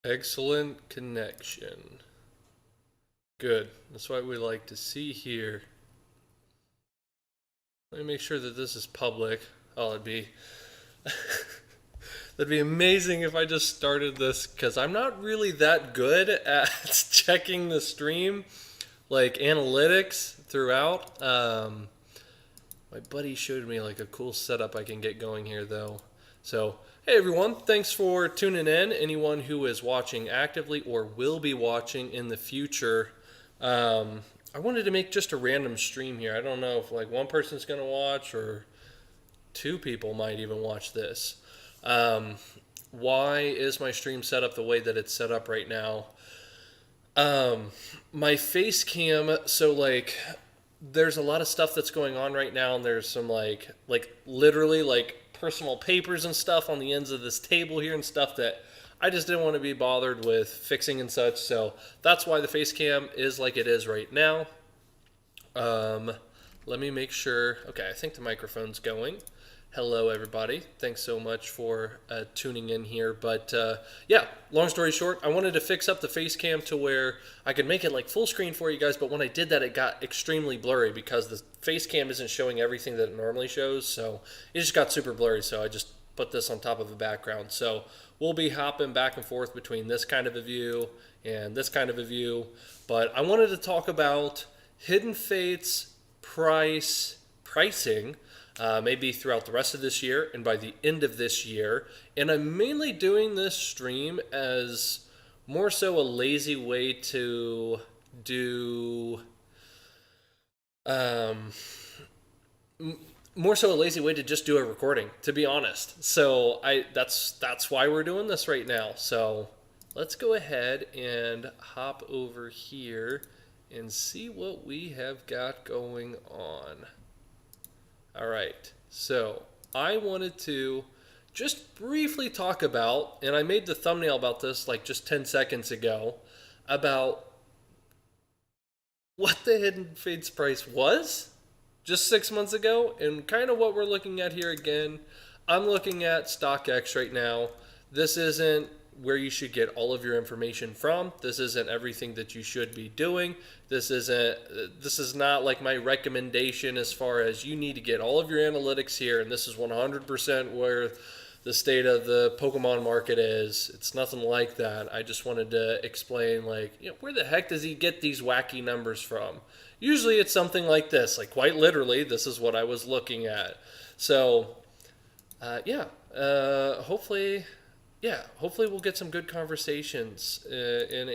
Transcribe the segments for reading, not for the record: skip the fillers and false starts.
Excellent connection. Good. That's what we like to see here. Let me make sure that this is public. Oh, that'd be amazing if I just started this because I'm not really that good at checking the stream, like analytics throughout. My buddy showed me like a cool setup I can get going here though. So, hey everyone, thanks for tuning in. Anyone who is watching actively or will be watching in the future, I wanted to make just a random stream here. I don't know if like one person's gonna watch or two people might even watch this. Um, why is my stream set up the way that it's set up right now? Um, my face cam, so like there's a lot of stuff that's going on right now, and there's some like literally like personal papers and stuff on the ends of this table here and stuff that I just didn't want to be bothered with fixing and such. So that's why the face cam is like it is right now. Um, Let me make sure. Okay, I think the microphone's going. Hello, everybody. Thanks so much for tuning in here. But yeah, long story short, I wanted to fix up the face cam to where I could make it like full screen for you guys. But when I did that, it got extremely blurry because the face cam isn't showing everything that it normally shows. So it just got super blurry. So I just put this on top of a background. So we'll be hopping back and forth between this kind of a view and this kind of a view. But I wanted to talk about hidden fates, pricing, maybe throughout the rest of this year and by the end of this year. And I'm mainly doing this stream as more so a lazy way to do, um, more so a lazy way to just do a recording, to be honest. So that's why we're doing this right now. So let's go ahead and hop over here and see what we have got going on. All right, so I wanted to just briefly talk about, and I made the thumbnail about this like just 10 seconds ago, about what the Hidden Fates price was just 6 months ago, and kind of what we're looking at here again. I'm looking at StockX right now. This isn't where you should get all of your information from. This isn't everything that you should be doing. This is not like my recommendation as far as you need to get all of your analytics here and this is 100% where the state of the Pokemon market is. It's nothing like that. I just wanted to explain like, where the heck does he get these wacky numbers from? Usually it's something like this, like quite literally, this is what I was looking at. So, yeah, hopefully, hopefully we'll get some good conversations in,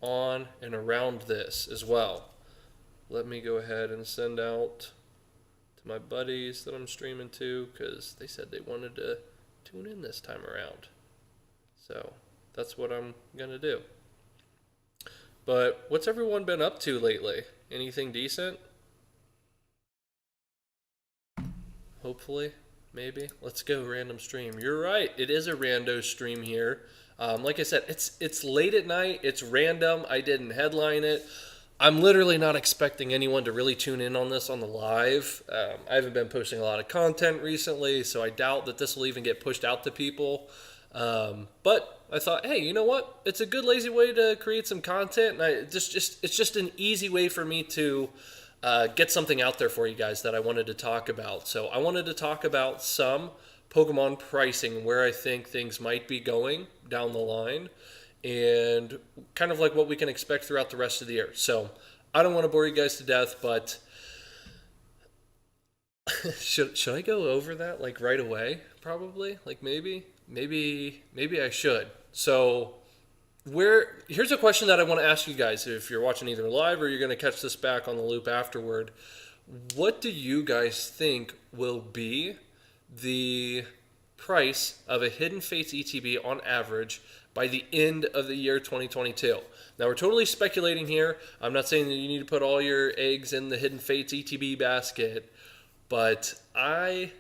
on, and around this as well. Let me go ahead and send out to my buddies that I'm streaming to because they said they wanted to tune in this time around. So that's what I'm gonna do. But what's everyone been up to lately? Anything decent? Hopefully, maybe. Let's go random stream. You're right. It is a rando stream here. Like I said, it's late at night. It's random. I didn't headline it. I'm literally not expecting anyone to really tune in on this on the live. I haven't been posting a lot of content recently, so I doubt that this will even get pushed out to people. But I thought, hey, you know what? It's a good lazy way to create some content, and it's just an easy way for me to get something out there for you guys that I wanted to talk about. So I wanted to talk about some Pokemon pricing and where I think things might be going down the line, and kind of like what we can expect throughout the rest of the year. So I don't want to bore you guys to death, but should I go over that like right away? Probably, like maybe I should. So here's a question that I want to ask you guys if you're watching either live or you're going to catch this back on the loop afterward. What do you guys think will be the price of a Hidden Fates ETB on average by the end of the year 2022? Now, we're totally speculating here. I'm not saying that you need to put all your eggs in the Hidden Fates ETB basket, but I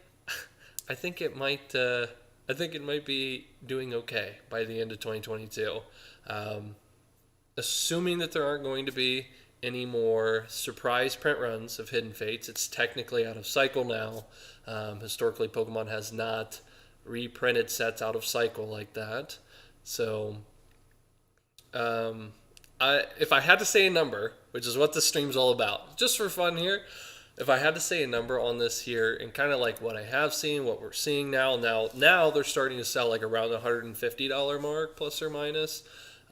think it might be doing okay by the end of 2022. Assuming that there aren't going to be any more surprise print runs of Hidden Fates. It's technically out of cycle now. Historically, Pokemon has not reprinted sets out of cycle like that. So if I had to say a number, which is what this stream's all about, just for fun here, if I had to say a number on this here, and kind of like what I have seen, what we're seeing now they're starting to sell like around the $150 mark, plus or minus.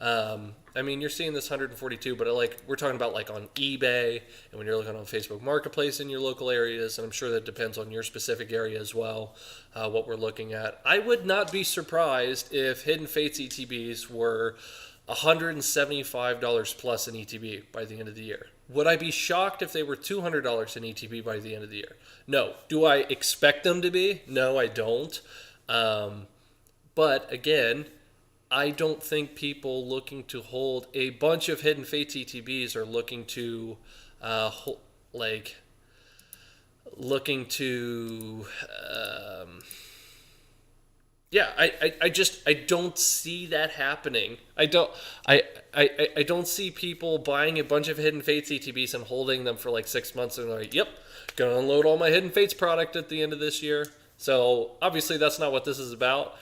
I mean, you're seeing this 142, but we're talking about like on eBay, and when you're looking on Facebook Marketplace in your local areas, and I'm sure that depends on your specific area as well, what we're looking at. I would not be surprised if Hidden Fates ETBs were $175 plus an ETB by the end of the year. Would I be shocked if they were $200 an ETB by the end of the year? No. Do I expect them to be? No, I don't. But again, I don't think people looking to hold a bunch of Hidden Fates ETBs are looking to, looking to, yeah, I don't see that happening. I don't see people buying a bunch of Hidden Fates ETBs and holding them for like 6 months and like, yep, gonna unload all my Hidden Fates product at the end of this year. So obviously that's not what this is about.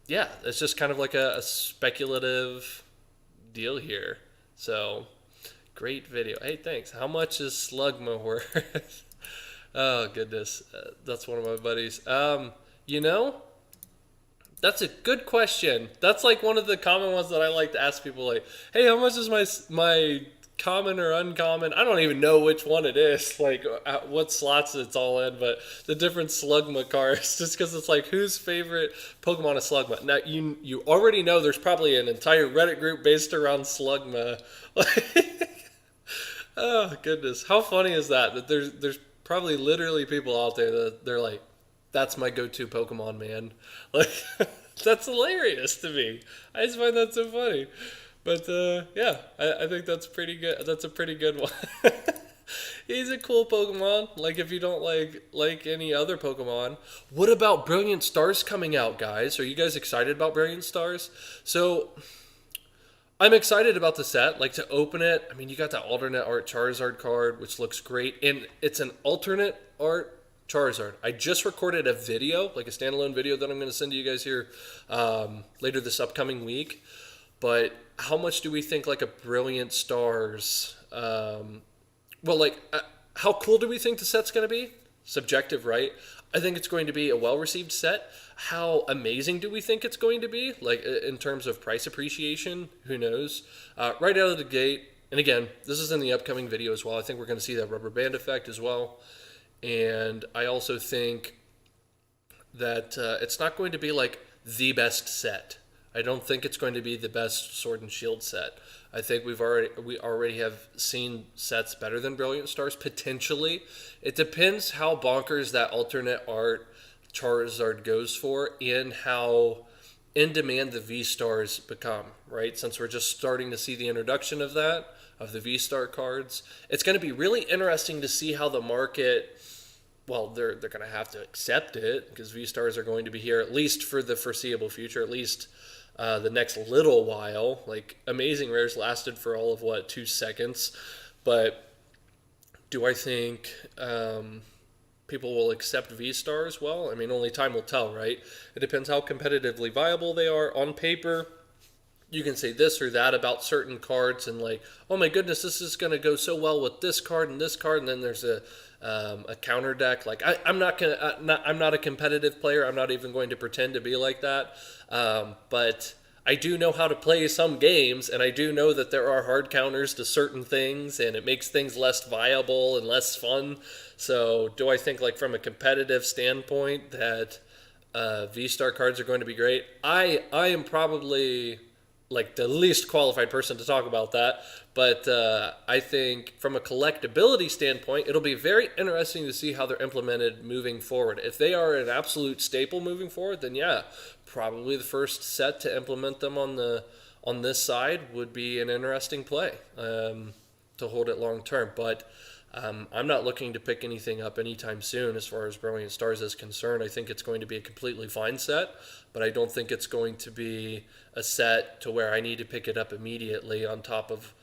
Yeah, it's just kind of like a speculative deal here. So great video. Hey, thanks. How much is Slugma worth? Oh goodness, that's one of my buddies. You know, that's a good question. That's like one of the common ones that I like to ask people. Like, hey, how much is my common or uncommon? I don't even know which one it is. Like, what slots it's all in, but the different Slugma cards. Just because it's like, whose favorite Pokemon is Slugma? Now you already know there's probably an entire Reddit group based around Slugma. Oh goodness, how funny is that? That there's probably literally people out there that they're like, that's my go-to Pokemon, man. Like, that's hilarious to me. I just find that so funny. But yeah, I think that's pretty good. That's a pretty good one. He's a cool Pokemon. Like, if you don't like any other Pokemon. What about Brilliant Stars coming out, guys? Are you guys excited about Brilliant Stars? So I'm excited about the set. Like, to open it, I mean, you got that alternate art Charizard card, which looks great. And it's an alternate art Charizard. I just recorded a video, like a standalone video that I'm going to send to you guys here later this upcoming week. But how much do we think like a Brilliant Stars, how cool do we think the set's going to be? Subjective, right? I think it's going to be a well-received set. How amazing do we think it's going to be? Like, in terms of price appreciation, who knows? Right out of the gate, and again, this is in the upcoming video as well. I think we're going to see that rubber band effect as well. And I also think that it's not going to be like the best set. I don't think it's going to be the best Sword and Shield set. I think we already have seen sets better than Brilliant Stars, potentially. It depends how bonkers that alternate art Charizard goes for and how in demand the V-Stars become, right? Since we're just starting to see the introduction of that, of the V-Star cards. It's going to be really interesting to see how the market, well, they're going to have to accept it because V-Stars are going to be here at least for the foreseeable future, at least the next little while. Like, Amazing Rares lasted for all of 2 seconds. But do I think people will accept V-Stars? Well, I mean, only time will tell, right? It depends how competitively viable they are. On paper, you can say this or that about certain cards and like, oh my goodness, this is going to go so well with this card, and then there's a counter deck. Like, I'm not a competitive player. I'm not even going to pretend to be like that. But I do know how to play some games, and I do know that there are hard counters to certain things, and it makes things less viable and less fun. So do I think, like, from a competitive standpoint that V-Star cards are going to be great? I am probably like the least qualified person to talk about that, but I think from a collectability standpoint, it'll be very interesting to see how they're implemented moving forward. If they are an absolute staple moving forward, then yeah, probably the first set to implement them on this side would be an interesting play to hold it long term. But I'm not looking to pick anything up anytime soon as far as Brilliant Stars is concerned. I think it's going to be a completely fine set, but I don't think it's going to be a set to where I need to pick it up immediately on top of,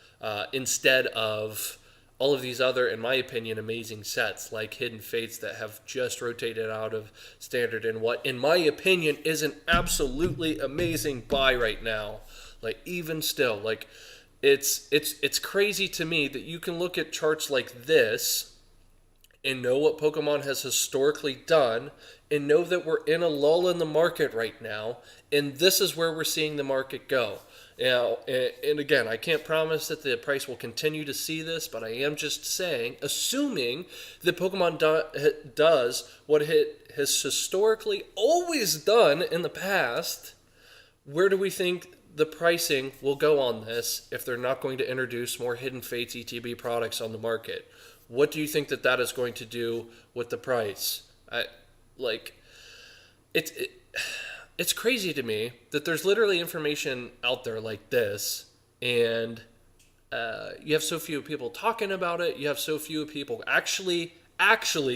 instead of all of these other, in my opinion, amazing sets like Hidden Fates that have just rotated out of standard in what, in my opinion, is an absolutely amazing buy right now. Like, even still, like, it's crazy to me that you can look at charts like this and know what Pokemon has historically done and know that we're in a lull in the market right now, and this is where we're seeing the market go. Now, and again, I can't promise that the price will continue to see this, but I am just saying, assuming that Pokemon does what it has historically always done in the past, where do we think the pricing will go on this if they're not going to introduce more Hidden Fates ETB products on the market? What do you think that is going to do with the price? It's crazy to me that there's literally information out there like this, and you have so few people talking about it. You have so few people actually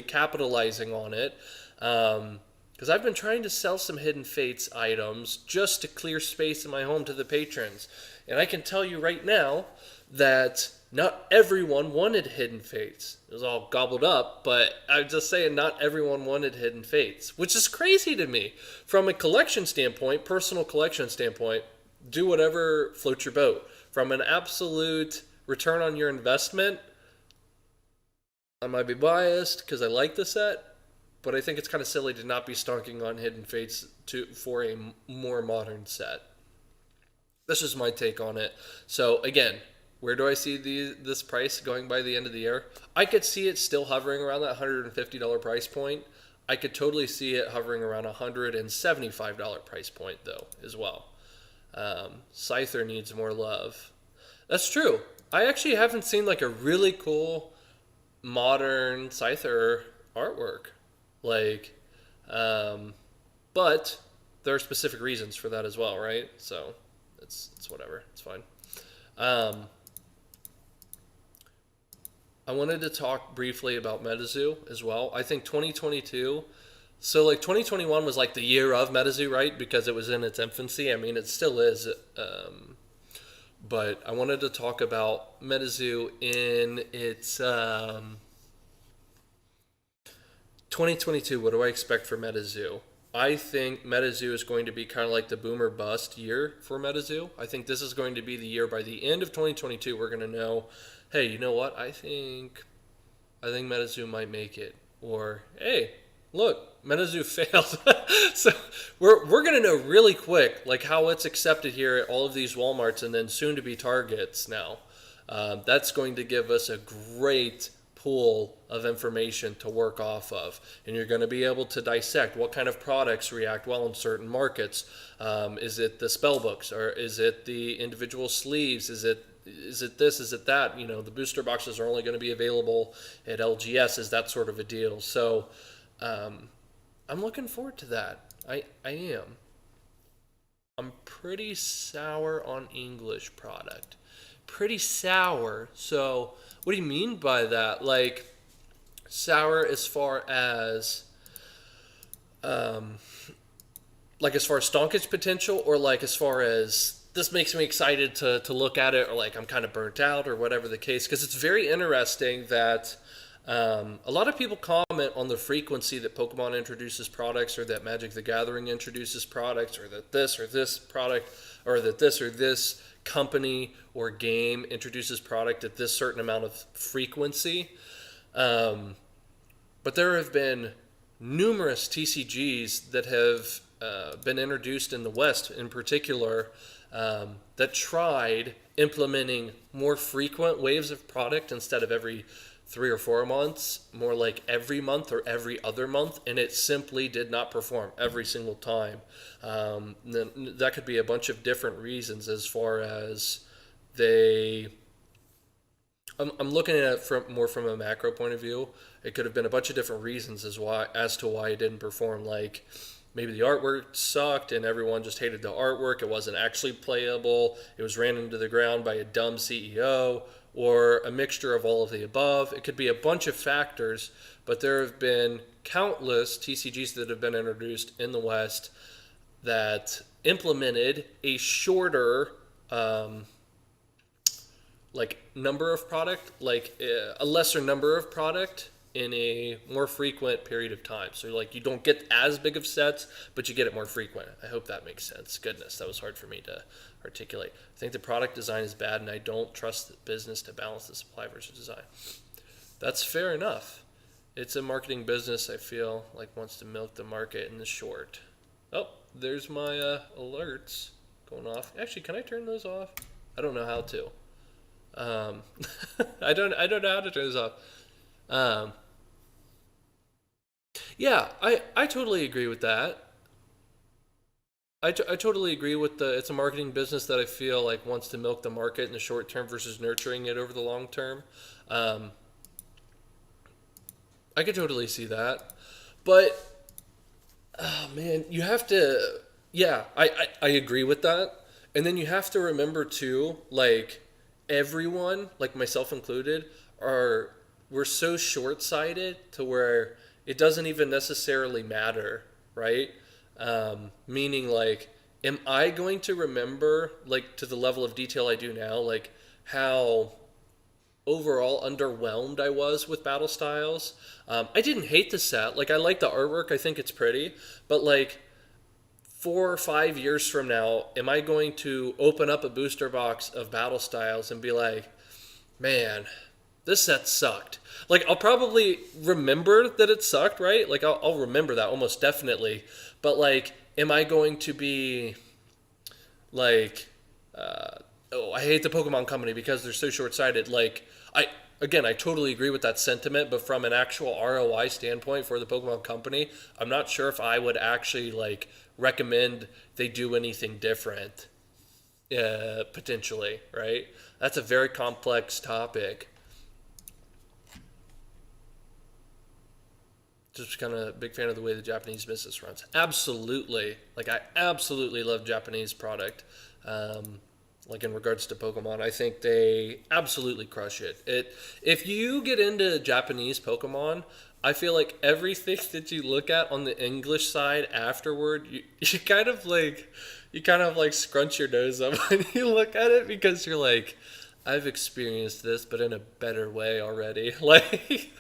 capitalizing on it. Because I've been trying to sell some Hidden Fates items just to clear space in my home to the patrons. And I can tell you right now that not everyone wanted Hidden Fates. It was all gobbled up, but I'm just saying not everyone wanted Hidden Fates, which is crazy to me. From a collection standpoint, personal collection standpoint, do whatever floats your boat. From an absolute return on your investment, I might be biased because I like the set, but I think it's kind of silly to not be stonking on Hidden Fates for a more modern set. That's just my take on it. So again, where do I see this price going by the end of the year? I could see it still hovering around that $150 price point. I could totally see it hovering around $175 price point, though, as well. Scyther needs more love. That's true. I actually haven't seen like a really cool modern Scyther artwork. But there are specific reasons for that as well, right? So it's whatever. It's fine. I wanted to talk briefly about MetaZoo as well. I think 2022, so like 2021 was like the year of MetaZoo, right? Because it was in its infancy. I mean, it still is. But I wanted to talk about MetaZoo in its 2022. What do I expect for MetaZoo? I think MetaZoo is going to be kind of like the boomer bust year for MetaZoo. I think this is going to be the year by the end of 2022 we're going to know, hey, you know what? I think MetaZoo might make it. Or, hey, look, MetaZoo failed. So we're going to know really quick like how it's accepted here at all of these Walmarts and then soon to be Targets now. That's going to give us a great pool of information to work off of, and you're going to be able to dissect what kind of products react well in certain markets. Is it the spell books, or is it the individual sleeves? Is it this? Is it that? You know, the booster boxes are only going to be available at LGS. Is that sort of a deal? So I'm looking forward to that. I am. I'm pretty sour on English product. Pretty sour. So what do you mean by that? Like, sour as far as stonkage potential, or like as far as this makes me excited to look at it, or like I'm kind of burnt out, or whatever the case? Because it's very interesting that a lot of people comment on the frequency that Pokemon introduces products, or that Magic the Gathering introduces products, or that this or this product, or that this or this company or game introduces product at this certain amount of frequency. But there have been numerous TCGs that have been introduced in the West in particular that tried implementing more frequent waves of product instead of every 3 or 4 months, more like every month or every other month, and it simply did not perform every single time. That could be a bunch of different reasons as far as I'm looking at it more from a macro point of view. It could have been a bunch of different reasons as to why it didn't perform. Like, maybe the artwork sucked and everyone just hated the artwork. It wasn't actually playable. It was ran into the ground by a dumb CEO, or a mixture of all of the above. It could be a bunch of factors, but there have been countless TCGs that have been introduced in the West that implemented a shorter number of product, like a lesser number of product in a more frequent period of time. So like you don't get as big of sets, but you get it more frequent. I hope that makes sense. Goodness, that was hard for me to articulate. I think the product design is bad, and I don't trust the business to balance the supply versus design. That's fair enough. It's a marketing business, I feel like, wants to milk the market in the short. Oh, there's my alerts going off. Actually, can I turn those off? I don't know how to. I don't know how to turn this off. Yeah, I totally agree with that. I totally agree with it's a marketing business that I feel like wants to milk the market in the short term versus nurturing it over the long term. Um, I could totally see that. But, oh man, you have to, yeah, I agree with that. And then you have to remember too, like, everyone, like myself included, we're so short-sighted to where it doesn't even necessarily matter, right? Meaning, like, am I going to remember, like, to the level of detail I do now, like, how overall underwhelmed I was with Battle Styles? I didn't hate the set. Like, I like the artwork. I think it's pretty. But, like, 4 or 5 years from now, am I going to open up a booster box of Battle Styles and be like, man, this set sucked? Like, I'll probably remember that it sucked, right? Like, I'll remember that almost definitely. But, like, am I going to be like, oh, I hate the Pokemon company because they're so short-sighted? Like, I totally agree with that sentiment, but from an actual ROI standpoint for the Pokemon company, I'm not sure if I would actually, like, recommend they do anything different, potentially, right? That's a very complex topic. Just kind of a big fan of the way the Japanese business runs. Absolutely. Like, I absolutely love Japanese product. Like, in regards to Pokemon, I think they absolutely crush it. If you get into Japanese Pokemon, I feel like everything that you look at on the English side afterward, you kind of like scrunch your nose up when you look at it, because you're like, I've experienced this, but in a better way already. Like,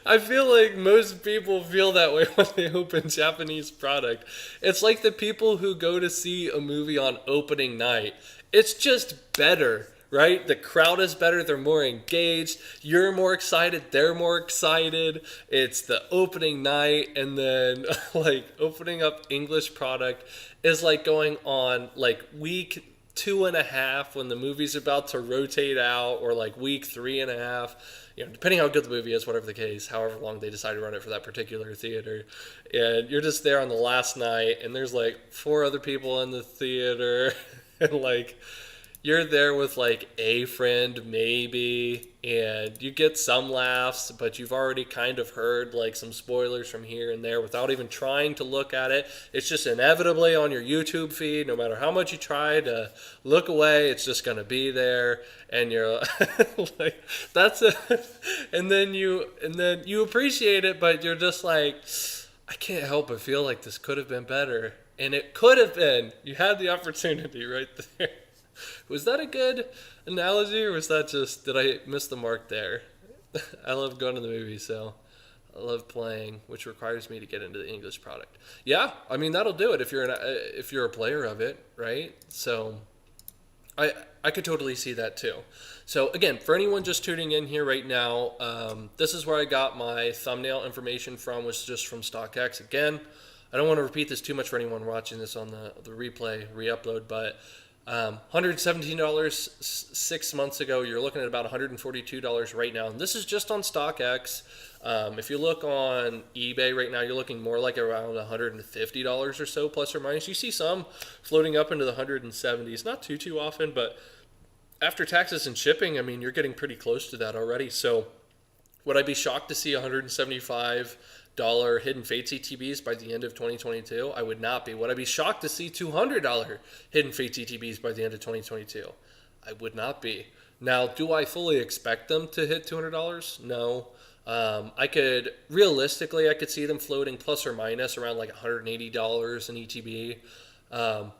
I feel like most people feel that way when they open Japanese product. It's like the people who go to see a movie on opening night. It's just better, right? The crowd is better. They're more engaged. You're more excited. They're more excited. It's the opening night. And then, like, opening up English product is like going on, like, week 2.5 when the movie's about to rotate out, or like week 3.5, depending how good the movie is, whatever the case, however long they decide to run it for that particular theater. And you're just there on the last night, and there's like 4 other people in the theater, and like you're there with like a friend maybe, and you get some laughs, but you've already kind of heard like some spoilers from here and there without even trying to look at it. It's just inevitably on your YouTube feed. No matter how much you try to look away, it's just going to be there, and you're like, that's it. And then you appreciate it, but you're just like, I can't help but feel like this could have been better. And it could have been. You had the opportunity right there. Was that a good analogy, or was that just, did I miss the mark there? I love going to the movies, so I love playing, which requires me to get into the English product. Yeah, I mean, that'll do it if you're a player of it, right? So I could totally see that too. So again, for anyone just tuning in here right now, this is where I got my thumbnail information from, was just from StockX. Again, I don't want to repeat this too much for anyone watching this on the replay, re-upload, but $117 6 months ago. You're looking at about $142 right now, and this is just on StockX. If you look on eBay right now, you're looking more like around $150 or so, plus or minus. You see some floating up into the 170s, not too often, but after taxes and shipping, I mean, you're getting pretty close to that already. So would I be shocked to see $175 Hidden Fates ETBs by the end of 2022? I would not be. Would I be shocked to see $200 Hidden Fates ETBs by the end of 2022? I would not be. Now, do I fully expect them to hit $200? No. Realistically, I could see them floating plus or minus around like $180 in ETB.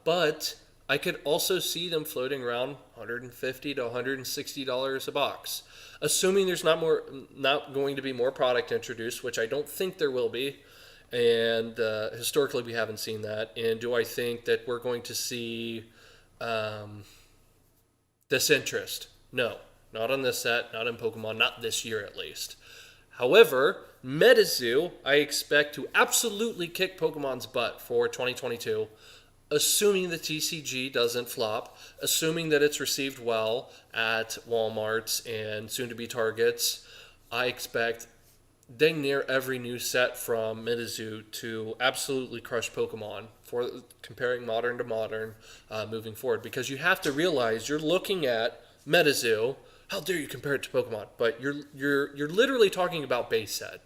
But I could also see them floating around $150 to $160 a box, assuming there's not going to be more product introduced, which I don't think there will be. And historically, we haven't seen that. And do I think that we're going to see this interest? No, not on this set, not in Pokemon, not this year at least. However, MetaZoo, I expect to absolutely kick Pokemon's butt for 2022, assuming the TCG doesn't flop, assuming that it's received well at Walmarts and soon to be Targets. I expect dang near every new set from MetaZoo to absolutely crush Pokemon for comparing modern to modern moving forward. Because you have to realize you're looking at MetaZoo. How dare you compare it to Pokemon? But you're literally talking about base set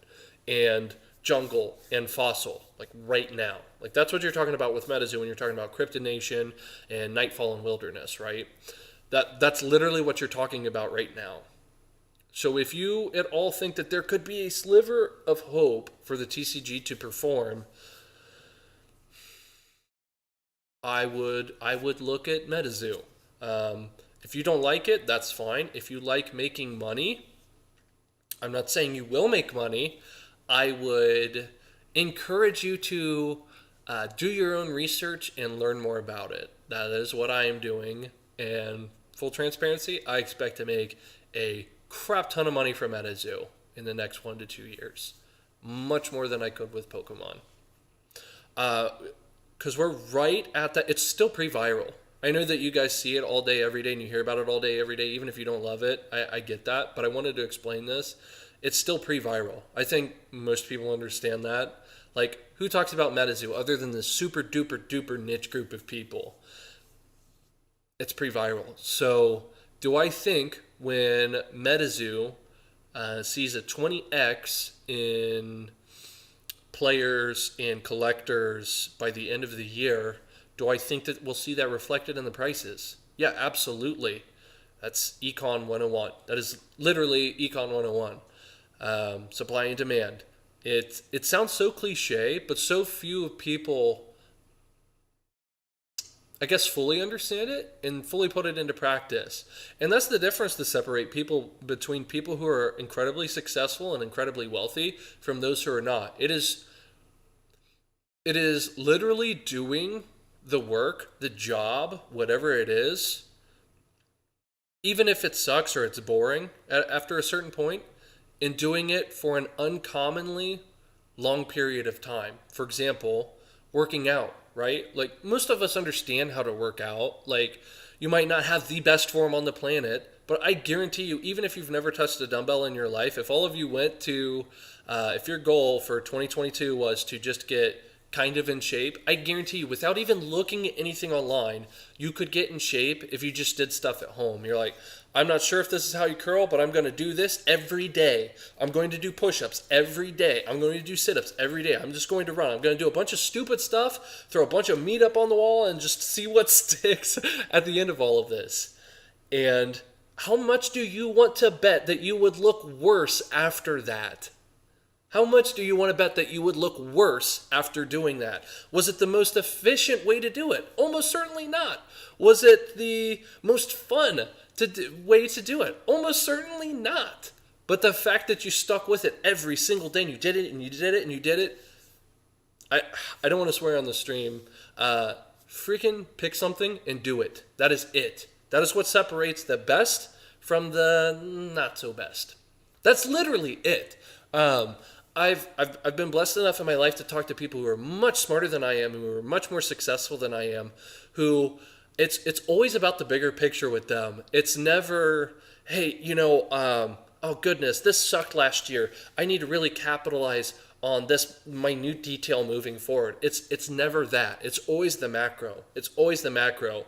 and jungle and fossil, like right now. Like that's what you're talking about with MetaZoo when you're talking about Cryptid Nation and Nightfall and Wilderness, right? That's literally what you're talking about right now. So if you at all think that there could be a sliver of hope for the TCG to perform, I would look at MetaZoo. If you don't like it, that's fine. If you like making money, I'm not saying you will make money. I would encourage you to do your own research and learn more about it. That is what I am doing. And full transparency, I expect to make a crap ton of money from MetaZoo in the next 1 to 2 years. Much more than I could with Pokemon. Because we're right at that. It's still pre-viral. I know that you guys see it all day, every day, and you hear about it all day, every day, even if you don't love it. I get that, but I wanted to explain this. It's still pre-viral. I think most people understand that. Like, who talks about MetaZoo other than this super duper duper niche group of people? It's pre-viral. So, do I think when MetaZoo sees a 20x in players and collectors by the end of the year, do I think that we'll see that reflected in the prices? Yeah, absolutely. That's Econ 101. That is literally Econ 101. Supply and demand. It sounds so cliche, but so few people, I guess, fully understand it and fully put it into practice. And that's the difference to separate people between people who are incredibly successful and incredibly wealthy from those who are not. It is literally doing the work, the job, whatever it is, even if it sucks or it's boring after a certain point, and doing it for an uncommonly long period of time. For example, working out, right? Like, most of us understand how to work out. Like, you might not have the best form on the planet, but I guarantee you, even if you've never touched a dumbbell in your life, if all of you went to, if your goal for 2022 was to just get kind of in shape, I guarantee you, without even looking at anything online, you could get in shape if you just did stuff at home. You're like, I'm not sure if this is how you curl, but I'm going to do this every day. I'm going to do push-ups every day. I'm going to do sit-ups every day. I'm just going to run. I'm going to do a bunch of stupid stuff, throw a bunch of meat up on the wall, and just see what sticks at the end of all of this. And how much do you want to bet that you would look worse after that? How much do you want to bet that you would look worse after doing that? Was it the most efficient way to do it? Almost certainly not. Was it the most fun way to do it? Almost certainly not. But the fact that you stuck with it every single day and you did it and you did it and you did it, I don't want to swear on the stream. Freaking pick something and do it. That is it. That is what separates the best from the not so best. That's literally it. I've been blessed enough in my life to talk to people who are much smarter than I am, who are much more successful than I am, who it's always about the bigger picture with them. It's never, hey, oh goodness, this sucked last year. I need to really capitalize on this minute detail moving forward. It's never that. It's always the macro. It's always the macro.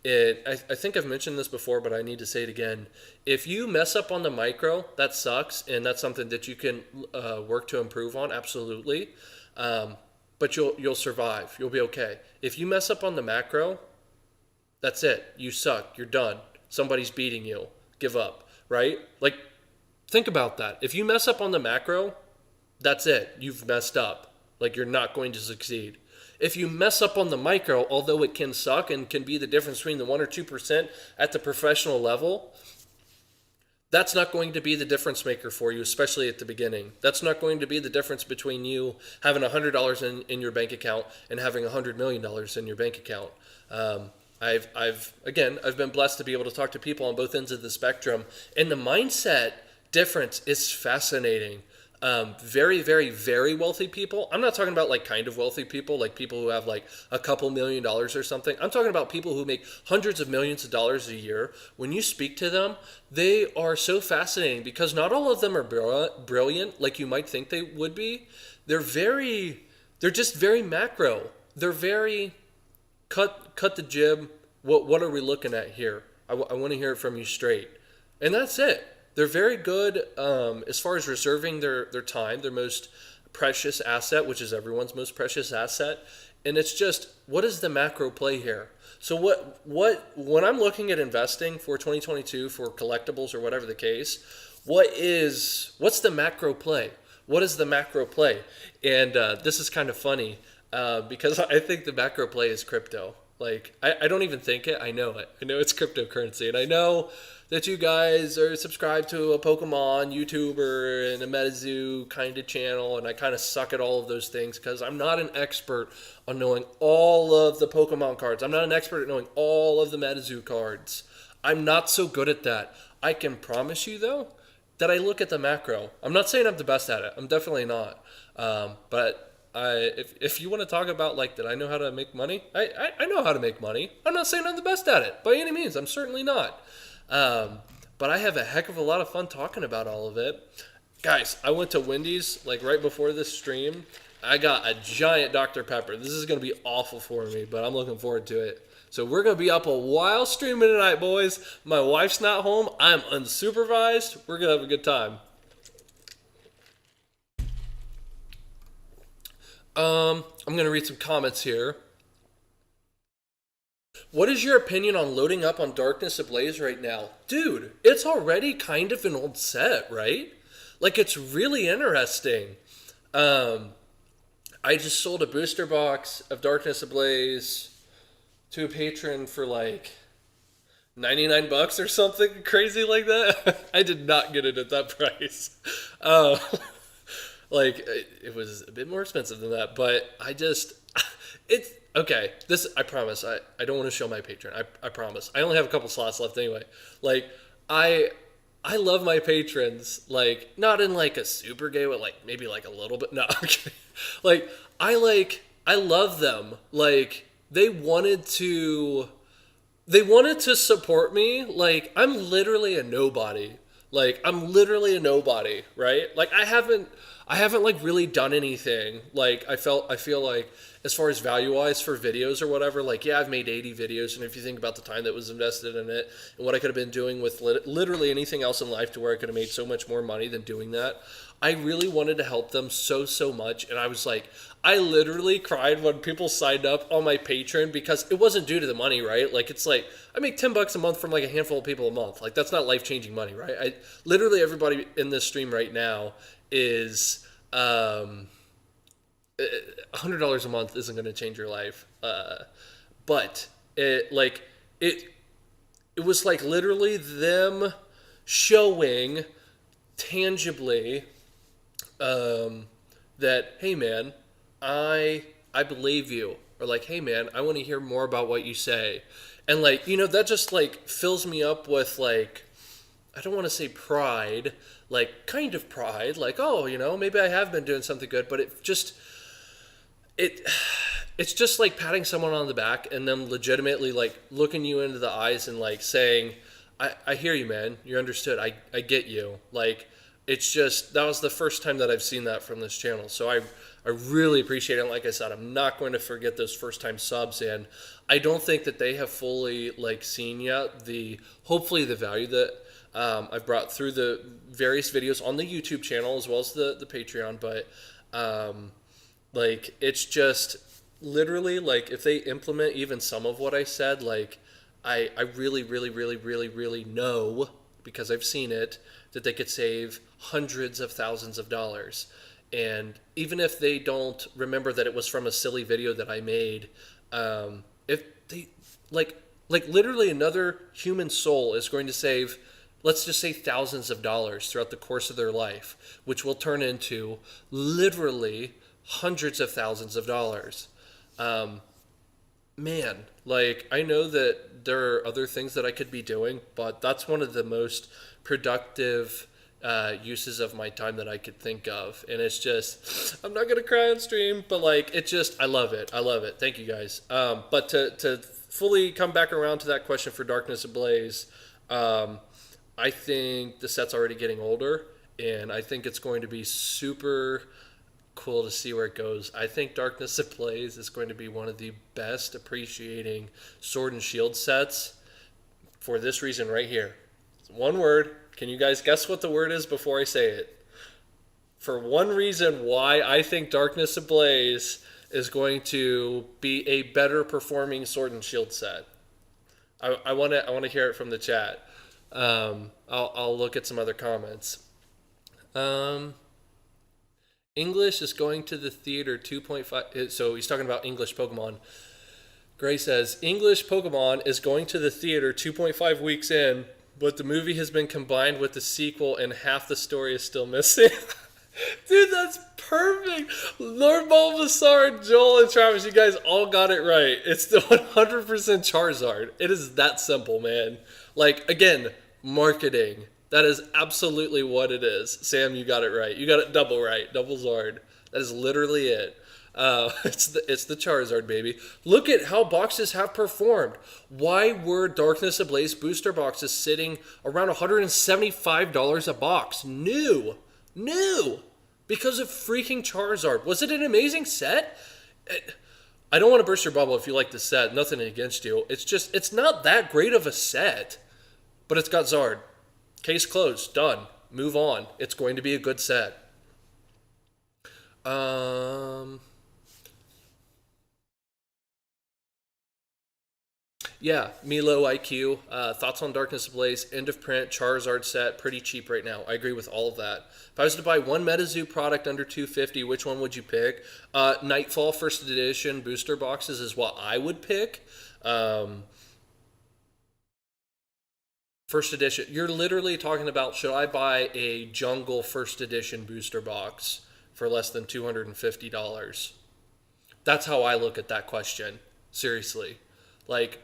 I think I've mentioned this before, but I need to say it again. If you mess up on the micro, that sucks, and that's something that you can work to improve on, absolutely. But you'll survive. You'll be okay. If you mess up on the macro, that's it. You suck. You're done. Somebody's beating you. Give up, right? Like, think about that. If you mess up on the macro, that's it. You've messed up. Like, you're not going to succeed. If you mess up on the micro, although it can suck and can be the difference between the 1 or 2% at the professional level, that's not going to be the difference maker for you, especially at the beginning. That's not going to be the difference between you having $100 in your bank account and having $100 million in your bank account. I've been blessed to be able to talk to people on both ends of the spectrum, and the mindset difference is fascinating. Very, very, very wealthy people. I'm not talking about like kind of wealthy people, like people who have like a couple $1,000,000 or something. I'm talking about people who make hundreds of millions of dollars a year. When you speak to them, they are so fascinating because not all of them are brilliant like you might think they would be. They're just very macro. They're very cut the jib. What are we looking at here? I want to hear it from you straight. And that's it. They're very good as far as reserving their time, their most precious asset, which is everyone's most precious asset. And it's just, what is the macro play here? So when I'm looking at investing for 2022 for collectibles or whatever the case, what's the macro play? What is the macro play? And this is kind of funny because I think the macro play is crypto. Like, I don't even think it. I know it. I know it's cryptocurrency. And I know that you guys are subscribed to a Pokémon YouTuber and a MetaZoo kind of channel, and I kind of suck at all of those things because I'm not an expert on knowing all of the Pokémon cards. I'm not an expert at knowing all of the MetaZoo cards. I'm not so good at that. I can promise you, though, that I look at the macro. I'm not saying I'm the best at it. I'm definitely not. But if you want to talk about like that I know how to make money, I know how to make money. I'm not saying I'm the best at it by any means. I'm certainly not. But I have a heck of a lot of fun talking about all of it. Guys, I went to Wendy's like right before this stream. I got a giant Dr. Pepper. This is going to be awful for me, but I'm looking forward to it. So we're going to be up a while streaming tonight, boys. My wife's not home. I'm unsupervised. We're going to have a good time. I'm going to read some comments here. What is your opinion on loading up on Darkness Ablaze right now? Dude, it's already kind of an old set, right? Like, it's really interesting. I just sold a booster box of Darkness Ablaze to a patron for like $99 or something crazy like that. I did not get it at that price. Like, it was a bit more expensive than that, but it's okay. This, I promise, I don't want to show my patron. I promise. I only have a couple slots left anyway. Like, I love my patrons, like, not in like a super gay way, like maybe like a little bit. No, okay. Like, I love them. Like, they wanted to support me. Like, I'm literally a nobody. Like, I'm literally a nobody, right? Like, I haven't like really done anything. Like, I feel like as far as value-wise for videos or whatever, like, yeah, I've made 80 videos, and if you think about the time that was invested in it and what I could have been doing with literally anything else in life to where I could have made so much more money than doing that, I really wanted to help them so much, and I was like, I literally cried when people signed up on my Patreon because it wasn't due to the money, right? Like, it's like, I make $10 a month from like a handful of people a month. Like, that's not life-changing money, right? Literally everybody in this stream right now is $100 a month isn't going to change your life, but it was like literally them showing tangibly that, hey man, I believe you, or like, hey man, I want to hear more about what you say, and like, that just like fills me up with like, I don't want to say pride, like kind of pride, like, oh, maybe I have been doing something good, but it's just like patting someone on the back and them legitimately like looking you into the eyes and like saying, I hear you, man, you're understood, I get you. Like, it's just, that was the first time that I've seen that from this channel, so I really appreciate it. And like I said, I'm not going to forget those first time subs, and I don't think that they have fully like seen yet hopefully the value that I've brought through the various videos on the YouTube channel as well as the Patreon. But like, it's just literally like, if they implement even some of what I said, like I really know, because I've seen it, that they could save hundreds of thousands of dollars. And even if they don't remember that it was from a silly video that I made, if they like literally another human soul is going to save, let's just say, thousands of dollars throughout the course of their life, which will turn into literally hundreds of thousands of dollars. Man, like, I know that there are other things that I could be doing, but that's one of the most productive uses of my time that I could think of. And it's just, I'm not going to cry on stream, but like, it just, I love it. I love it. Thank you guys. But to fully come back around to that question for Darkness Ablaze, I think the set's already getting older, and I think it's going to be super cool to see where it goes. I think Darkness Ablaze is going to be one of the best appreciating Sword and Shield sets for this reason right here. It's one word. Can you guys guess what the word is before I say it? For one reason why I think Darkness Ablaze is going to be a better performing Sword and Shield set. I want to hear it from the chat. I'll look at some other comments. English is going to the theater 2.5. So he's talking about English Pokemon. Gray says, English Pokemon is going to the theater 2.5 weeks in, but the movie has been combined with the sequel and half the story is still missing. Dude, that's perfect. Lord Bulbasaur, Joel, and Travis, you guys all got it right. It's the 100% Charizard. It is that simple, man. Like, again, marketing. That is absolutely what it is. Sam, you got it right. You got it double right. Double Zard. That is literally it. It's the Charizard, baby. Look at how boxes have performed. Why were Darkness Ablaze booster boxes sitting around $175 a box? New. Because of freaking Charizard. Was it an amazing set? I don't want to burst your bubble if you like the set. Nothing against you. It's just, it's not that great of a set. But it's got Zard. Case closed. Done. Move on. It's going to be a good set. Yeah, Milo IQ. Thoughts on Darkness Ablaze, end of print, Charizard set, pretty cheap right now. I agree with all of that. If I was to buy one MetaZoo product under $250, which one would you pick? Nightfall First Edition booster boxes is what I would pick. First Edition. You're literally talking about, should I buy a Jungle First Edition booster box for less than $250? That's how I look at that question. Seriously. Like,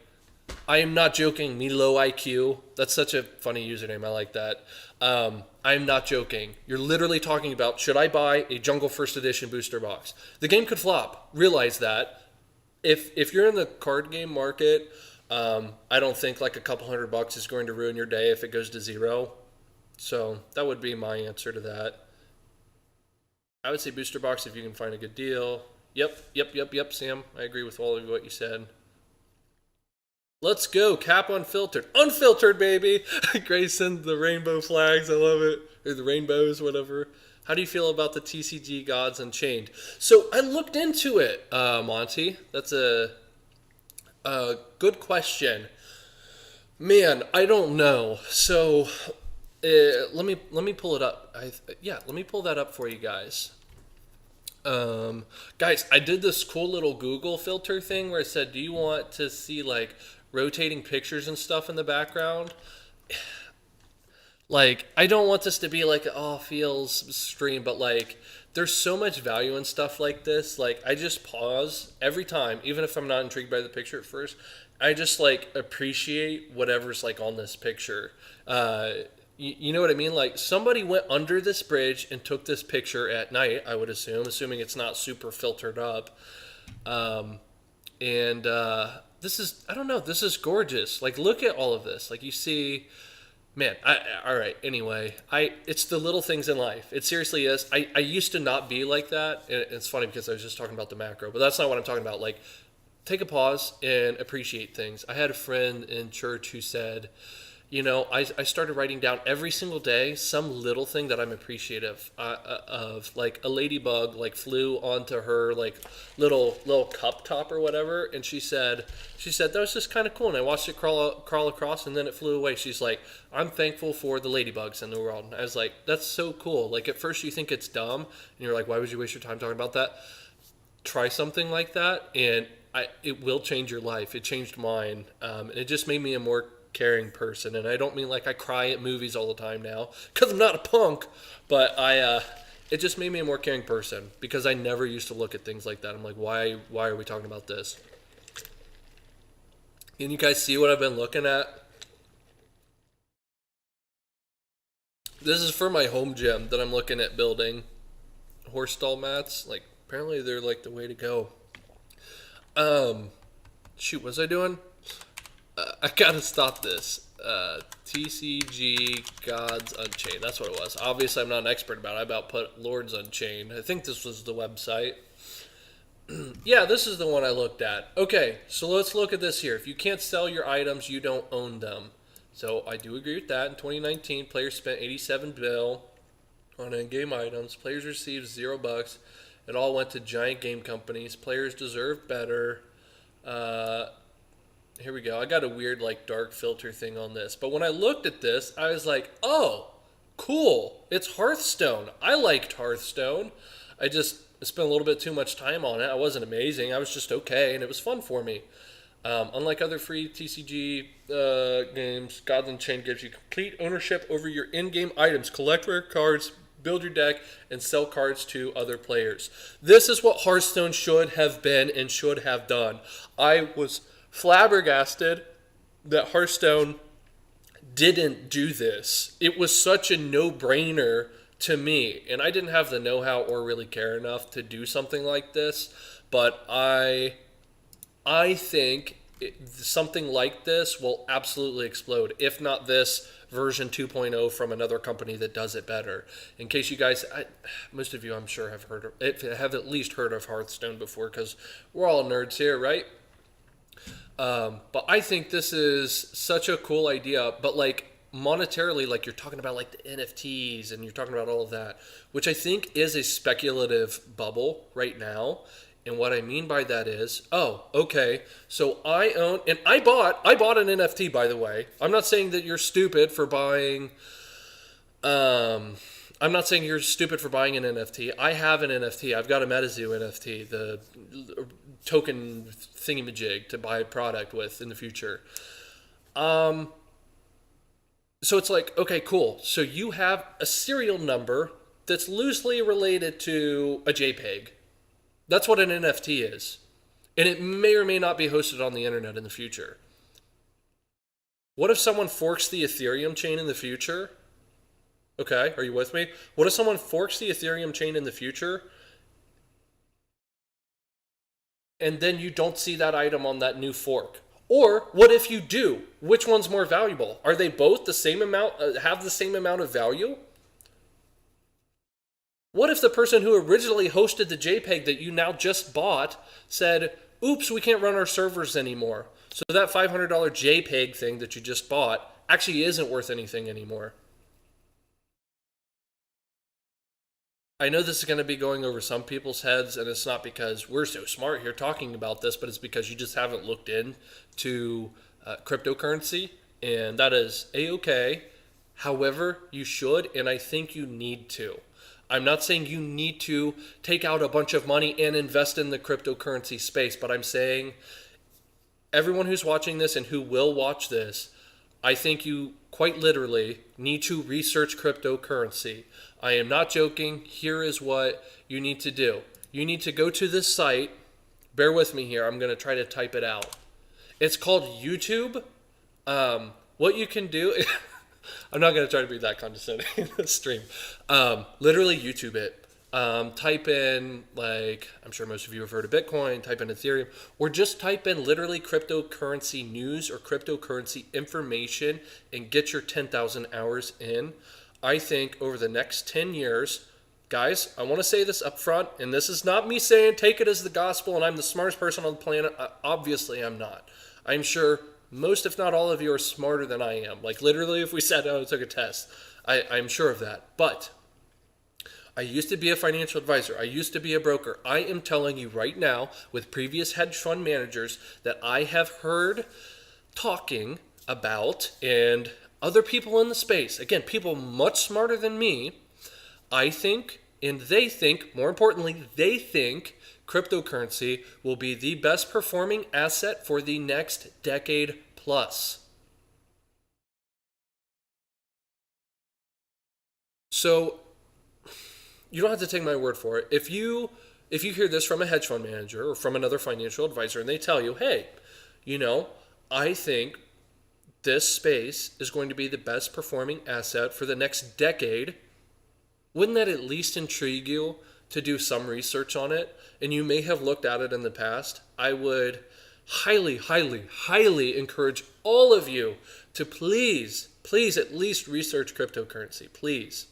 I am not joking, Milo IQ. That's such a funny username. I like that. I'm not joking. You're literally talking about, should I buy a Jungle First Edition booster box? The game could flop. Realize that. If you're in the card game market, I don't think like a couple $100 is going to ruin your day if it goes to zero. So that would be my answer to that. I would say booster box if you can find a good deal. Yep, Sam. I agree with all of what you said. Let's go. Cap unfiltered. Unfiltered, baby. Grayson, the rainbow flags. I love it. Or the rainbows, whatever. How do you feel about the TCG Gods Unchained? So I looked into it, Monty. That's a good question. Man, I don't know. So let me pull it up. Let me pull that up for you guys. Guys, I did this cool little Google filter thing where it said, do you want to see like rotating pictures and stuff in the background? Like, I don't want this to be like, oh, feels stream, but like, there's so much value in stuff like this. Like, I just pause every time, even if I'm not intrigued by the picture at first. I just like appreciate whatever's like on this picture. You know what I mean? Like, somebody went under this bridge and took this picture at night, I would assuming it's not super filtered up. This is, I don't know, this is gorgeous. Like, look at all of this. Like, you see, man, all right, anyway, it's the little things in life. It seriously is. I used to not be like that. And it's funny because I was just talking about the macro, but that's not what I'm talking about. Like, take a pause and appreciate things. I had a friend in church who said, I started writing down every single day some little thing that I'm appreciative of. Like a ladybug like flew onto her like little cup top or whatever, and she said that was just kind of cool, and I watched it crawl across, and then it flew away. She's like, I'm thankful for the ladybugs in the world. And I was like, that's so cool. Like at first you think it's dumb, and you're like, why would you waste your time talking about that? Try something like that, and it will change your life. It changed mine, and it just made me a more caring person. And I don't mean like I cry at movies all the time now because I'm not a punk, but it just made me a more caring person because I never used to look at things like that. I'm like, why are we talking about this? Can you guys see what I've been looking at? This is for my home gym that I'm looking at building. Horse stall mats, like apparently they're like the way to go. Shoot, what was I doing? I gotta stop this. TCG Gods Unchained. That's what it was. Obviously, I'm not an expert about it. I about put Lords Unchained. I think this was the website. Yeah, this is the one I looked at. Okay, so let's look at this here. If you can't sell your items, you don't own them. So I do agree with that. In 2019, players spent 87 bill on in-game items. Players received $0. It all went to giant game companies. Players deserve better. Here we go. I got a weird like dark filter thing on this. But when I looked at this, I was like, oh, cool. It's Hearthstone. I liked Hearthstone. I just spent a little bit too much time on it. I wasn't amazing. I was just okay, and it was fun for me. Unlike other free TCG games, Gods Unchained gives you complete ownership over your in-game items. Collect rare cards, build your deck, and sell cards to other players. This is what Hearthstone should have been and should have done. I was flabbergasted that Hearthstone didn't do this. It was such a no-brainer to me, and I didn't have the know-how or really care enough to do something like this, but I think something like this will absolutely explode, if not this version 2.0 from another company that does it better. In case you guys, most of you I'm sure have at least heard of Hearthstone before, because we're all nerds here, right? But I think this is such a cool idea, but like monetarily, like you're talking about like the NFTs and you're talking about all of that, which I think is a speculative bubble right now. And what I mean by that is, oh, okay, so I own, and I bought an NFT, by the way. I'm not saying that you're stupid for buying, I'm not saying you're stupid for buying an NFT. I have an NFT. I've got a MetaZoo NFT, the token thingamajig to buy a product with in the future. So it's like, okay, cool. So you have a serial number that's loosely related to a JPEG. That's what an NFT is. And it may or may not be hosted on the internet in the future. What if someone forks the Ethereum chain in the future? Okay, are you with me? What if someone forks the Ethereum chain in the future and then you don't see that item on that new fork? Or what if you do? Which one's more valuable? Are they both the same amount, have the same amount of value? What if the person who originally hosted the JPEG that you now just bought said, oops, we can't run our servers anymore. So that $500 JPEG thing that you just bought actually isn't worth anything anymore. I know this is going to be going over some people's heads, and it's not because we're so smart here talking about this, but it's because you just haven't looked into cryptocurrency, and that is A-okay. However, you should, and I think you need to. I'm not saying you need to take out a bunch of money and invest in the cryptocurrency space, but I'm saying everyone who's watching this and who will watch this, I think you quite literally need to research cryptocurrency. I am not joking. Here is what you need to do. You need to go to this site. Bear with me here. I'm going to try to type it out. It's called YouTube. What you can do... I'm not going to try to be that condescending in this stream. Literally YouTube it. Type in, like, I'm sure most of you have heard of Bitcoin, type in Ethereum, or just type in literally cryptocurrency news or cryptocurrency information and get your 10,000 hours in. I think over the next 10 years, guys, I want to say this up front, and this is not me saying take it as the gospel and I'm the smartest person on the planet. Obviously, I'm not. I'm sure most, if not all of you, are smarter than I am. Like literally, if we sat down and took a test, I'm sure of that. But I used to be a financial advisor. I used to be a broker. I am telling you right now, with previous hedge fund managers that I have heard talking about, and other people in the space, again, people much smarter than me, I think, and they think, more importantly, they think cryptocurrency will be the best performing asset for the next decade plus. So you don't have to take my word for it. If you hear this from a hedge fund manager or from another financial advisor and they tell you, hey, I think this space is going to be the best performing asset for the next decade, wouldn't that at least intrigue you to do some research on it? And you may have looked at it in the past. I would highly, highly, highly encourage all of you to please at least research cryptocurrency, please.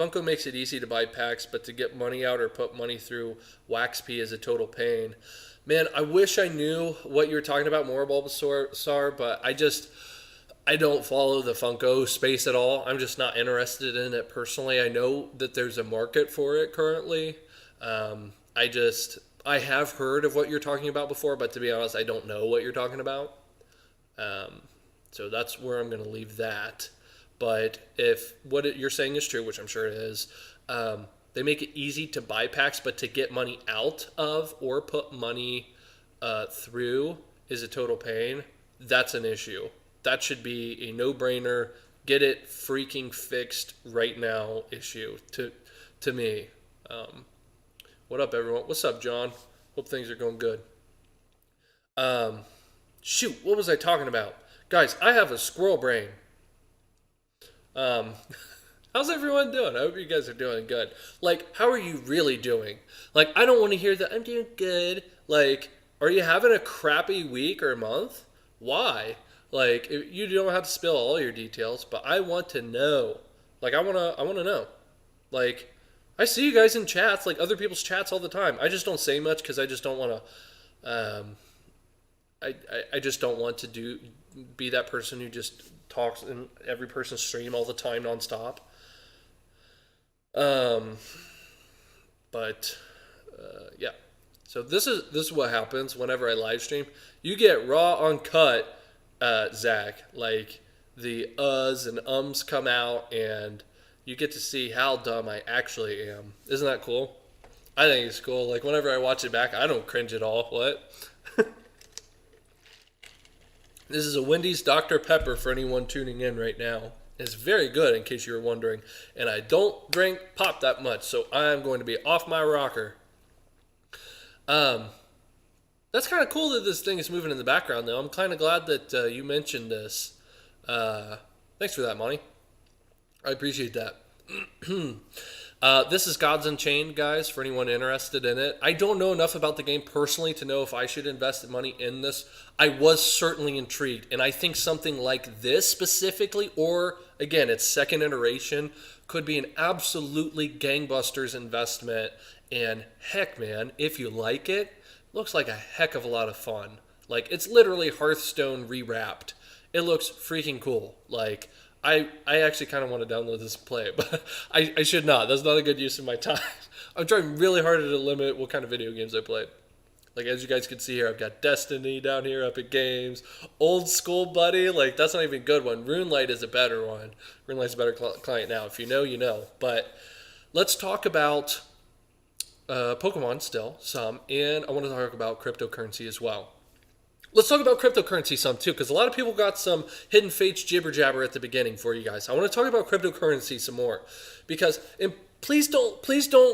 Funko makes it easy to buy packs, but to get money out or put money through WaxP is a total pain. Man, I wish I knew what you were talking about more, Bulbasaur, but I don't follow the Funko space at all. I'm just not interested in it personally. I know that there's a market for it currently. I have heard of what you're talking about before, but to be honest, I don't know what you're talking about. So that's where I'm going to leave that. But if what you're saying is true, which I'm sure it is, they make it easy to buy packs, but to get money out of or put money through is a total pain. That's an issue. That should be a no-brainer. Get it freaking fixed right now issue to me. What up, everyone? What's up, John? Hope things are going good. Shoot, what was I talking about? Guys, I have a squirrel brain. How's everyone doing? I hope you guys are doing good. Like, how are you really doing? Like, I don't want to hear that I'm doing good. Like, are you having a crappy week or month? Why? Like, you don't have to spill all your details, but I want to know. Like, I want to know. Like, I see you guys in chats, like other people's chats all the time. I just don't say much because I just don't want to. I just don't want to be that person who just talks in every person's stream all the time nonstop. Yeah. So this is what happens whenever I live stream. You get raw, uncut, Zach. Like the uhs and ums come out, and you get to see how dumb I actually am. Isn't that cool? I think it's cool. Like whenever I watch it back, I don't cringe at all. What? This is a Wendy's Dr. Pepper for anyone tuning in right now. It's very good, in case you were wondering. And I don't drink pop that much, so I'm going to be off my rocker. That's kind of cool that this thing is moving in the background, though. I'm kind of glad that you mentioned this. Thanks for that, Monty. I appreciate that. This is Gods Unchained, guys, for anyone interested in it. I don't know enough about the game personally to know if I should invest money in this. I was certainly intrigued, and I think something like this specifically, or again, its second iteration, could be an absolutely gangbusters investment. And heck, man, if you like it, looks like a heck of a lot of fun. Like, it's literally Hearthstone rewrapped. It looks freaking cool. Like, I actually kind of want to download this and play it, but I should not. That's not a good use of my time. I'm trying really hard to limit what kind of video games I play. Like, as you guys can see here, I've got Destiny down here, Epic Games, Old School Buddy. Like, that's not even a good one. RuneLight is a better one. RuneLight's a better client now. If you know, you know. But let's talk about Pokemon still, some, and I want to talk about cryptocurrency as well. Let's talk about cryptocurrency some too, because a lot of people got some hidden fates jibber jabber at the beginning for you guys. I want to talk about cryptocurrency some more, because and please don't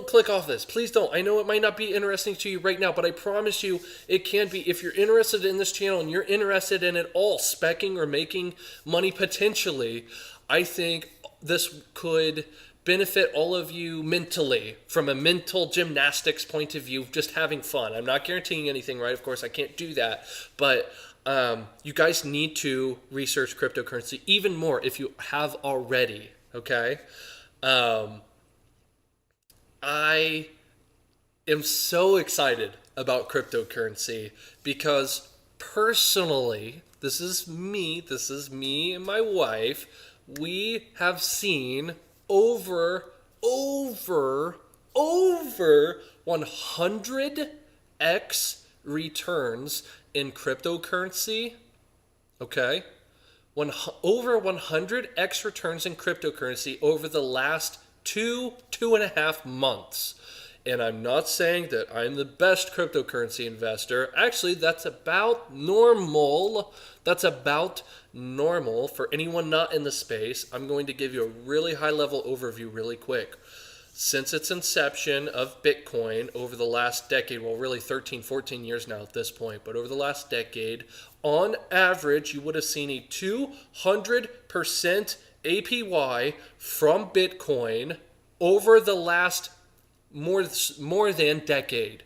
click off this. Please don't. I know it might not be interesting to you right now, but I promise you it can be. If you're interested in this channel and you're interested in it all, specking or making money potentially, I think this could benefit all of you mentally, from a mental gymnastics point of view, just having fun. I'm not guaranteeing anything, right? Of course, I can't do that. But you guys need to research cryptocurrency even more if you have already, okay? I am so excited about cryptocurrency because personally, this is me and my wife, we have seen over 100x returns in cryptocurrency. Okay? Over 100x returns in cryptocurrency over the last 2.5 months. And I'm not saying that I'm the best cryptocurrency investor. Actually, that's about normal. That's about normal for anyone not in the space. I'm going to give you a really high level overview really quick. Since its inception of Bitcoin over the last decade, well, really 13, 14 years now at this point, but over the last decade, on average, you would have seen a 200% APY from Bitcoin over the last more than decade.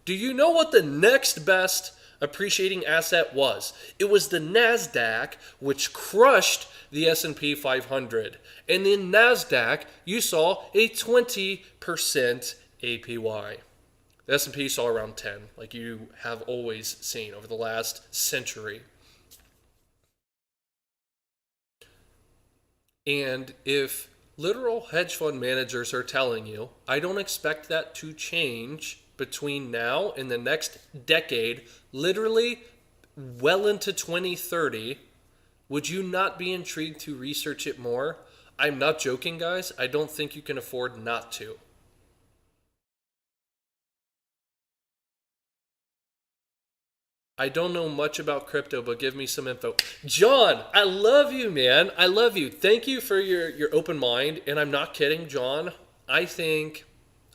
Do you know what the next best appreciating asset was? It was the NASDAQ, which crushed the S&P 500. And in NASDAQ, you saw a 20% APY. The S&P saw around 10, like you have always seen over the last century. And if literal hedge fund managers are telling you, I don't expect that to change between now and the next decade, literally well into 2030, would you not be intrigued to research it more? I'm not joking, guys. I don't think you can afford not to. I don't know much about crypto, but give me some info. John, I love you, man. I love you. Thank you for your open mind. And I'm not kidding, John. I think,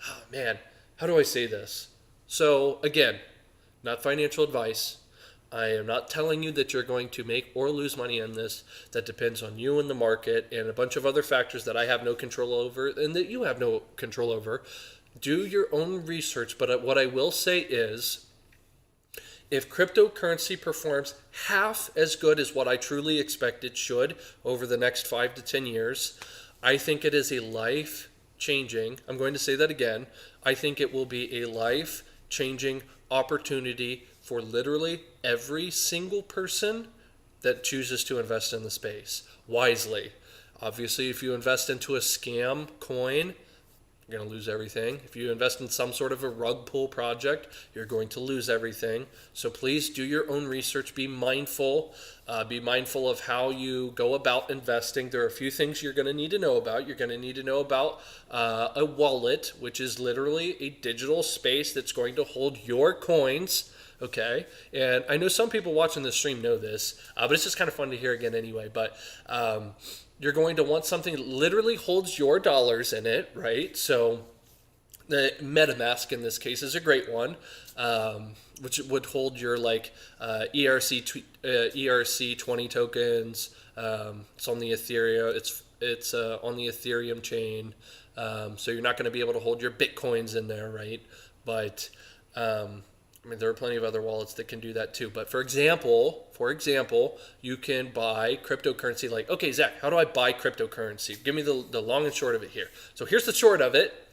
oh man, how do I say this? So again, not financial advice. I am not telling you that you're going to make or lose money on this. That depends on you and the market and a bunch of other factors that I have no control over and that you have no control over. Do your own research. But what I will say is, if cryptocurrency performs half as good as what I truly expect it should over the next 5 to 10 years, I think it is a life-changing, I'm going to say that again, I think it will be a life-changing opportunity for literally every single person that chooses to invest in the space wisely. Obviously, if you invest into a scam coin, you're going to lose everything. If you invest in some sort of a rug pull project, you're going to lose everything. So please do your own research. Be mindful. Be mindful of how you go about investing. There are a few things you're going to need to know about. You're going to need to know about a wallet, which is literally a digital space that's going to hold your coins. Okay, and I know some people watching this stream know this, but it's just kind of fun to hear again anyway. But you're going to want something that literally holds your dollars in it, right? So the MetaMask in this case is a great one, which would hold your like ERC 20 tokens. It's on the Ethereum. It's on the Ethereum chain. So you're not going to be able to hold your Bitcoins in there, right? But I mean, there are plenty of other wallets that can do that too. But for example, you can buy cryptocurrency like, okay, Zach, how do I buy cryptocurrency? Give me the long and short of it here. So here's the short of it.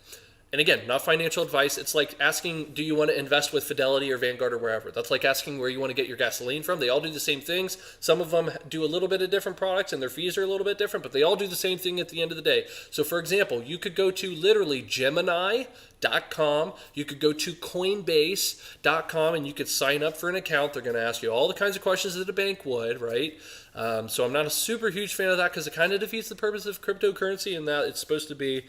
And again, not financial advice. It's like asking, do you want to invest with Fidelity or Vanguard or wherever? That's like asking where you want to get your gasoline from. They all do the same things. Some of them do a little bit of different products and their fees are a little bit different, but they all do the same thing at the end of the day. So for example, you could go to literally Gemini.com. You could go to Coinbase.com and you could sign up for an account. They're going to ask you all the kinds of questions that a bank would, right? So I'm not a super huge fan of that because it kind of defeats the purpose of cryptocurrency in that it's supposed to be...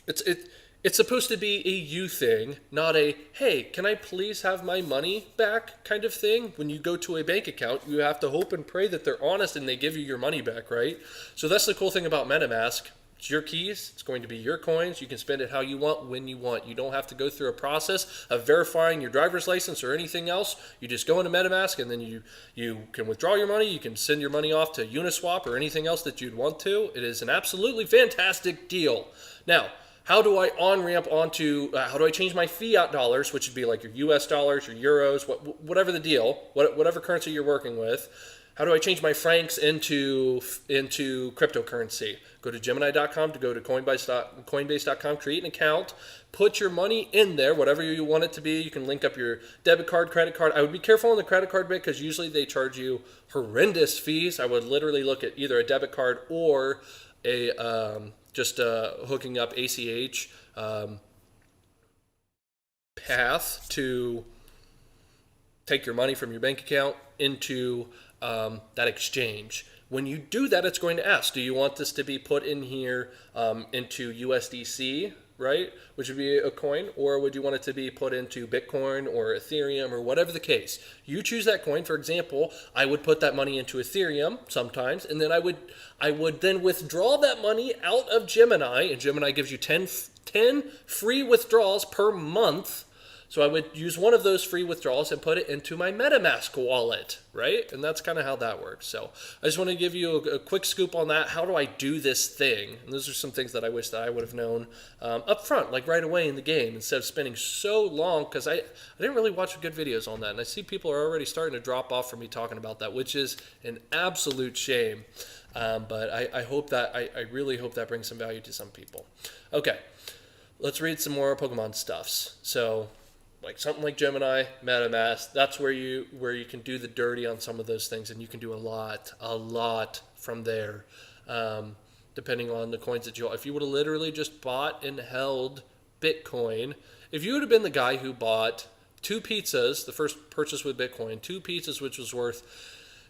It's supposed to be a you thing, not a, hey, can I please have my money back kind of thing. When you go to a bank account, you have to hope and pray that they're honest and they give you your money back, right? So that's the cool thing about MetaMask. It's your keys. It's going to be your coins. You can spend it how you want, when you want. You don't have to go through a process of verifying your driver's license or anything else. You just go into MetaMask and then you can withdraw your money. You can send your money off to Uniswap or anything else that you'd want to. It is an absolutely fantastic deal. Now, how do I on-ramp onto, how do I change my fiat dollars, which would be like your US dollars, your euros, whatever the deal, whatever currency you're working with. how do I change my francs into cryptocurrency? Go to Gemini.com, to go to Coinbase.com, create an account, put your money in there, whatever you want it to be. You can link up your debit card, credit card. I would be careful on the credit card bit because usually they charge you horrendous fees. I would literally look at either a debit card or just hooking up ACH path to take your money from your bank account into that exchange. When you do that, it's going to ask, do you want this to be put in here into USDC, right? Which would be a coin, or would you want it to be put into Bitcoin or Ethereum or whatever the case? You choose that coin. For example, I would put that money into Ethereum sometimes, and then I would then withdraw that money out of Gemini, and Gemini gives you 10 free withdrawals per month. So I would use one of those free withdrawals and put it into my MetaMask wallet, right? And that's kind of how that works. So I just want to give you a quick scoop on that. How do I do this thing? And those are some things that I wish that I would have known up front, like right away in the game, instead of spending so long, because I didn't really watch good videos on that. And I see people are already starting to drop off from me talking about that, which is an absolute shame. But I hope that, I really hope that brings some value to some people. Okay, let's read some more Pokemon stuffs. So, like something like Gemini, MetaMask, that's where you can do the dirty on some of those things, and you can do a lot from there, depending on the coins that if you would have literally just bought and held Bitcoin, if you would have been the guy who bought 2 pizzas, the first purchase with Bitcoin, 2 pizzas, which was worth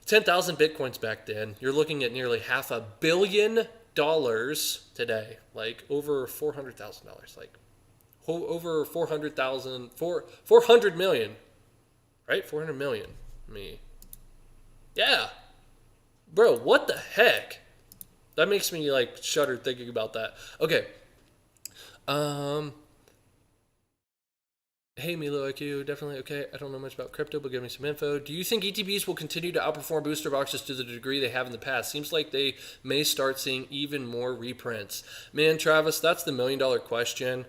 10,000 Bitcoins back then, you're looking at nearly $500 million today, like over $400,000, like over 400 million, right? 400 million. Yeah. Bro, what the heck? That makes me like shudder thinking about that. Okay. Hey, Milo IQ, definitely okay. I don't know much about crypto, but give me some info. Do you think ETBs will continue to outperform booster boxes to the degree they have in the past? Seems like they may start seeing even more reprints. Man, Travis, that's the $1 million question.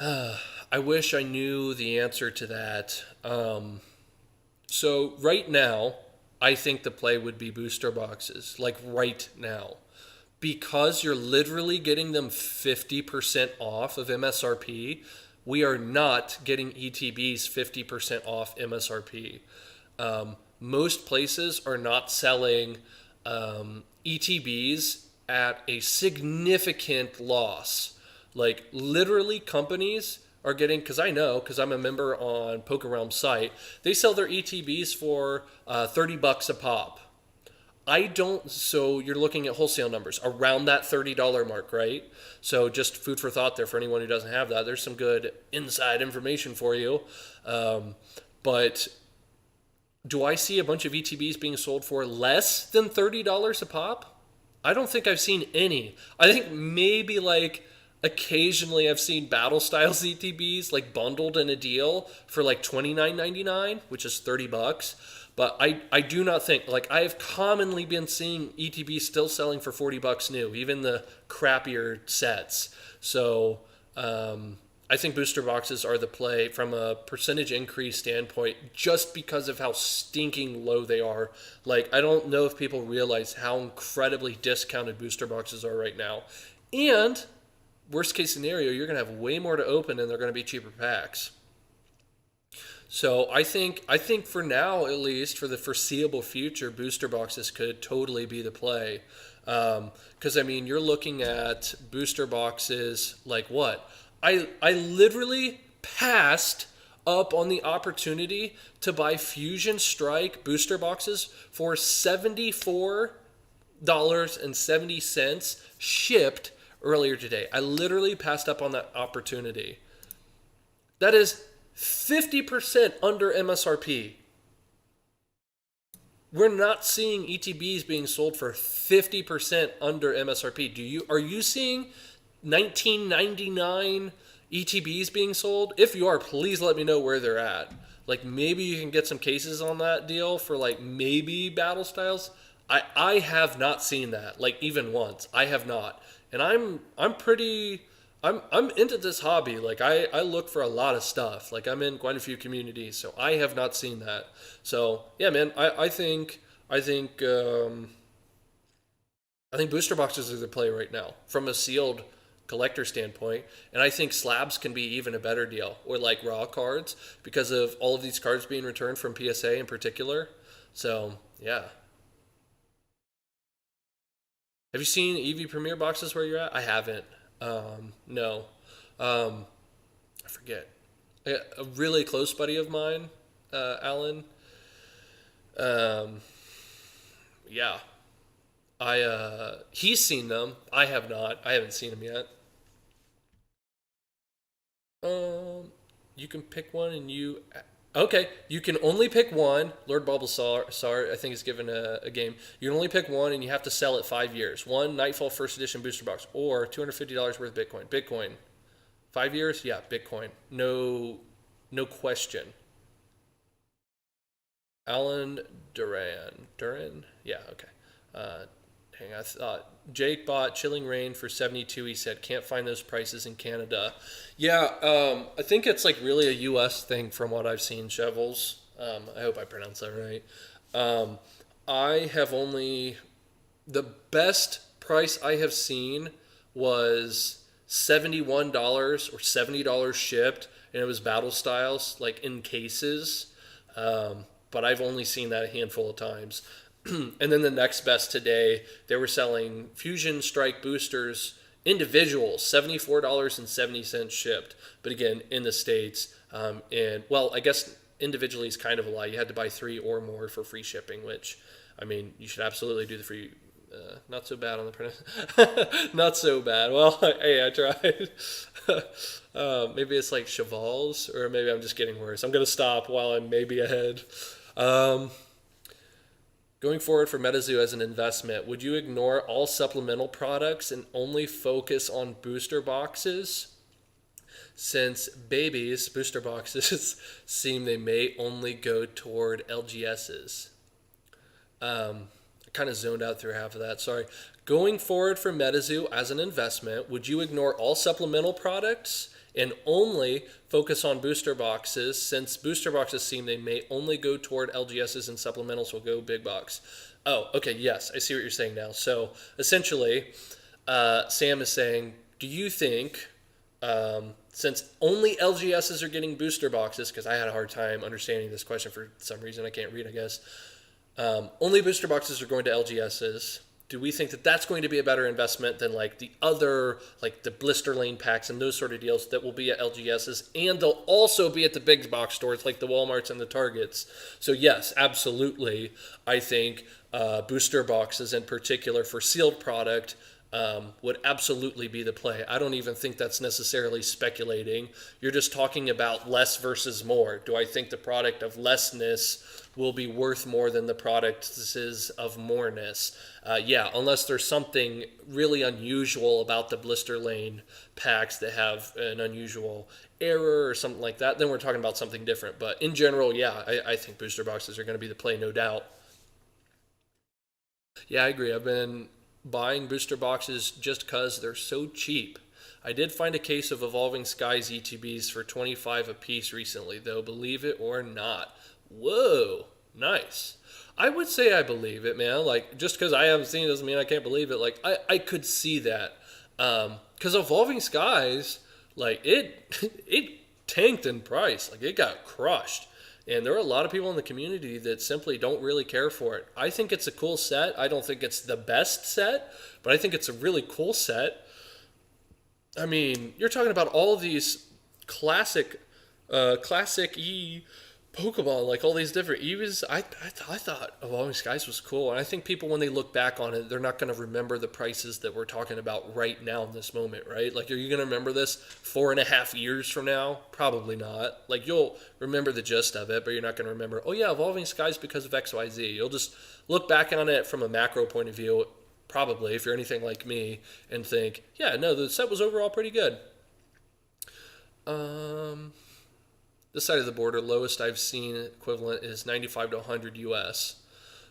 I wish I knew the answer to that. So right now, I think the play would be booster boxes, like right now. Because you're literally getting them 50% off of MSRP, we are not getting ETBs 50% off MSRP. Most places are not selling ETBs at a significant loss. Like literally companies are getting, because I'm a member on PokerRealm's site, they sell their ETBs for $30 a pop. So you're looking at wholesale numbers around that $30 mark, right? So just food for thought there for anyone who doesn't have that. There's some good inside information for you. But do I see a bunch of ETBs being sold for less than $30 a pop? I don't think I've seen any. I think maybe like occasionally I've seen Battle Styles ETBs like bundled in a deal for like $29.99, which is $30. But I do not think, like I have commonly been seeing ETBs still selling for $40 new, even the crappier sets. So I think booster boxes are the play from a percentage increase standpoint, just because of how stinking low they are. Like I don't know if people realize how incredibly discounted booster boxes are right now. And worst case scenario, you're going to have way more to open and they're going to be cheaper packs. So I think for now, at least for the foreseeable future, booster boxes could totally be the play. Because I mean, you're looking at booster boxes like what? I literally passed up on the opportunity to buy Fusion Strike booster boxes for $74.70 shipped earlier today. I literally passed up on that opportunity. That is 50% under MSRP. We're not seeing ETBs being sold for 50% under MSRP. Are you seeing $19.99 ETBs being sold? If you are, please let me know where they're at. Like maybe you can get some cases on that deal for like maybe Battle Styles. I have not seen that, like even once. I have not. And I'm into this hobby. Like I look for a lot of stuff. Like I'm in quite a few communities, so I have not seen that. So yeah, man, I think I think I think booster boxes are the play right now from a sealed collector standpoint, and I think slabs can be even a better deal, or like raw cards because of all of these cards being returned from PSA in particular. So yeah, have you seen EV Premier boxes where you're at? I haven't. No, um, I forget. A really close buddy of mine, Alan. Um, yeah, I he's seen them. I have not. I haven't seen them yet. Um, you can pick one, and you. Okay, you can only pick one. Lord Bulbasaur, I think, is given a game. You can only pick one, and you have to sell it 5 years. One Nightfall First Edition booster box, or $250 worth of Bitcoin. Bitcoin, 5 years, yeah, Bitcoin. No, no question. Alan Duran, yeah, okay. Uh, Hang on, I thought Jake bought Chilling Rain for 72. He said can't find those prices in Canada. Yeah, I think it's like really a U.S. thing from what I've seen. Shovels. I hope I pronounced that right. Um, I have only the best price I have seen was $71 or $70 shipped, and it was battle styles like in cases. But I've only seen that a handful of times. And then the next best today, they were selling Fusion Strike boosters individuals, $74.70 shipped. But again, in the States. And well, I guess individually is kind of a lie. You had to buy three or more for free shipping, which, I mean, you should absolutely do the free. Not so bad on the print. Not so bad. Well, hey, I tried. Maybe it's like Chevals, or maybe I'm just getting worse. I'm going to stop while I'm maybe ahead. Um, Going forward for MetaZoo as an investment, would you ignore all supplemental products and only focus on booster boxes? Since babies, booster boxes, seem they may only go toward LGSs. I kind of zoned out through half of that, sorry. Going forward for MetaZoo as an investment, would you ignore all supplemental products and only focus on booster boxes, since booster boxes seem they may only go toward LGSs and supplementals will go big box? Oh, okay, yes, I see what you're saying now. So essentially, Sam is saying, do you think, since only LGSs are getting booster boxes, because I had a hard time understanding this question for some reason, I can't read, I guess. Only booster boxes are going to LGSs. Do we think that that's going to be a better investment than like the other, like the blister lane packs and those sort of deals that will be at LGSs, and they'll also be at the big box stores like the Walmarts and the Targets? So yes, absolutely. I think booster boxes in particular for sealed product would absolutely be the play. I don't even think that's necessarily speculating. You're just talking about less versus more. Do I think the product of lessness will be worth more than the products of moreness? Yeah, unless there's something really unusual about the blister lane packs that have an unusual error or something like that, then we're talking about something different. But in general, yeah, I think booster boxes are going to be the play, no doubt. Yeah, I agree. I've been buying booster boxes just because they're so cheap. I did find a case of Evolving Skies ETBs for 25 a piece recently, though, believe it or not. Whoa, nice. I would say I believe it, man. Like, just because I haven't seen it doesn't mean I can't believe it. Like, I could see that. Because Evolving Skies, like, it tanked in price. Like, it got crushed. And there are a lot of people in the community that simply don't really care for it. I think it's a cool set. I don't think it's the best set, but I think it's a really cool set. I mean, you're talking about all these classic, classic E Pokemon, like all these different Eevees. I thought Evolving Skies was cool, and I think people, when they look back on it, they're not going to remember the prices that we're talking about right now in this moment, right? Like, are you going to remember this 4.5 years from now? Probably not. Like, you'll remember the gist of it, but you're not going to remember, oh yeah, Evolving Skies because of XYZ. You'll just look back on it from a macro point of view, probably, if you're anything like me, and think, yeah, no, the set was overall pretty good. Um, this side of the border, lowest I've seen equivalent is 95 to 100 US.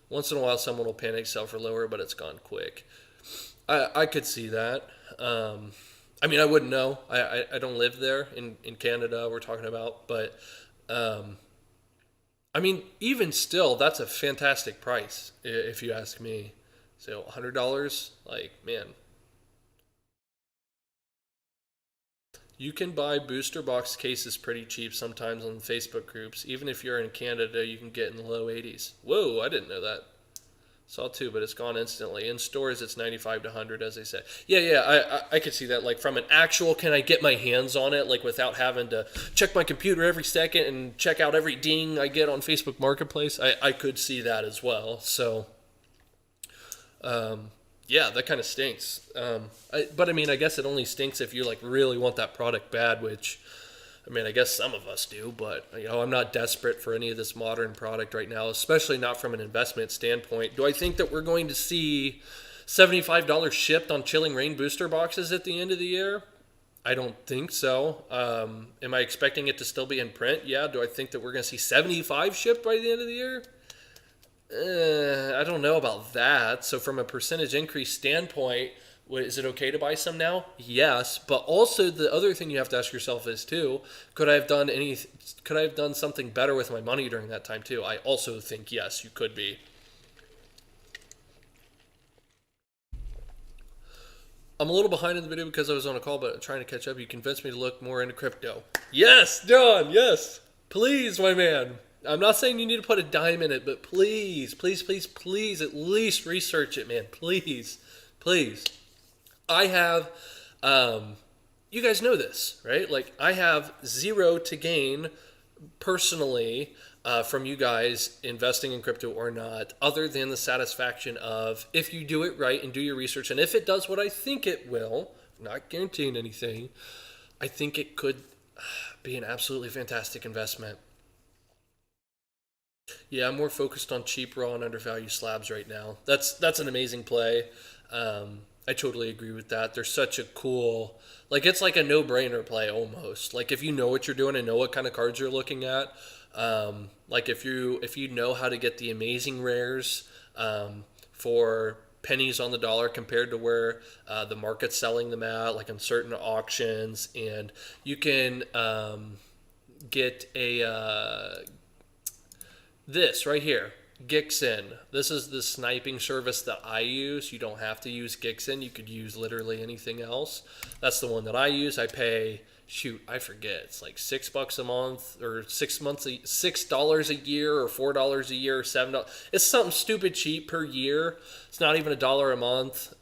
Once in a while, someone will panic sell for lower, but it's gone quick. I could see that. I mean, I wouldn't know. I don't live there in Canada, we're talking about, but I mean, even still, that's a fantastic price if you ask me. So $100, like, man, you can buy booster box cases pretty cheap sometimes on Facebook groups. Even if you're in Canada, you can get in the low 80s. Whoa, I didn't know that. Saw two, but it's gone instantly. In stores, it's 95 to 100, as they said. I could see that. Like from an actual, can I get my hands on it, like without having to check my computer every second and check out every ding I get on Facebook Marketplace? I could see that as well. So, yeah, that kind of stinks. But I mean, I guess it only stinks if you like really want that product bad, which I mean, I guess some of us do, but I'm not desperate for any of this modern product right now, especially not from an investment standpoint. Do I think that we're going to see $75 shipped on Chilling Reign booster boxes at the end of the year? I don't think so. Am I expecting it to still be in print? Yeah. Do I think that we're going to see 75 shipped by the end of the year? I don't know about that. So from a percentage increase standpoint, is it okay to buy some now? Yes, but also the other thing you have to ask yourself is too, could I have done something better with my money during that time too? I also think yes, you could be. I'm a little behind in the video because I was on a call, but trying to catch up. You convinced me to look more into crypto. Yes, John, yes. Please, my man. I'm not saying you need to put a dime in it, but please, please, please, please, at least research it, man. Please, please. I have, you guys know this, right? Like, I have zero to gain personally from you guys investing in crypto or not, other than the satisfaction of if you do it right and do your research, and if it does what I think it will, not guaranteeing anything, I think it could be an absolutely fantastic investment. Yeah, I'm more focused on cheap, raw, and undervalued slabs right now. That's an amazing play. I totally agree with that. They're such a cool, like it's like a no-brainer play almost. Like if you know what you're doing and know what kind of cards you're looking at, like if you know how to get the amazing rares for pennies on the dollar compared to where the market's selling them at, like in certain auctions, and you can get a this right here, Gixin. This is the sniping service that I use. You don't have to use Gixin. You could use literally anything else. That's the one that I use. I pay, shoot, I forget. It's like $6 a month, or $6 a year, or $4 a year, or $7. It's something stupid cheap per year. It's not even $1 a month.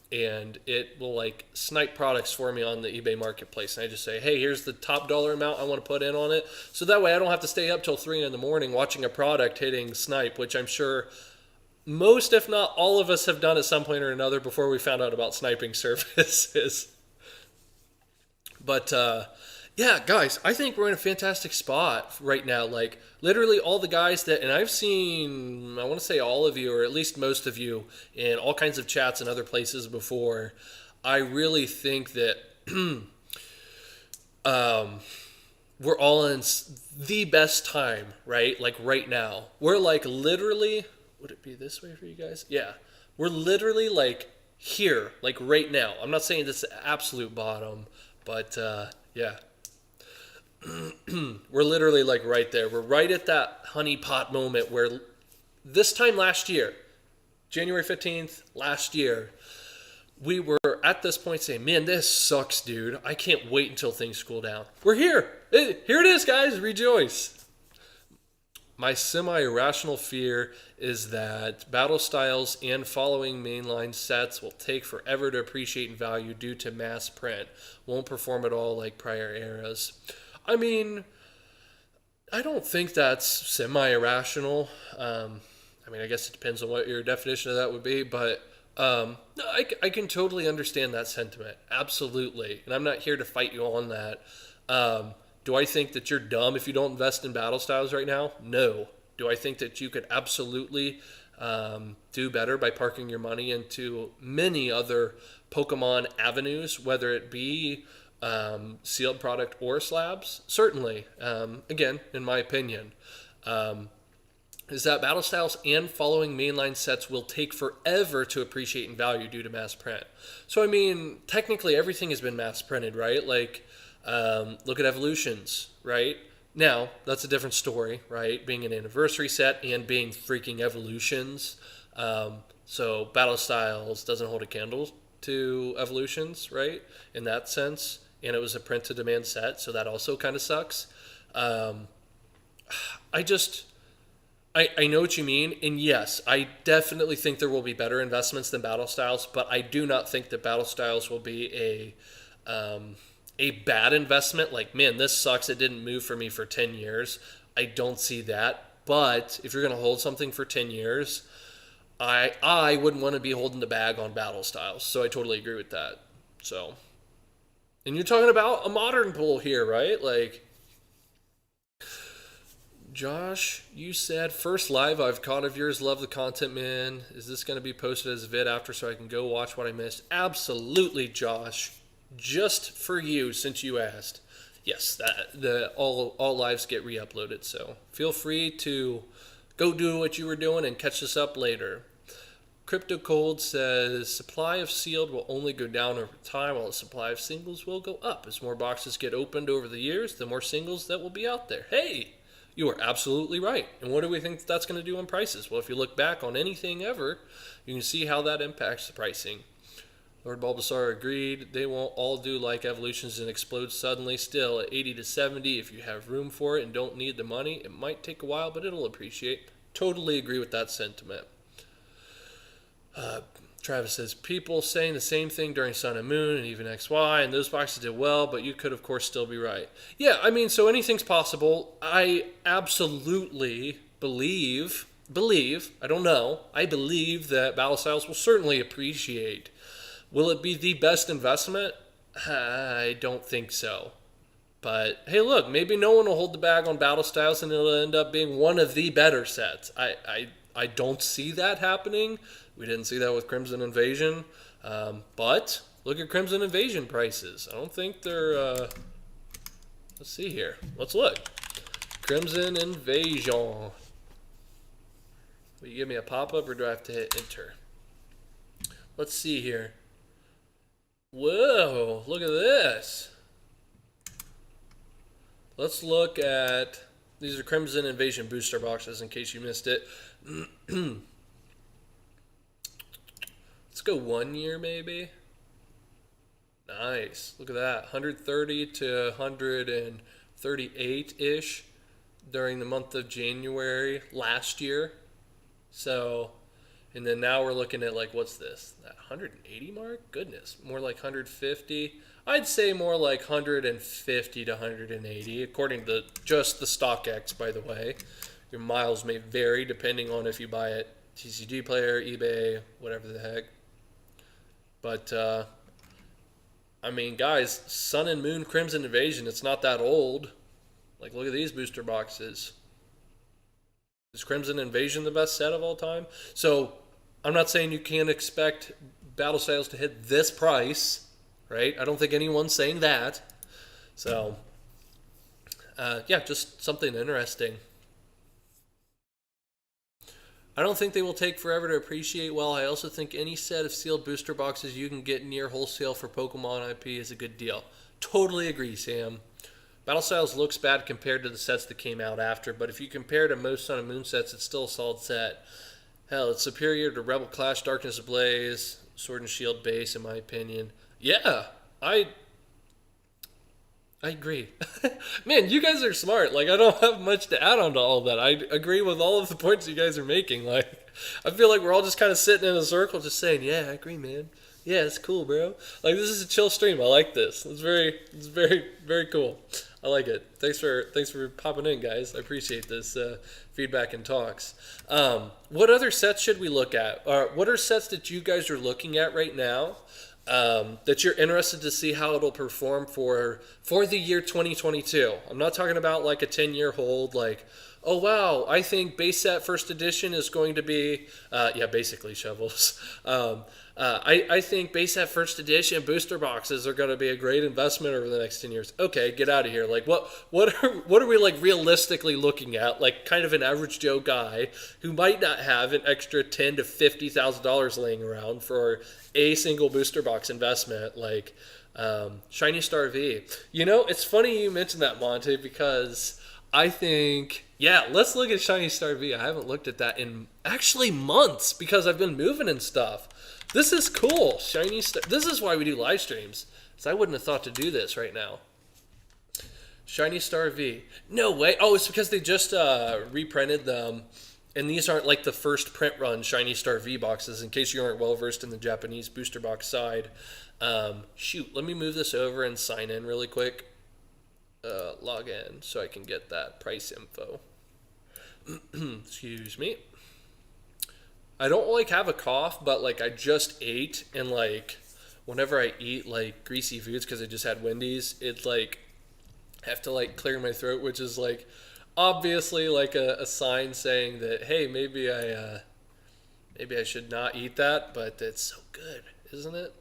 And it will like snipe products for me on the eBay marketplace. And I just say, hey, here's the top dollar amount I want to put in on it. So that way I don't have to stay up till 3 in the morning watching a product hitting snipe, which I'm sure most, if not all of us have done at some point or another before we found out about sniping services. But yeah, guys, I think we're in a fantastic spot right now. Like literally all the guys that, and I've seen, I want to say all of you, or at least most of you in all kinds of chats and other places before. I really think that we're all in the best time, right? Like right now. We're like literally, would it be this way for you guys? Yeah. We're literally like here, like right now. I'm not saying this is the absolute bottom, but yeah. We're literally like right there. We're right at that honeypot moment where this time last year, January 15th, last year, we were at this point saying, man, this sucks, dude. I can't wait until things cool down. We're here. Here it is, guys. Rejoice. My semi-irrational fear is that battle styles and following mainline sets will take forever to appreciate in value due to mass print. Won't perform at all like prior eras. I mean, I don't think that's semi-irrational. I mean, I guess it depends on what your definition of that would be, but no, I can totally understand that sentiment. Absolutely. And I'm not here to fight you on that. Do I think that you're dumb if you don't invest in battle styles right now? No. Do I think that you could absolutely do better by parking your money into many other Pokemon avenues, whether it be sealed product or slabs? Certainly. Again, in my opinion, is that battle styles and following mainline sets will take forever to appreciate in value due to mass print. So, I mean, technically everything has been mass printed, right? Like, look at evolutions, right? Now, that's a different story, right? Being an anniversary set and being freaking evolutions. So Battle Styles doesn't hold a candle to evolutions, right? In that sense. And it was a print to demand set, so that also kind of sucks. Um, I just, I know what you mean. And yes, I definitely think there will be better investments than Battle Styles, but I do not think that Battle Styles will be a bad investment. Like, man, this sucks. It didn't move for me for 10 years. I don't see that. But if you're going to hold something for 10 years, I wouldn't want to be holding the bag on Battle Styles. So I totally agree with that. So, and you're talking about a modern pool here, right? Like, Josh, you said first live I've caught of yours. Love the content, man. Is this going to be posted as a vid after so I can go watch what I missed? Absolutely, Josh. Just for you, since you asked. Yes, all lives get re-uploaded. So feel free to go do what you were doing and catch this up later. Crypto Cold says supply of sealed will only go down over time, while the supply of singles will go up. As more boxes get opened over the years, the more singles that will be out there. Hey, you are absolutely right. And what do we think that's going to do on prices? Well, if you look back on anything ever, you can see how that impacts the pricing. Lord Bulbasaur agreed. They won't all do like evolutions and explode suddenly. Still, at 80 to 70, if you have room for it and don't need the money, it might take a while, but it'll appreciate. Totally agree with that sentiment. Travis says, people saying the same thing during Sun and Moon and even XY, and those boxes did well, but you could, of course, still be right. Yeah, I mean, so anything's possible. I absolutely believe, I don't know, I believe that Battle Styles will certainly appreciate. Will it be the best investment? I don't think so. But, hey, look, maybe no one will hold the bag on Battle Styles and it'll end up being one of the better sets. I don't see that happening. We didn't see that with Crimson Invasion. But look at Crimson Invasion prices. I don't think they're... let's see here. Let's look. Crimson Invasion. Will you give me a pop-up or do I have to hit enter? Let's see here. Whoa, look at this. Let's look at... These are Crimson Invasion booster boxes in case you missed it. Let's go 1 year maybe. Nice. Look at that. 130 to 138-ish during the month of January last year. So, and then now we're looking at like, what's this? That 180 mark? Goodness. More like 150. I'd say more like 150 to 180, according to just the StockX, by the way. Your miles may vary depending on if you buy it TCG Player, eBay, whatever the heck. But, I mean, guys, Sun and Moon Crimson Invasion, it's not that old. Like, look at these booster boxes. Is Crimson Invasion the best set of all time? So, I'm not saying you can't expect Battle Styles to hit this price, right? I don't think anyone's saying that. So, yeah, just something interesting. I don't think they will take forever to appreciate well. I also think any set of sealed booster boxes you can get near wholesale for Pokemon IP is a good deal. Totally agree, Sam. Battle Styles looks bad compared to the sets that came out after, but if you compare to most Sun and Moon sets, it's still a solid set. Hell, it's superior to Rebel Clash, Darkness Ablaze, Sword and Shield base, in my opinion. Yeah, I agree. Man, you guys are smart. Like, I don't have much to add on to all that. I agree with all of the points you guys are making. Like, I feel like we're all just kind of sitting in a circle just saying, yeah, I agree, man. Yeah, it's cool, bro. Like, this is a chill stream. I like this. It's very, very cool. I like it. Thanks for popping in, guys. I appreciate this feedback and talks. What other sets should we look at? What are sets that you guys are looking at right now that you're interested to see how it'll perform for the year 2022? I'm not talking about like a 10-year hold, like, oh wow, I think base set first edition is going to be, basically shovels. I think base set first edition booster boxes are going to be a great investment over the next 10 years. Okay, get out of here. Like, what are we like realistically looking at? Like, kind of an average Joe guy who might not have an extra $10,000 to $50,000 laying around for a single booster box investment, like Shiny Star V. You know, it's funny you mentioned that, Monte, because I think, yeah, let's look at Shiny Star V. I haven't looked at that in actually months because I've been moving and stuff. This is cool. Shiny Star. This is why we do live streams. Because I wouldn't have thought to do this right now. Shiny Star V. No way. Oh, it's because they just reprinted them. And these aren't like the first print run Shiny Star V boxes, in case you aren't well versed in the Japanese booster box side. Shoot, let me move this over and sign in really quick. Log in so I can get that price info. Excuse me. I don't like have a cough, but like I just ate, and like whenever I eat like greasy foods because I just had Wendy's, it's like I have to like clear my throat, which is like obviously like a sign saying that, hey, maybe I should not eat that, but it's so good, isn't it?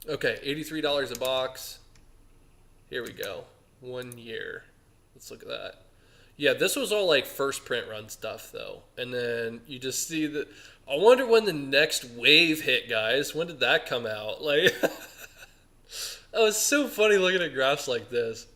Okay, $83 a box. Here we go. 1 year. Let's look at that. Yeah, this was all like first print run stuff though. And then you just see that. I wonder when the next wave hit, guys. When did that come out? Like, oh, it's so funny looking at graphs like this.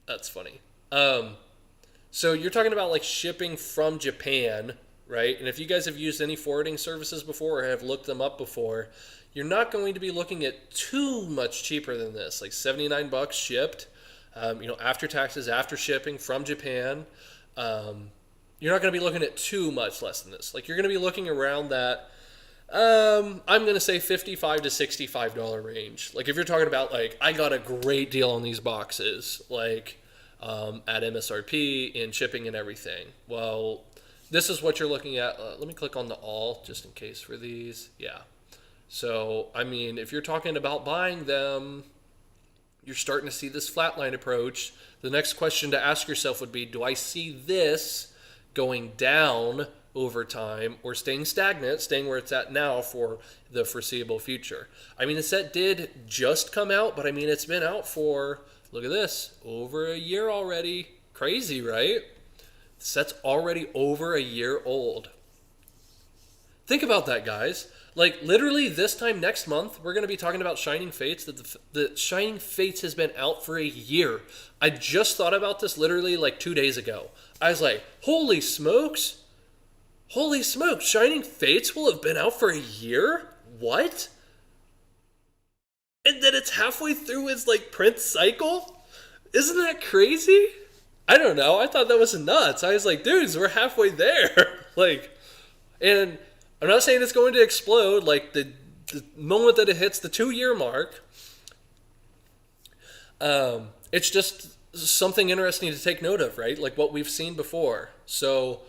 That's funny. So you're talking about like shipping from Japan, right? And if you guys have used any forwarding services before or have looked them up before, you're not going to be looking at too much cheaper than this, like $79 shipped, after taxes, after shipping from Japan. You're not going to be looking at too much less than this. Like you're going to be looking around that, I'm going to say $55 to $65 range. Like if you're talking about like, I got a great deal on these boxes, like at MSRP in shipping and everything. Well, this is what you're looking at. Let me click on the all just in case for these. Yeah. So, I mean, if you're talking about buying them, you're starting to see this flatline approach. The next question to ask yourself would be, do I see this going down over time or staying stagnant, staying where it's at now for the foreseeable future? I mean, the set did just come out, but I mean, it's been out for, look at this, over a year already. Crazy, right? The set's already over a year old. Think about that, guys. Like, literally this time next month, we're going to be talking about Shining Fates. The Shining Fates has been out for a year. I just thought about this literally like 2 days ago. I was like, holy smokes. Holy smokes. Shining Fates will have been out for a year? What? And then it's halfway through its like print cycle? Isn't that crazy? I don't know. I thought that was nuts. I was like, dudes, we're halfway there. Like, and I'm not saying it's going to explode. Like the moment that it hits the 2-year mark, it's just something interesting to take note of, right? Like what we've seen before. So,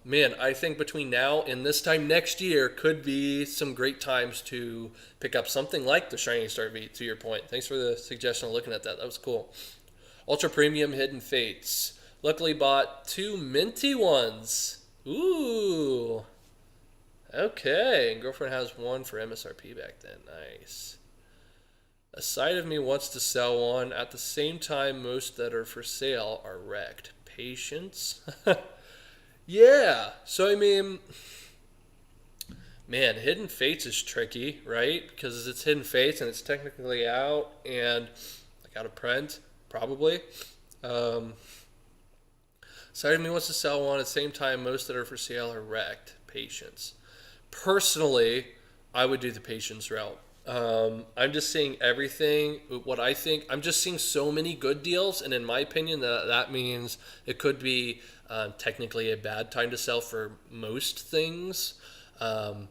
man, I think between now and this time next year could be some great times to pick up something like the Shining Star V, to your point. Thanks for the suggestion of looking at that. That was cool. Ultra Premium Hidden Fates. Luckily bought 2 minty ones. Ooh. Okay, and girlfriend has 1 for MSRP back then. Nice. A side of me wants to sell one. At the same time, most that are for sale are wrecked. Patience? Yeah. So, I mean, man, Hidden Fates is tricky, right? Because it's Hidden Fates and it's technically out and like out of print, probably. Side of me wants to sell one. At the same time, most that are for sale are wrecked. Patience. Personally, I would do the patience route. I'm just seeing everything. What I think, I'm just seeing so many good deals, and in my opinion, that means it could be technically a bad time to sell for most things. I'm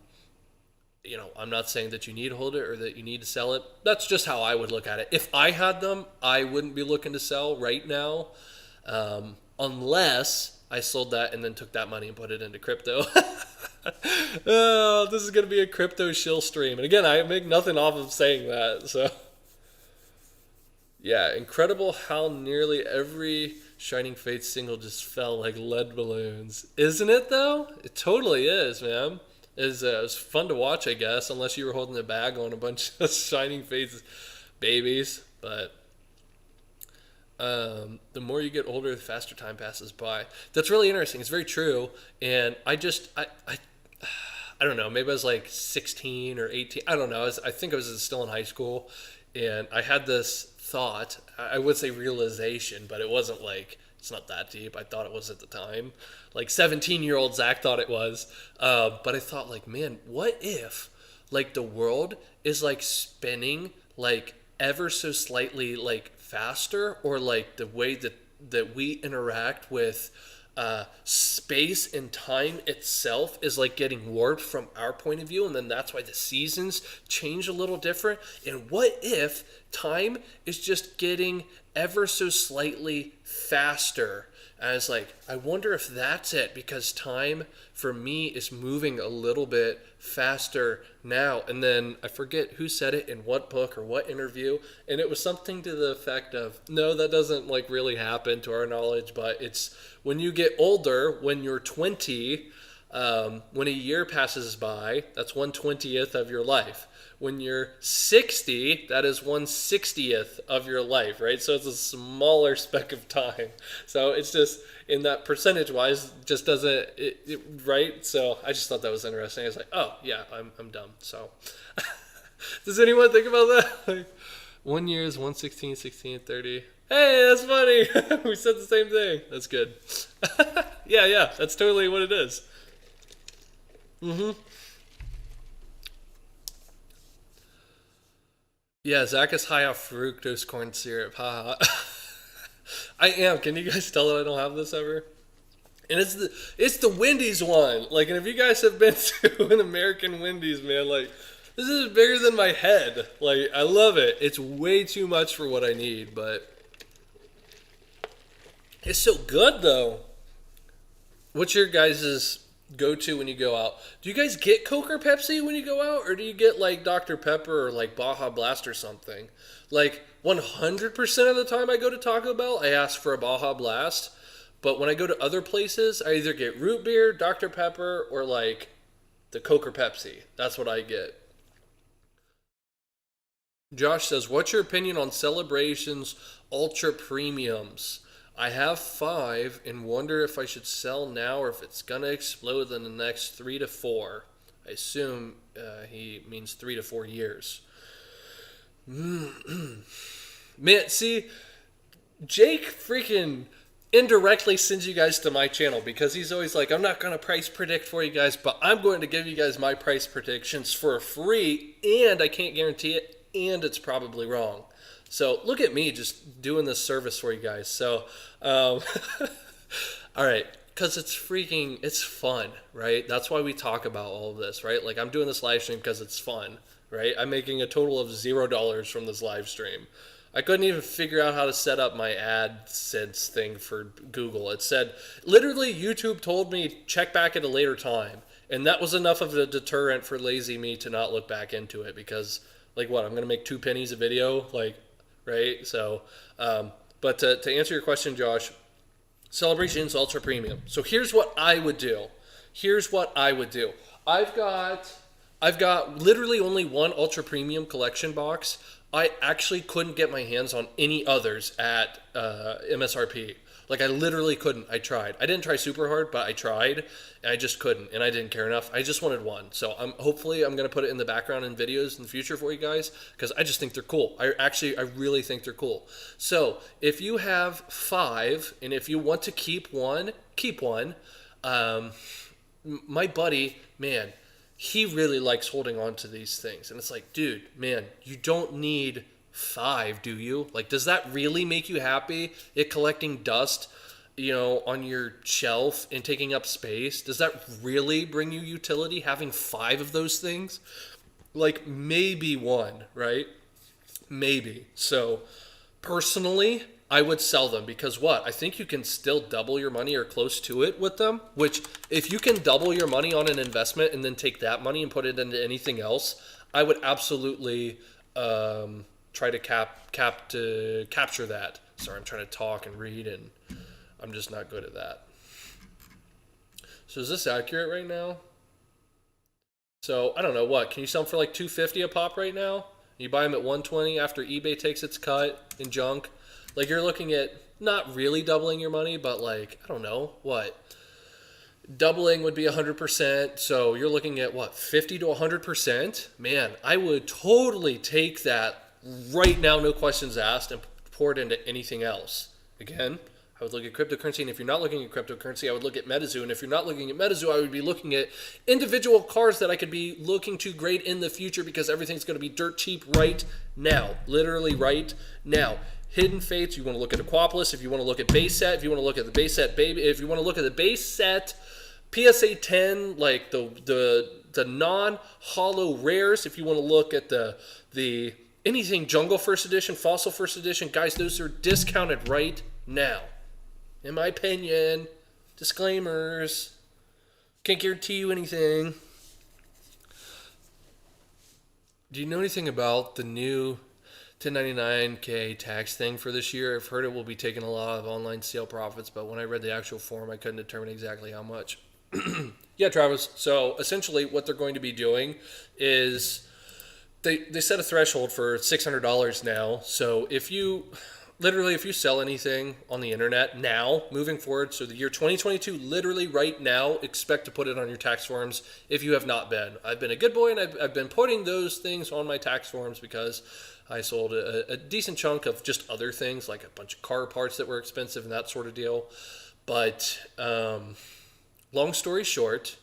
not saying that you need to hold it or that you need to sell it. That's just how I would look at it. If I had them, I wouldn't be looking to sell right now, unless I sold that and then took that money and put it into crypto. Oh, this is going to be a crypto shill stream. And again, I make nothing off of saying that. So, yeah, incredible how nearly every Shining Fates single just fell like lead balloons. Isn't it, though? It totally is, man. It was fun to watch, I guess, unless you were holding a bag on a bunch of Shining Fates babies. But the more you get older, the faster time passes by. That's really interesting. It's very true. And I don't know, maybe I was like 16 or 18. I don't know. I think I was still in high school. And I had this thought. I would say realization, but it wasn't like, it's not that deep. I thought it was at the time. Like 17-year-old Zach thought it was. But I thought like, man, what if like the world is like spinning like ever so slightly like faster, or like the way that we interact with space and time itself is like getting warped from our point of view, and then that's why the seasons change a little different. And what if time is just getting ever so slightly faster? I was like, I wonder if that's it, because time for me is moving a little bit faster now. And then I forget who said it in what book or what interview, and it was something to the effect of, no, that doesn't like really happen to our knowledge, but it's when you get older, when you're 20, when a year passes by, that's 1/20th of your life. When you're 60, that is 1/60th of your life, right? So it's a smaller speck of time. So it's just, in that percentage-wise, just doesn't, right? So I just thought that was interesting. I was like, oh, yeah, I'm dumb. So does anyone think about that? Like, 1 year is 1/16, 16, 30. Hey, that's funny. We said the same thing. That's good. Yeah, that's totally what it is. Mm-hmm. Yeah, Zach is high off fructose corn syrup. Haha. I am. Can you guys tell that I don't have this ever? And it's the Wendy's one. Like, and if you guys have been to an American Wendy's, man, like, this is bigger than my head. Like, I love it. It's way too much for what I need, but it's so good though. What's your guys' go-to when you go out? Do you guys get Coke or Pepsi when you go out, or do you get like Dr. Pepper or like Baja Blast or something? Like 100% of the time I go to Taco Bell, I ask for a Baja Blast. But when I go to other places, I either get root beer, Dr. Pepper, or like the Coke or Pepsi. That's what I get. Josh says, what's your opinion on Celebration's ultra premiums? I have 5 and wonder if I should sell now or if it's going to explode in the next 3 to 4. I assume he means 3 to 4 years. Man, see, Jake freaking indirectly sends you guys to my channel because he's always like, I'm not going to price predict for you guys, but I'm going to give you guys my price predictions for free, and I can't guarantee it, and it's probably wrong. So look at me just doing this service for you guys. So, all right, because it's fun, right? That's why we talk about all of this, right? Like, I'm doing this live stream because it's fun, right? I'm making a total of $0 from this live stream. I couldn't even figure out how to set up my AdSense thing for Google. It said, literally, YouTube told me check back at a later time. And that was enough of a deterrent for lazy me to not look back into it because, like, what, I'm going to make 2 pennies a video? Like, right? So, but to answer your question, Josh, Celebration's ultra premium. So here's what I would do. I've got literally only one ultra premium collection box. I actually couldn't get my hands on any others at MSRP. Like, I literally couldn't. I tried. I didn't try super hard, but I tried, and I just couldn't, and I didn't care enough. I just wanted one. So hopefully I'm going to put it in the background in videos in the future for you guys, because I just think they're cool. I really think they're cool. So if you have 5, and if you want to keep one, keep one. My buddy, man, he really likes holding on to these things. And it's like, dude, man, you don't need 5, do you? Like, does that really make you happy? It collecting dust, on your shelf and taking up space? Does that really bring you utility, having 5 of those things? Like, maybe 1, right? Maybe. So, personally, I would sell them because what? I think you can still double your money or close to it with them, which if you can double your money on an investment and then take that money and put it into anything else, I would absolutely try to capture that. Sorry, I'm trying to talk and read and I'm just not good at that. So is this accurate right now? So I don't know what. Can you sell them for like $250 a pop right now? You buy them at $120 after eBay takes its cut in junk. Like, you're looking at not really doubling your money, but like, I don't know, what? Doubling would be 100%, so you're looking at what, 50 to 100%? Man, I would totally take that right now, no questions asked, and pour it into anything else. Again, I would look at cryptocurrency, and if you're not looking at cryptocurrency, I would look at MetaZoo, and if you're not looking at MetaZoo, I would be looking at individual cars that I could be looking to grade in the future, because everything's going to be dirt cheap right now, literally right now. Hidden Fates, you want to look at Aquapolis, if you want to look at base set, if you want to look at the base set baby, if you want to look at the base set PSA 10, like the non-hollow rares, if you want to look at the anything Jungle First Edition, Fossil First Edition, guys, those are discounted right now. In my opinion, disclaimers, can't guarantee you anything. Do you know anything about the new 1099K tax thing for this year? I've heard it will be taking a lot of online sale profits, but when I read the actual form, I couldn't determine exactly how much. Yeah, Travis. So essentially what they're going to be doing is they set a threshold for $600 now. So if you sell anything on the internet now, moving forward, so the year 2022, literally right now, expect to put it on your tax forms if you have not been. I've been a good boy, and I've been putting those things on my tax forms because I sold a decent chunk of just other things, like a bunch of car parts that were expensive and that sort of deal. But long story short,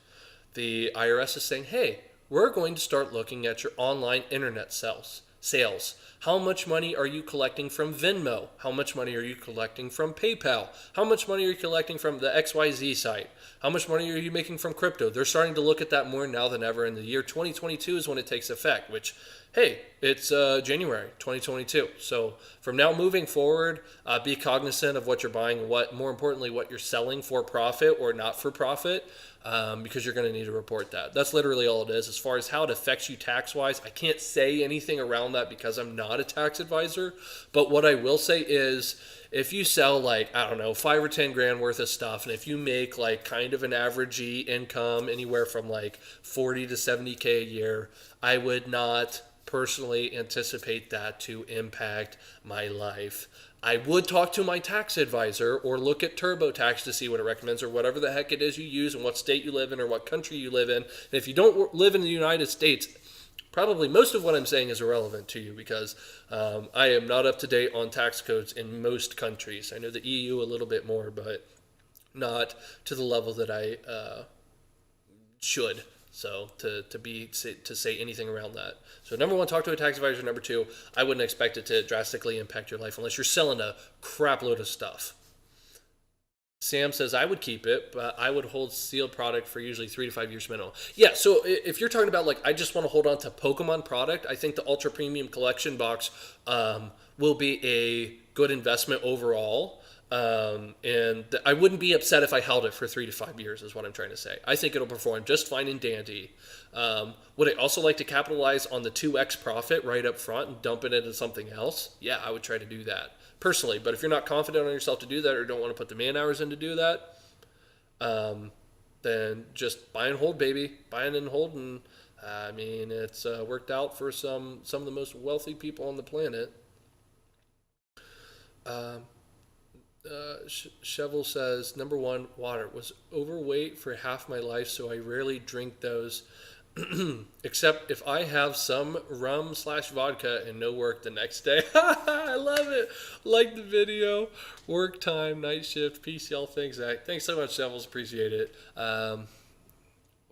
the IRS is saying, hey, we're going to start looking at your online internet sales. How much money are you collecting from Venmo? How much money are you collecting from PayPal? How much money are you collecting from the XYZ site? How much money are you making from crypto? They're starting to look at that more now than ever. And the year 2022 is when it takes effect, which, hey, it's January 2022. So from now moving forward, be cognizant of what you're buying, more importantly, what you're selling for profit or not for profit. Because you're going to need to report that. That's literally all it is. As far as how it affects you tax-wise, I can't say anything around that because I'm not a tax advisor. But what I will say is, if you sell like, I don't know, 5 or 10 grand worth of stuff, and if you make like kind of an average income anywhere from like 40 to 70K a year, I would not personally anticipate that to impact my life. I would talk to my tax advisor or look at TurboTax to see what it recommends, or whatever the heck it is you use and what state you live in or what country you live in. And if you don't live in the United States, probably most of what I'm saying is irrelevant to you, because I am not up to date on tax codes in most countries. I know the EU a little bit more, but not to the level that I should. So to say anything around that. So number one, talk to a tax advisor. Number two, I wouldn't expect it to drastically impact your life unless you're selling a crap load of stuff. Sam says, I would keep it, but I would hold sealed product for usually 3 to 5 years minimum. Yeah, so if you're talking about like, I just want to hold on to Pokemon product, I think the Ultra Premium Collection box will be a good investment overall. And I wouldn't be upset if I held it for 3 to 5 years is what I'm trying to say. I think it'll perform just fine and dandy. Would I also like to capitalize on the 2x profit right up front and dump it into something else? Yeah, I would try to do that personally. But if you're not confident on yourself to do that or don't want to put the man hours in to do that, then just buy and hold, baby. Buying and holding. I mean, it's worked out for some of the most wealthy people on the planet. Chevel says, number one, water. Was overweight for half my life, so I rarely drink those, except if I have some rum/vodka and no work the next day. I love it. Like the video. Work time, night shift, PCL things. Thanks so much, Chevels. Appreciate it.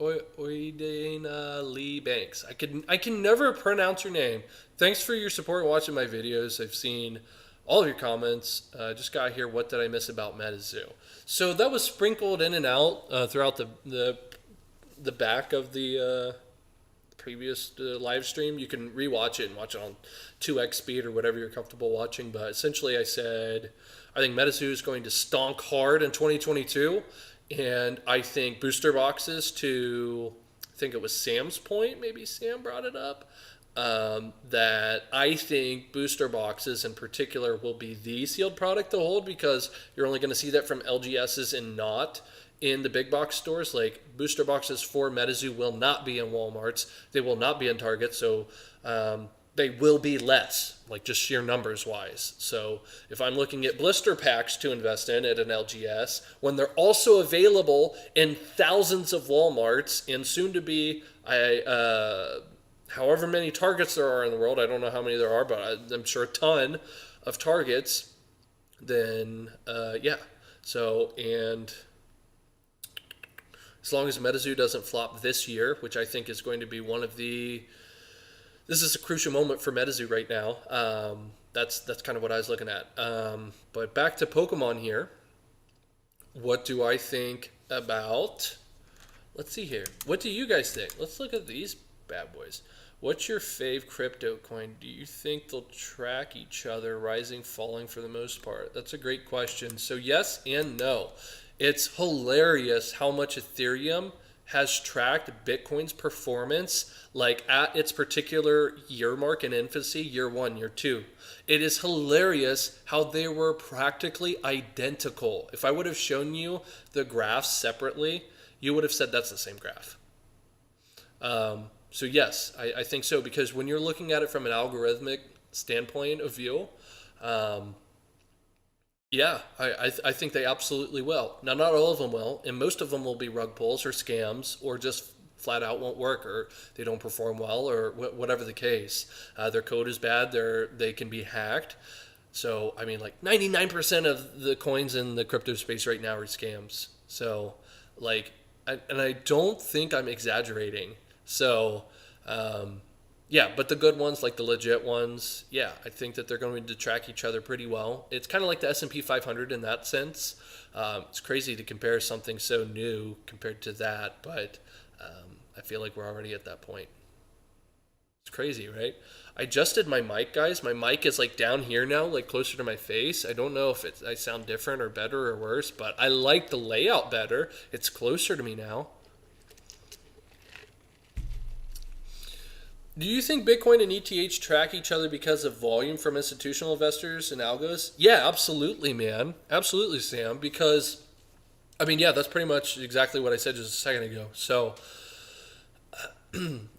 Oidana Lee Banks. I can never pronounce your name. Thanks for your support and watching my videos. I've seen all of your comments. Just got here. What did I miss about MetaZoo? So that was sprinkled in and out throughout the back of the previous live stream. You can rewatch it and watch it on 2x speed or whatever you're comfortable watching. But essentially, I said I think MetaZoo is going to stonk hard in 2022, and I think booster boxes. I think it was Sam's point. Maybe Sam brought it up. That I think booster boxes in particular will be the sealed product to hold, because you're only going to see that from LGSs and not in the big box stores. Like booster boxes for MetaZoo will not be in Walmarts. They will not be in Target. So they will be less, like just sheer numbers wise. So if I'm looking at blister packs to invest in at an LGS, when they're also available in thousands of Walmarts and soon to be, however many targets there are in the world, I don't know how many there are, but I'm sure a ton of targets, then yeah. So, and as long as MetaZoo doesn't flop this year, which I think is going to be one of the, this is a crucial moment for MetaZoo right now. That's kind of what I was looking at. But back to Pokemon here. What do I think about? Let's see here. What do you guys think? Let's look at these bad boys. What's your fave crypto coin? Do you think they'll track each other, rising, falling for the most part? That's a great question. So yes and no. It's hilarious how much Ethereum has tracked Bitcoin's performance like at its particular year mark in infancy, year 1, year 2. It is hilarious how they were practically identical. If I would have shown you the graphs separately, you would have said that's the same graph. So yes, I think so, because when you're looking at it from an algorithmic standpoint of view, yeah, I think they absolutely will. Now, not all of them will, and most of them will be rug pulls or scams or just flat out won't work, or they don't perform well, or whatever the case. Their code is bad. They can be hacked. So, I mean, like 99% of the coins in the crypto space right now are scams. So, like, and I don't think I'm exaggerating. So, yeah, but the good ones, like the legit ones, yeah, I think that they're going to track each other pretty well. It's kind of like the S&P 500 in that sense. It's crazy to compare something so new compared to that, but I feel like we're already at that point. It's crazy, right? I adjusted my mic, guys. My mic is like down here now, like closer to my face. I don't know if I sound different or better or worse, but I like the layout better. It's closer to me now. Do you think Bitcoin and ETH track each other because of volume from institutional investors and algos? Yeah, absolutely, man. Absolutely, Sam. Because, I mean, yeah, that's pretty much exactly what I said just a second ago. So,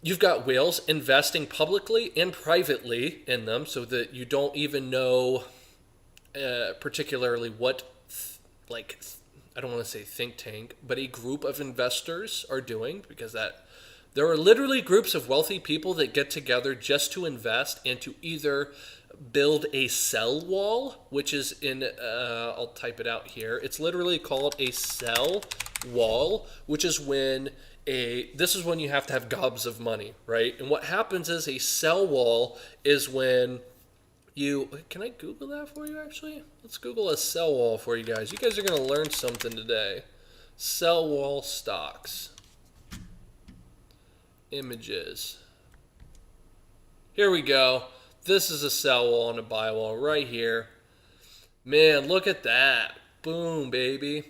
you've got whales investing publicly and privately in them so that you don't even know particularly what, like, I don't want to say think tank, but a group of investors are doing, because that there are literally groups of wealthy people that get together just to invest and to either build a sell wall, which is in, I'll type it out here. It's literally called a sell wall, which is when this is when you have to have gobs of money, right? And what happens is a sell wall is when can I Google that for you actually? Let's Google a sell wall for you guys. You guys are going to learn something today. Sell wall stocks. Images. Here we go. This is a sell wall and a buy wall right here. Man, look at that. Boom, baby.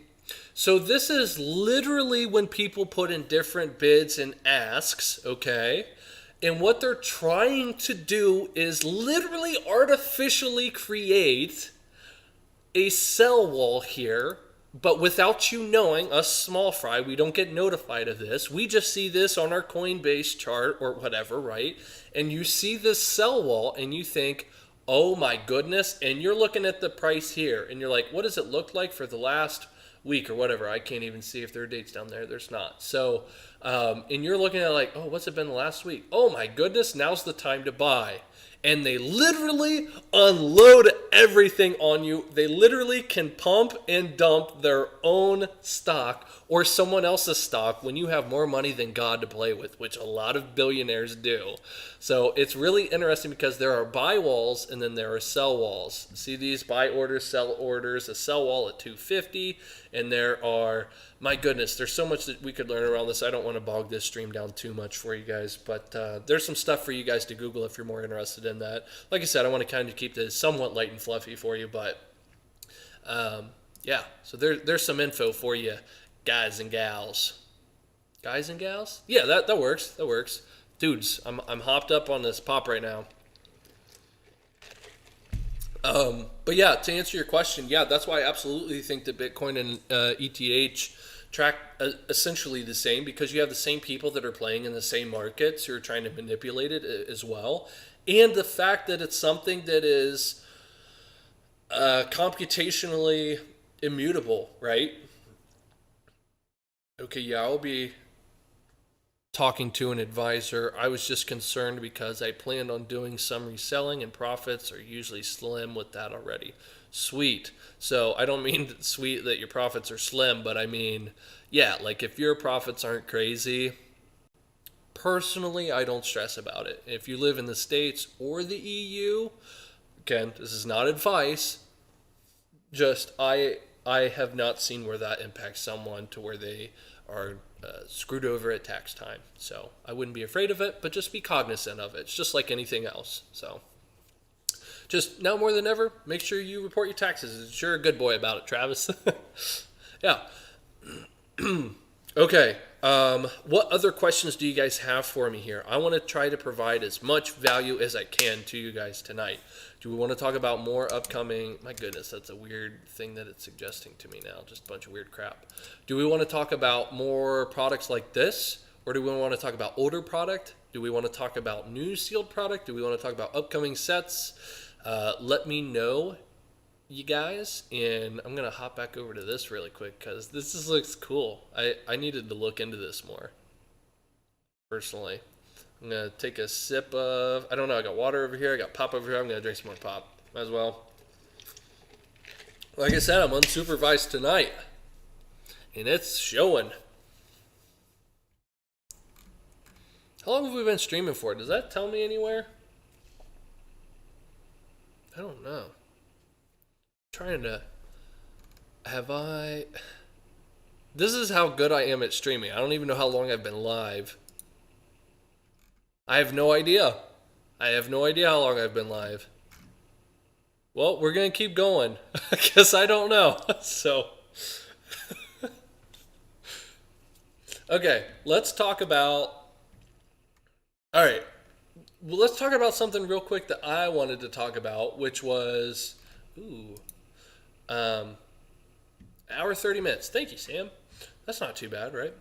So this is literally when people put in different bids and asks, okay? And what they're trying to do is literally artificially create a sell wall here. But without you knowing, us small fry, we don't get notified of this. We just see this on our Coinbase chart or whatever, right? And you see this sell wall and you think, oh my goodness. And you're looking at the price here and you're like, what does it look like for the last week or whatever? I can't even see if there are dates down there. There's not. So, and you're looking at like, oh, what's it been the last week? Oh my goodness, now's the time to buy. And they literally unload everything on you. They literally can pump and dump their own stock or someone else's stock when you have more money than God to play with, which a lot of billionaires do. So it's really interesting because there are buy walls and then there are sell walls. See these buy orders, sell orders, a sell wall at 250, and there are, my goodness, there's so much that we could learn around this. I don't want to bog this stream down too much for you guys, but there's some stuff for you guys to Google if you're more interested in that. Like I said, I want to kind of keep this somewhat light and fluffy for you, but yeah, so there's some info for you, guys and gals. Guys and gals? Yeah, that works. That works. Dudes, I'm hopped up on this pop right now. But yeah, to answer your question, yeah, that's why I absolutely think that Bitcoin and ETH track essentially the same, because you have the same people that are playing in the same markets who are trying to manipulate it as well. And the fact that it's something that is computationally immutable, right? Okay, yeah, I'll be talking to an advisor. I was just concerned because I planned on doing some reselling, and profits are usually slim with that already. Sweet. So I don't mean sweet that your profits are slim, but I mean, yeah, like if your profits aren't crazy, personally, I don't stress about it. If you live in the States or the EU, again, this is not advice, just I have not seen where that impacts someone to where they are screwed over at tax time. So I wouldn't be afraid of it, but just be cognizant of it. It's just like anything else. So just now more than ever, make sure you report your taxes. You're a good boy about it, Travis. Yeah. Okay. What other questions do you guys have for me here? I want to try to provide as much value as I can to you guys tonight. Do we want to talk about more upcoming? My goodness, that's a weird thing that it's suggesting to me now. Just a bunch of weird crap. Do we want to talk about more products like this? Or do we want to talk about older product? Do we want to talk about new sealed product? Do we want to talk about upcoming sets? Let me know, you guys, and I'm going to hop back over to this really quick because this just looks cool. I needed to look into this more, personally. I'm going to take a sip of, I don't know, I got water over here, I got pop over here, I'm going to drink some more pop. Might as well. Like I said, I'm unsupervised tonight, and it's showing. How long have we been streaming for? Does that tell me anywhere? I don't know. Trying to, this is how good I am at streaming. I don't even know how long I've been live. I have no idea. I have no idea how long I've been live. Well, we're going to keep going because I don't know. So, okay, let's talk about, all right. Well, let's talk about something real quick that I wanted to talk about, which was, hour 30 minutes. Thank you, Sam. That's not too bad, right?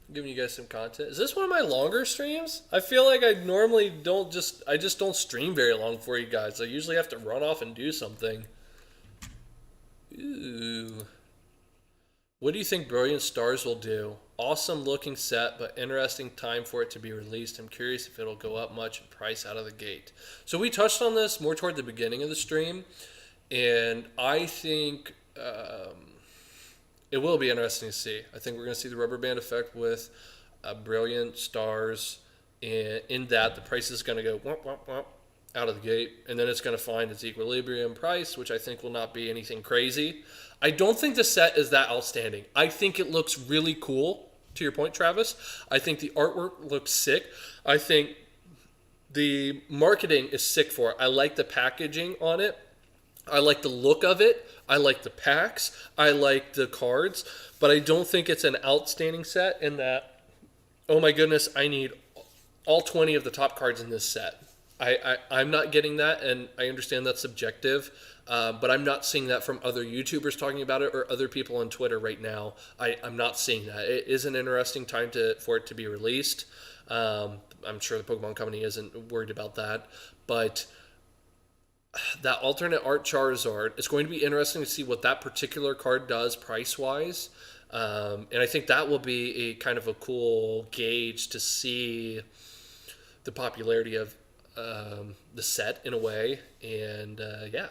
I'm giving you guys some content. Is this one of my longer streams? I feel like I normally I just don't stream very long for you guys. I usually have to run off and do something. Ooh. What do you think Brilliant Stars will do? Awesome looking set, but interesting time for it to be released. I'm curious if it'll go up much in price out of the gate. So we touched on this more toward the beginning of the stream, and I think it will be interesting to see. I think we're going to see the rubber band effect with Brilliant Stars, and in that the price is going to go womp, womp, womp, out of the gate, and then it's going to find its equilibrium price, which I think will not be anything crazy. I don't think the set is that outstanding. I think it looks really cool, to your point, Travis. I think the artwork looks sick. I think the marketing is sick for it. I like the packaging on it. I like the look of it. I like the packs. I like the cards. But I don't think it's an outstanding set in that, oh my goodness, I need all 20 of the top cards in this set. I'm not getting that, and I understand that's subjective, but I'm not seeing that from other YouTubers talking about it or other people on Twitter right now. I'm not seeing that. It is an interesting time for it to be released. I'm sure the Pokemon Company isn't worried about that, but that alternate art Charizard, it's going to be interesting to see what that particular card does price-wise, and I think that will be a kind of a cool gauge to see the popularity of the set in a way, and yeah.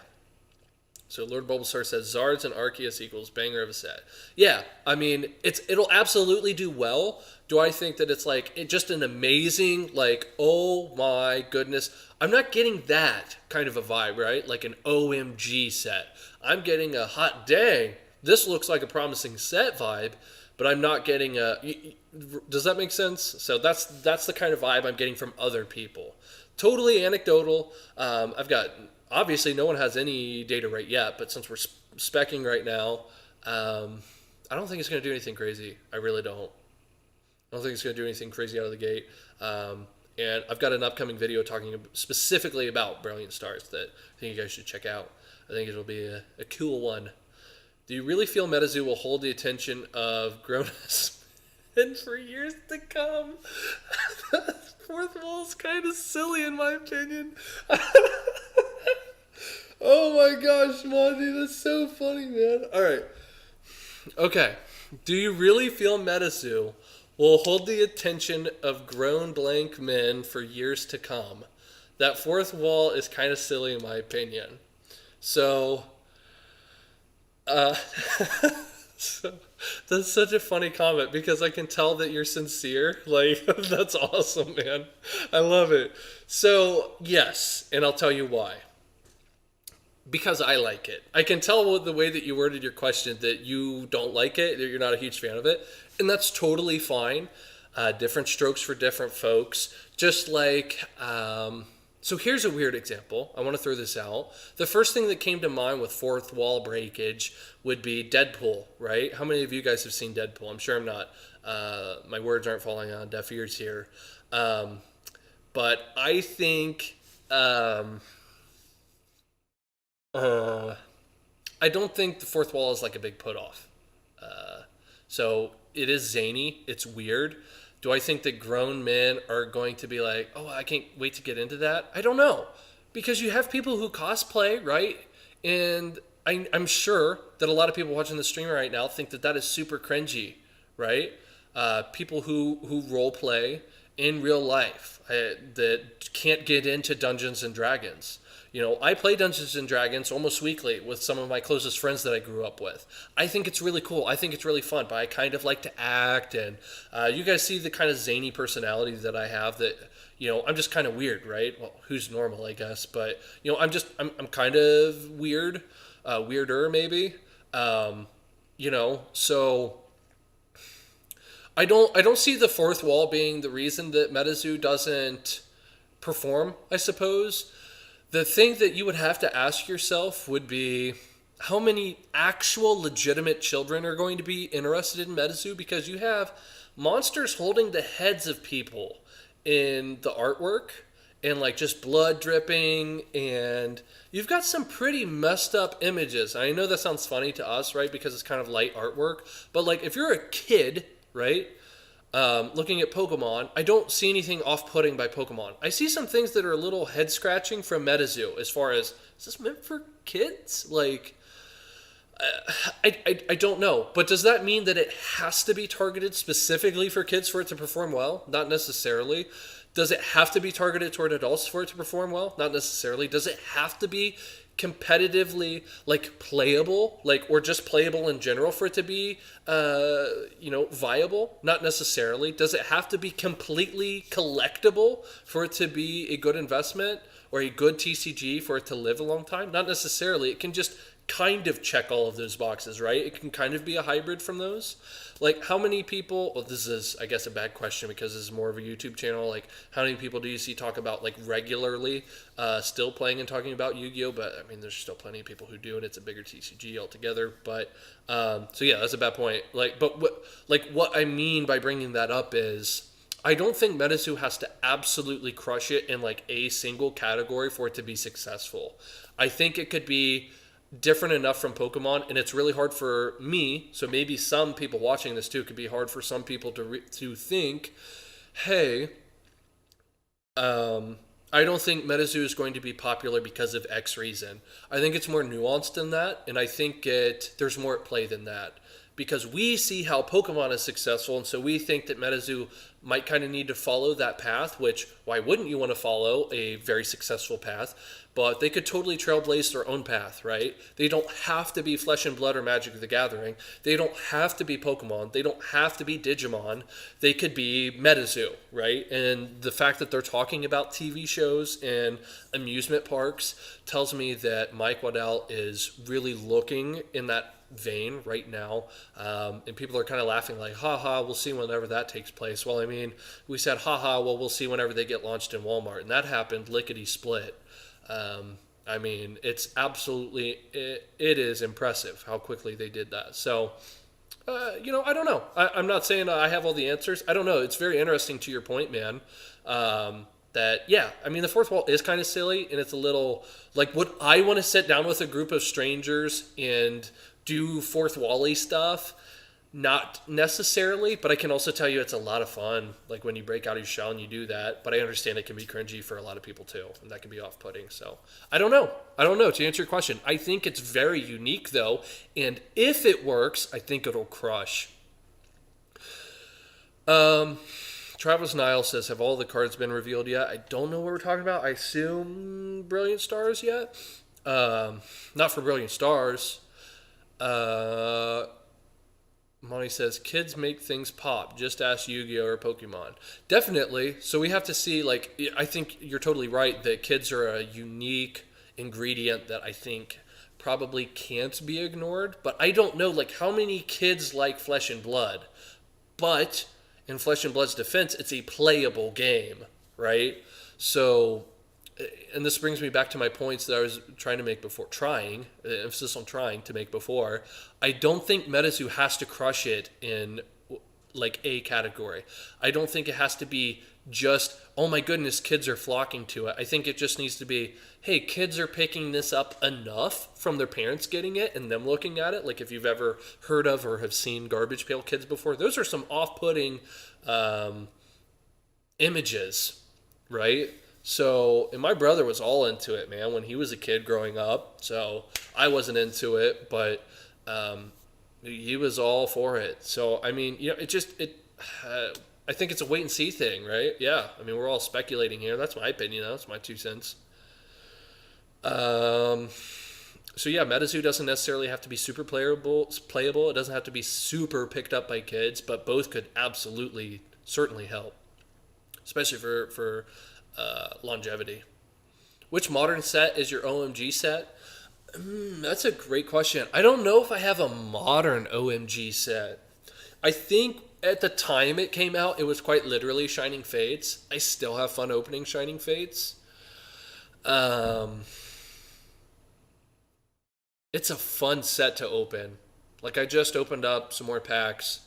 So Lord Bulbasaur says Zards and Arceus equals banger of a set. Yeah, I mean it'll absolutely do well. Do I think that it's like just an amazing, like, oh my goodness? I'm not getting that kind of a vibe, right? Like an OMG set. I'm getting a hot dang, this looks like a promising set vibe, but I'm not getting a. Does that make sense? So that's the kind of vibe I'm getting from other people. Totally anecdotal. I've got, obviously no one has any data right yet, but since we're specking right now, I don't think it's going to do anything crazy. I really don't. I don't think it's going to do anything crazy out of the gate. And I've got an upcoming video talking specifically about Brilliant Stars that I think you guys should check out. I think it'll be a cool one. Do you really feel MetaZoo will hold the attention of grown-ups and for years to come? Fourth wall is kind of silly in my opinion. Oh my gosh, Monty, that's so funny, man. All right. Okay. Do you really feel MetaZoo will hold the attention of grown blank men for years to come. That fourth wall is kind of silly in my opinion. So, uh, so that's such a funny comment because I can tell that you're sincere. Like, that's awesome, man. I love it. So, yes, and I'll tell you why. Because I like it. I can tell with the way that you worded your question that you don't like it, that you're not a huge fan of it, and that's totally fine. Different strokes for different folks. Just like, so here's a weird example. I want to throw this out. The first thing that came to mind with fourth wall breakage would be Deadpool, right? How many of you guys have seen Deadpool? I'm sure I'm not. My words aren't falling on deaf ears here. But I think. Uh, I don't think the fourth wall is like a big put off. So it is zany. It's weird. Do I think that grown men are going to be like, oh, I can't wait to get into that? I don't know. Because you have people who cosplay, right? And I'm sure that a lot of people watching the stream right now think that that is super cringy, right? People who role play in real life that can't get into Dungeons and Dragons. You know, I play Dungeons and Dragons almost weekly with some of my closest friends that I grew up with. I think it's really cool. I think it's really fun, but I kind of like to act. And you guys see the kind of zany personality that I have that, you know, I'm just kind of weird, right? Well, who's normal, I guess. But, you know, I'm kind of weird, weirder maybe. You know, so I don't see the fourth wall being the reason that MetaZoo doesn't perform, I suppose. The thing that you would have to ask yourself would be how many actual legitimate children are going to be interested in MetaZoo, because you have monsters holding the heads of people in the artwork and like just blood dripping, and you've got some pretty messed up images. I know that sounds funny to us, right? Because it's kind of light artwork, but like if you're a kid, right? Looking at Pokemon, I don't see anything off-putting by Pokemon. I see some things that are a little head-scratching from MetaZoo as far as, is this meant for kids? Like, I don't know. But does that mean that it has to be targeted specifically for kids for it to perform well? Not necessarily. Does it have to be targeted toward adults for it to perform well? Not necessarily. Does it have to be competitively like playable, like, or just playable in general for it to be viable? Not necessarily. Does it have to be completely collectible for it to be a good investment or a good TCG for it to live a long time? Not necessarily. It can just kind of check all of those boxes, right? It can kind of be a hybrid from those. Like, how many people, well, this is, I guess, a bad question because this is more of a YouTube channel. Like, how many people do you see talk about, like, regularly still playing and talking about Yu-Gi-Oh? But, I mean, there's still plenty of people who do, and it's a bigger TCG altogether. But, so yeah, that's a bad point. Like, but what I mean by bringing that up is, I don't think MetaZoo has to absolutely crush it in, like, a single category for it to be successful. I think it could be different enough from Pokemon, and it's really hard for me, so maybe some people watching this too, could be hard for some people to think, hey, I don't think MetaZoo is going to be popular because of X reason. I think it's more nuanced than that, and I think there's more at play than that. Because we see how Pokemon is successful, and so we think that MetaZoo might kind of need to follow that path, which, why wouldn't you want to follow a very successful path? But they could totally trailblaze their own path, right? They don't have to be Flesh and Blood or Magic the Gathering. They don't have to be Pokemon. They don't have to be Digimon. They could be MetaZoo, right? And the fact that they're talking about TV shows and amusement parks tells me that Mike Waddell is really looking in that vein right now, and people are kind of laughing like, haha, we'll see whenever that takes place. Well, I mean, we said haha, well, we'll see whenever they get launched in Walmart, and that happened lickety split. I mean, it's absolutely, it is impressive how quickly they did that. So I don't know. I'm not saying I have all the answers. I don't know. It's very interesting to your point, man. Yeah, I mean, the fourth wall is kind of silly, and it's a little like, would I want to sit down with a group of strangers and do fourth wall-y stuff? Not necessarily, but I can also tell you it's a lot of fun, like when you break out of your shell and you do that. But I understand it can be cringy for a lot of people too, and that can be off-putting. So I don't know. To answer your question, I think it's very unique though, and if it works, I think it'll crush. Um, Travis Nile says, "Have all the cards been revealed yet?" I don't know what we're talking about. I assume Brilliant Stars yet. Not for Brilliant Stars. Uh, Monty says, "Kids make things pop. Just ask Yu-Gi-Oh or Pokemon." Definitely. So we have to see. Like, I think you're totally right that kids are a unique ingredient that I think probably can't be ignored. But I don't know, like, how many kids like Flesh and Blood. But in Flesh and Blood's defense, it's a playable game, right? So, and this brings me back to my points that I was trying to make before, emphasis on trying to make before. I don't think MetaZoo has to crush it in like a category. I don't think it has to be just, oh my goodness, kids are flocking to it. I think it just needs to be, hey, kids are picking this up enough from their parents getting it and them looking at it. Like if you've ever heard of or have seen Garbage Pail Kids before, those are some off-putting um, images, right? So, and my brother was all into it, man, when he was a kid growing up. So I wasn't into it, but he was all for it. So, I mean, I think it's a wait and see thing, right? Yeah. I mean, we're all speculating here. That's my opinion. That's my 2 cents. Um, so yeah, MetaZoo doesn't necessarily have to be super playable. Playable. It doesn't have to be super picked up by kids, but both could absolutely, certainly help, especially for longevity. Which modern set is your OMG set? That's a great question. I don't know if I have a modern OMG set. I think at the time it came out, it was quite literally Shining Fates. I still have fun opening Shining Fates. Um, it's a fun set to open. Like I just opened up some more packs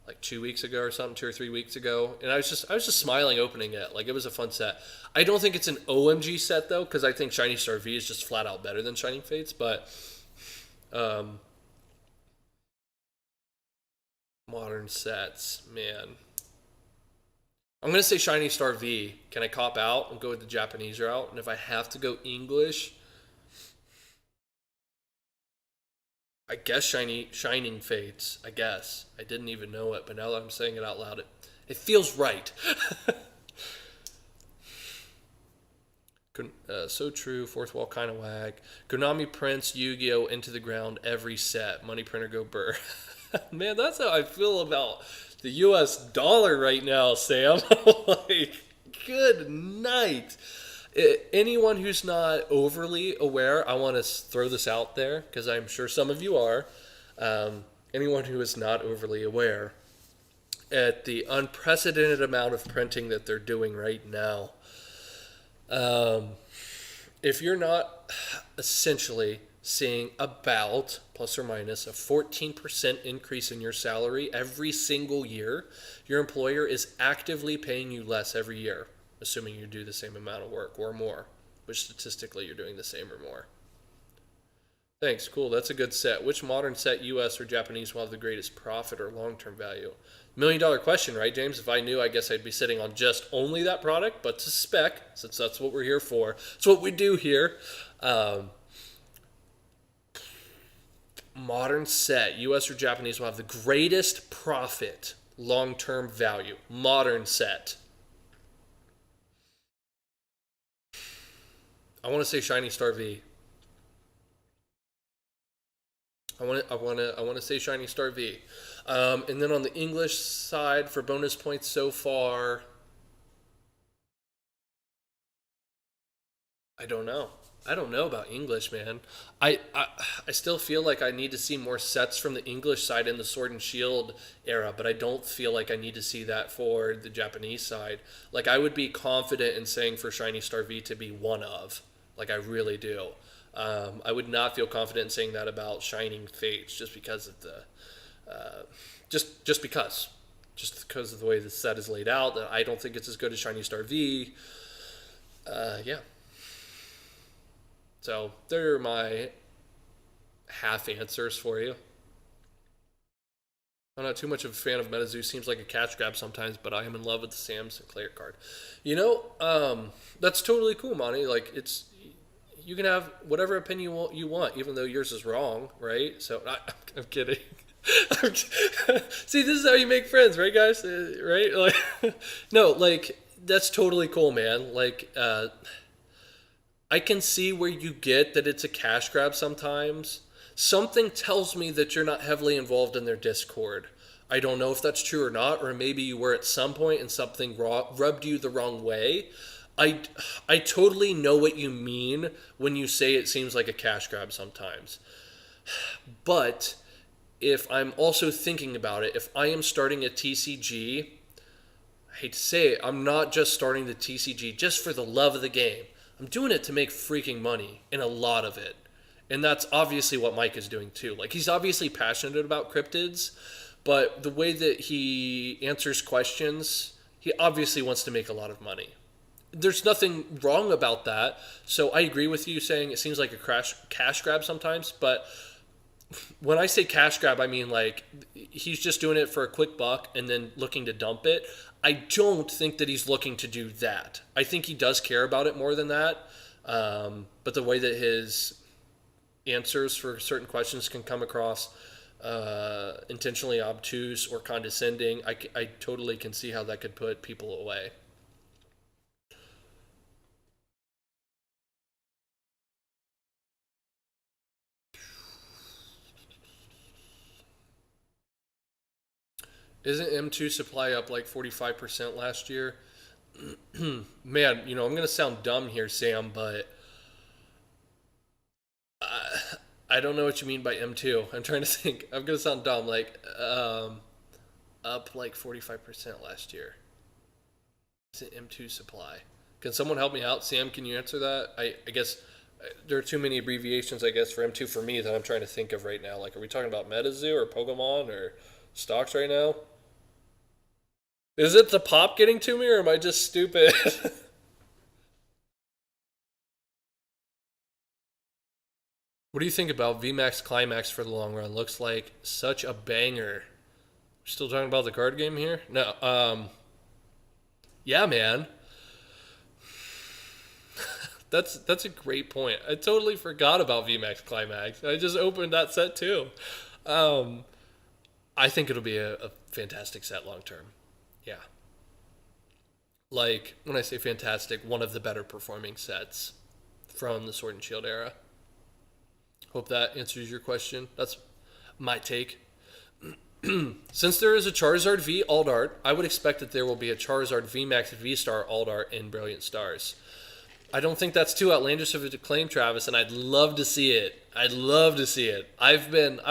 like 2 weeks ago or something, 2 or 3 weeks ago, and I was just smiling opening it. Like it was a fun set. I don't think it's an OMG set though, because I think Shiny Star V is just flat out better than Shining Fates. But um, modern sets, man, I'm gonna say Shiny Star V. Can I cop out and go with the Japanese route? And if I have to go English, I guess Shining Fates. I guess I didn't even know it, but now that I'm saying it out loud, it feels right. So true. Fourth wall kind of whack. Konami prints Yu-Gi-Oh into the ground every set. Money printer go burr. Man, that's how I feel about the U.S. dollar right now, Sam. Like, good night. Anyone who's not overly aware, I want to throw this out there because I'm sure some of you are. Anyone who is not overly aware at the unprecedented amount of printing that they're doing right now. If you're not essentially seeing about plus or minus a 14% increase in your salary every single year, your employer is actively paying you less every year, assuming you do the same amount of work or more, which statistically you're doing the same or more. Thanks, cool. That's a good set. Which modern set, US or Japanese, will have the greatest profit or long-term value? $1 million question, right, James? If I knew, I guess I'd be sitting on just only that product, but to spec, since that's what we're here for. It's what we do here. Modern set, US or Japanese, will have the greatest profit, long-term value. Modern set. I want to say Shiny Star V. I want to say Shiny Star V. And then on the English side for bonus points so far, I don't know. I don't know about English, man. I still feel like I need to see more sets from the English side in the Sword and Shield era, but I don't feel like I need to see that for the Japanese side. Like I would be confident in saying for Shiny Star V to be one of. Like I really do. I would not feel confident in saying that about Shining Fates just because of the just because of the way the set is laid out. I don't think it's as good as Shiny Star V. Yeah. So there are my half answers for you. I'm not too much of a fan of MetaZoo. Seems like a cash grab sometimes, but I am in love with the Sam Sinclair card. That's totally cool, Monty. Like you can have whatever opinion you want, even though yours is wrong, right? So I'm kidding. See, this is how you make friends, right, guys? Right? Like, no, like that's totally cool, man. Like, I can see where you get that it's a cash grab sometimes. Something tells me that you're not heavily involved in their Discord. I don't know if that's true or not, or maybe you were at some point and something rubbed you the wrong way. I, I totally know what you mean when you say it seems like a cash grab sometimes. But if I'm also thinking about it, if I am starting a TCG, I hate to say it, I'm not just starting the TCG just for the love of the game. I'm doing it to make freaking money, and a lot of it. And that's obviously what Mike is doing too. Like, he's obviously passionate about cryptids, but the way that he answers questions, he obviously wants to make a lot of money. There's nothing wrong about that. So I agree with you saying it seems like a cash grab sometimes, but when I say cash grab, I mean like he's just doing it for a quick buck and then looking to dump it. I don't think that he's looking to do that. I think he does care about it more than that. But the way that his answers for certain questions can come across intentionally obtuse or condescending, I totally can see how that could put people away. Isn't M2 supply up like 45% last year? Man, I'm going to sound dumb here, Sam, but I don't know what you mean by M2. I'm trying to think. I'm going to sound dumb. Like, up like 45% last year. It's an M2 supply. Can someone help me out? Sam, can you answer that? I guess there are too many abbreviations, I guess, for M2 for me that I'm trying to think of right now. Like, are we talking about MetaZoo or Pokémon or stocks right now? Is it the pop getting to me or am I just stupid? What do you think about VMAX Climax for the long run? Looks like such a banger. Still talking about the card game here? No. Yeah, man. That's a great point. I totally forgot about VMAX Climax. I just opened that set too. Um, I think it'll be a fantastic set long term. Yeah. Like when I say fantastic, one of the better performing sets from the Sword and Shield era. Hope that answers your question. That's my take. Since there is a Charizard V Alt Art, I would expect that there will be a Charizard VMAX V Star Alt Art in Brilliant Stars. I don't think that's too outlandish of a claim, Travis, and I'd love to see it. I'd love to see it. I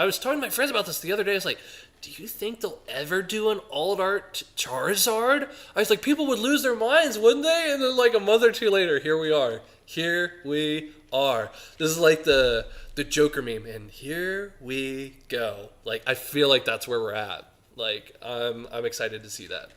was talking to my friends about this the other day. I was like, do you think they'll ever do an alt art Charizard? I was like, people would lose their minds, wouldn't they? And then like a month or two later, here we are. Here we are. This is like the Joker meme, and here we go. Like I feel like that's where we're at. Like I'm excited to see that.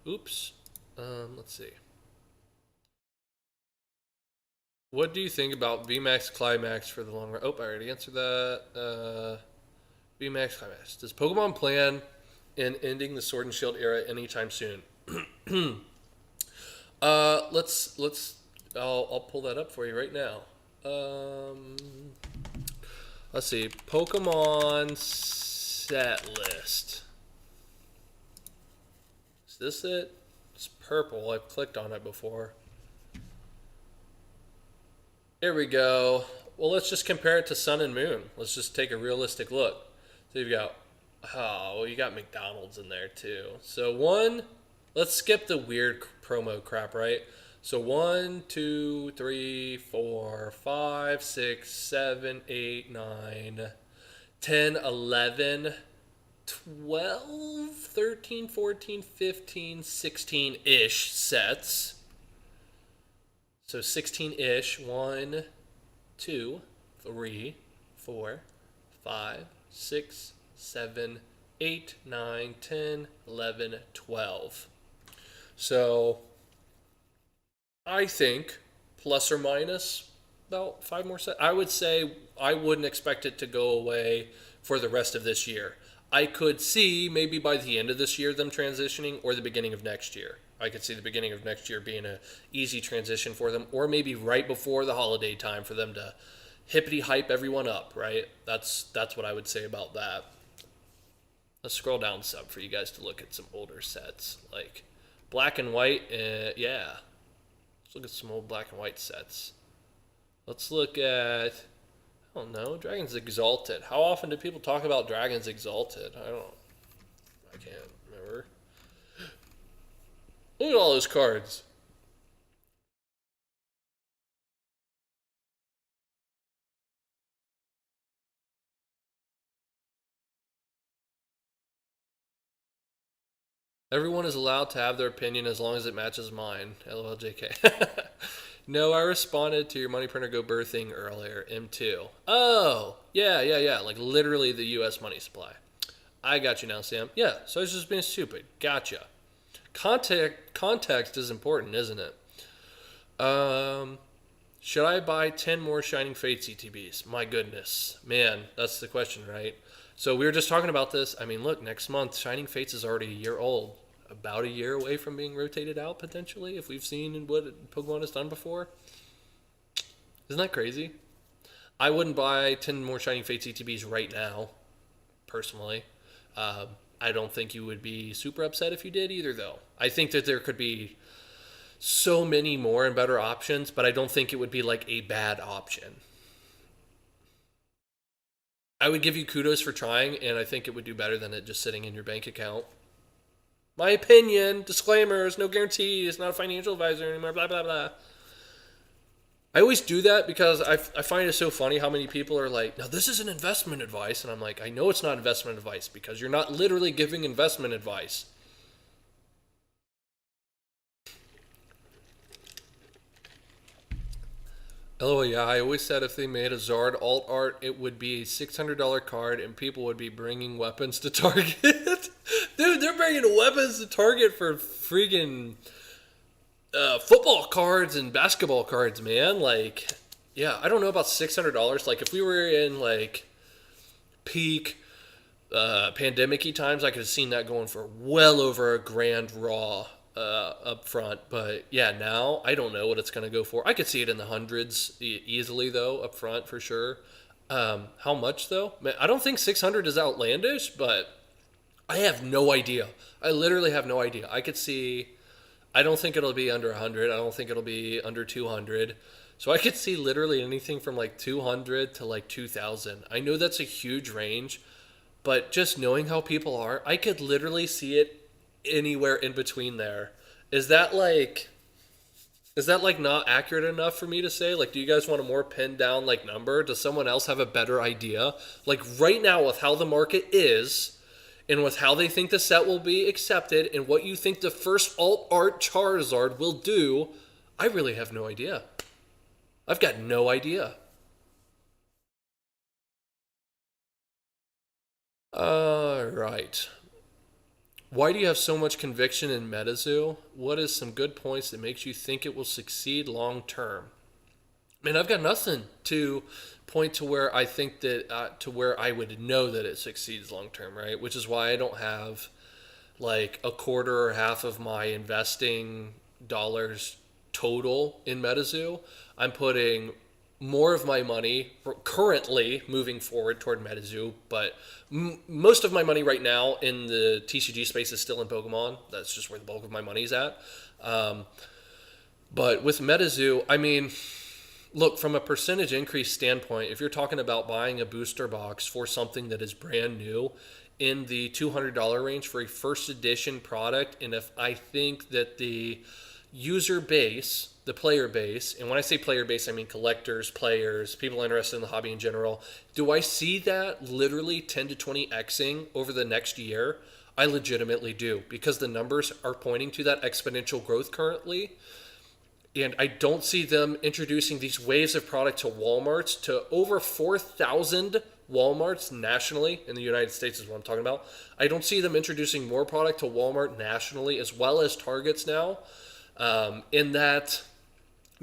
Oops. Let's see. What do you think about VMAX Climax for the long run? Oh, I already answered that. VMAX Climax. Does Pokemon plan in ending the Sword and Shield era anytime soon? Let's. I'll pull that up for you right now. Um, let's see. Pokemon set list. Is this it? It's purple. I've clicked on it before. Here we go. Well, let's just compare it to Sun and Moon. Let's just take a realistic look. So you've got, oh, well, you got McDonald's in there too. So one, let's skip the weird promo crap, right? So 1, 2, 3, 4, 5, 6, 7, 8, 9, 10, 11, 12, 13, 14, 15, 16 ish sets. So 16 ish. 1, 2, 3, 4, 5, 6, 7, 8, 9, 10, 11, 12. 8, 9, 10, 11, 12. So 16 ish. 1, 2, 3, 4, 5, 6, 7, 8, 9, 10, 11, 12. So 16 ish. 1, 2, 3, 4, 5, 6, 7, 8, 9, 10, 11, 12. 8, 9, 10, 11, 12. So I think plus or minus about 5 more cents. I would say I wouldn't expect it to go away for the rest of this year. I could see maybe by the end of this year them transitioning, or the beginning of next year. I could see the beginning of next year being a easy transition for them, or maybe right before the holiday time for them to hippity hype everyone up. Right? That's what I would say about that. Let's scroll down some for you guys to look at some older sets like black and white. Yeah, let's look at some old black and white sets. Let's look at, I don't know, Dragons Exalted. How often do people talk about Dragons Exalted? I can't remember. Look at all those cards. Everyone is allowed to have their opinion as long as it matches mine. LOLJK. No, I responded to your money printer go birthing earlier. M2. Oh, yeah. Like literally the U.S. money supply. I got you now, Sam. Yeah, so I was just being stupid. Gotcha. Context is important, isn't it? Um, should I buy 10 more Shining Fates ETBs? My goodness. Man, that's the question, right? So we were just talking about this. I mean, look, next month, Shining Fates is already a year old. About a year away from being rotated out, potentially, if we've seen what Pokemon has done before. Isn't that crazy? I wouldn't buy 10 more Shining Fates ETBs right now, personally. I don't think you would be super upset if you did either, though. I think that there could be so many more and better options, but I don't think it would be like a bad option. I would give you kudos for trying, and I think it would do better than it just sitting in your bank account. My opinion, disclaimers, no guarantees, not a financial advisor anymore, blah, blah, blah. I always do that because I find it so funny how many people are like, now this is an investment advice. And I'm like, I know it's not investment advice because you're not literally giving investment advice. Oh yeah, I always said if they made a Zard alt art, it would be a $600 card, and people would be bringing weapons to Target. Dude, they're bringing weapons to Target for freaking football cards and basketball cards, man. Like, yeah, I don't know about $600. Like, if we were in like peak pandemic-y times, I could have seen that going for well over a grand raw up front. But yeah, now I don't know what it's going to go for. I could see it in the hundreds easily, though, up front for sure. How much, though? Man, I don't think 600 is outlandish, but I have no idea. I literally have no idea. I could see. I don't think it'll be under 100. I don't think it'll be under 200. So I could see literally anything from like 200 to like 2,000. I know that's a huge range, but just knowing how people are, I could literally see it anywhere in between there. Is that like not accurate enough for me to say? Like, do you guys want a more pinned down like number? Does someone else have a better idea? Like right now with how the market is and with how they think the set will be accepted and what you think the first alt art Charizard will do, I really have no idea. I've got no idea. Right. Why do you have so much conviction in MetaZoo? What is some good points that makes you think it will succeed long term? Man, I've got nothing to point to where I think that to where I would know that it succeeds long term, right? Which is why I don't have like a quarter or half of my investing dollars total in MetaZoo. I'm putting more of my money currently moving forward toward MetaZoo, but most of my money right now in the TCG space is still in Pokemon. That's just where the bulk of my money's at. Um, but with MetaZoo, I mean, look, from a percentage increase standpoint, if you're talking about buying a booster box for something that is brand new in the $200 range for a first edition product, and if I think that the user base, the player base, and when I say player base, I mean collectors, players, people interested in the hobby in general, do I see that literally 10 to 20xing over the next year? I legitimately do, because the numbers are pointing to that exponential growth currently. And I don't see them introducing these waves of product to Walmarts, to over 4,000 Walmarts nationally in the United States is what I'm talking about. I don't see them introducing more product to Walmart nationally as well as Targets now. In that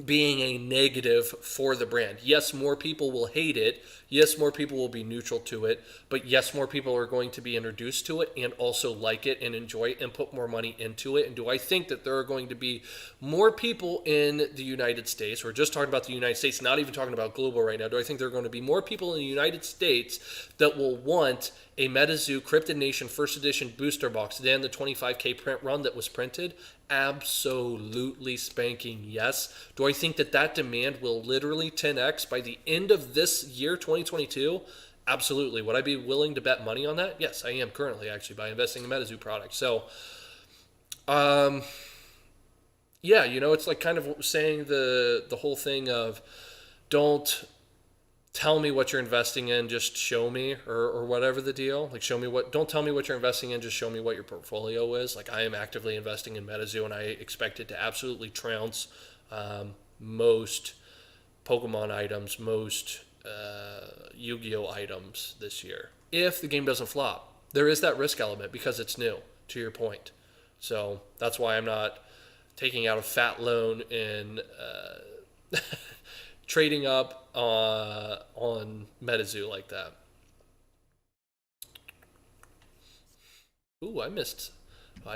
being a negative for the brand. Yes, more people will hate it. Yes, more people will be neutral to it. But yes, more people are going to be introduced to it and also like it and enjoy it and put more money into it. And do I think that there are going to be more people in the United States? We're just talking about the United States, not even talking about global right now. Do I think there are going to be more people in the United States that will want a MetaZoo Cryptid Nation first edition booster box than the 25K print run that was printed? Absolutely spanking yes. Do I think that that demand will literally 10x by the end of this year, 2022? Absolutely. Would I be willing to bet money on that? Yes, I am currently, actually, by investing in MetaZoo products. So, yeah, it's like kind of saying the whole thing of don't tell me what you're investing in, just show me, or whatever the deal. Like, don't tell me what you're investing in, just show me what your portfolio is. Like, I am actively investing in MetaZoo, and I expect it to absolutely trounce most Pokemon items, most Yu-Gi-Oh items this year. If the game doesn't flop, there is that risk element because it's new, to your point. So that's why I'm not taking out a fat loan and trading up on MetaZoo like that. Ooh, I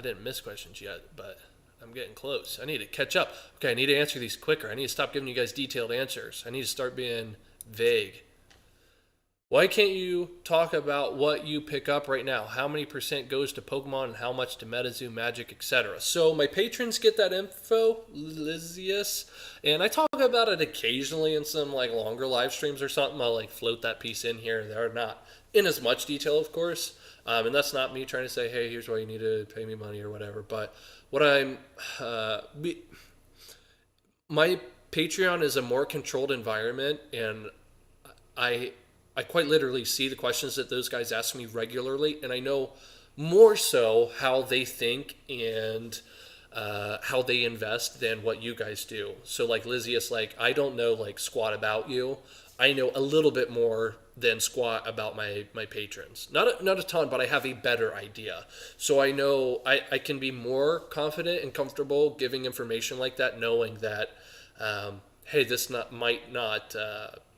didn't miss questions yet, but I'm getting close. I need to catch up. Okay, I need to answer these quicker. I need to stop giving you guys detailed answers. I need to start being vague. Why can't you talk about what you pick up right now? How many percent goes to Pokemon and how much to MetaZoo, Magic, etc.? So my patrons get that info, Lysius, and I talk about it occasionally in some like longer live streams or something. I'll like float that piece in here and there, not in as much detail, of course. And that's not me trying to say, hey, here's why you need to pay me money or whatever. But what my Patreon is a more controlled environment, and I quite literally see the questions that those guys ask me regularly, and I know more so how they think and how they invest than what you guys do. So like Lysius, like I don't know like squat about you. I know a little bit more than squat about my patrons. Not a ton, but I have a better idea. So I know I can be more confident and comfortable giving information like that, knowing that, hey, this might not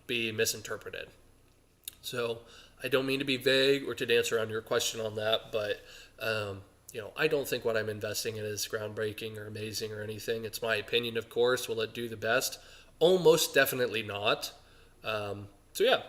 be misinterpreted. So I don't mean to be vague or to dance around your question on that, but I don't think what I'm investing in is groundbreaking or amazing or anything. It's my opinion, of course. Will it do the best? Almost definitely not. So yeah,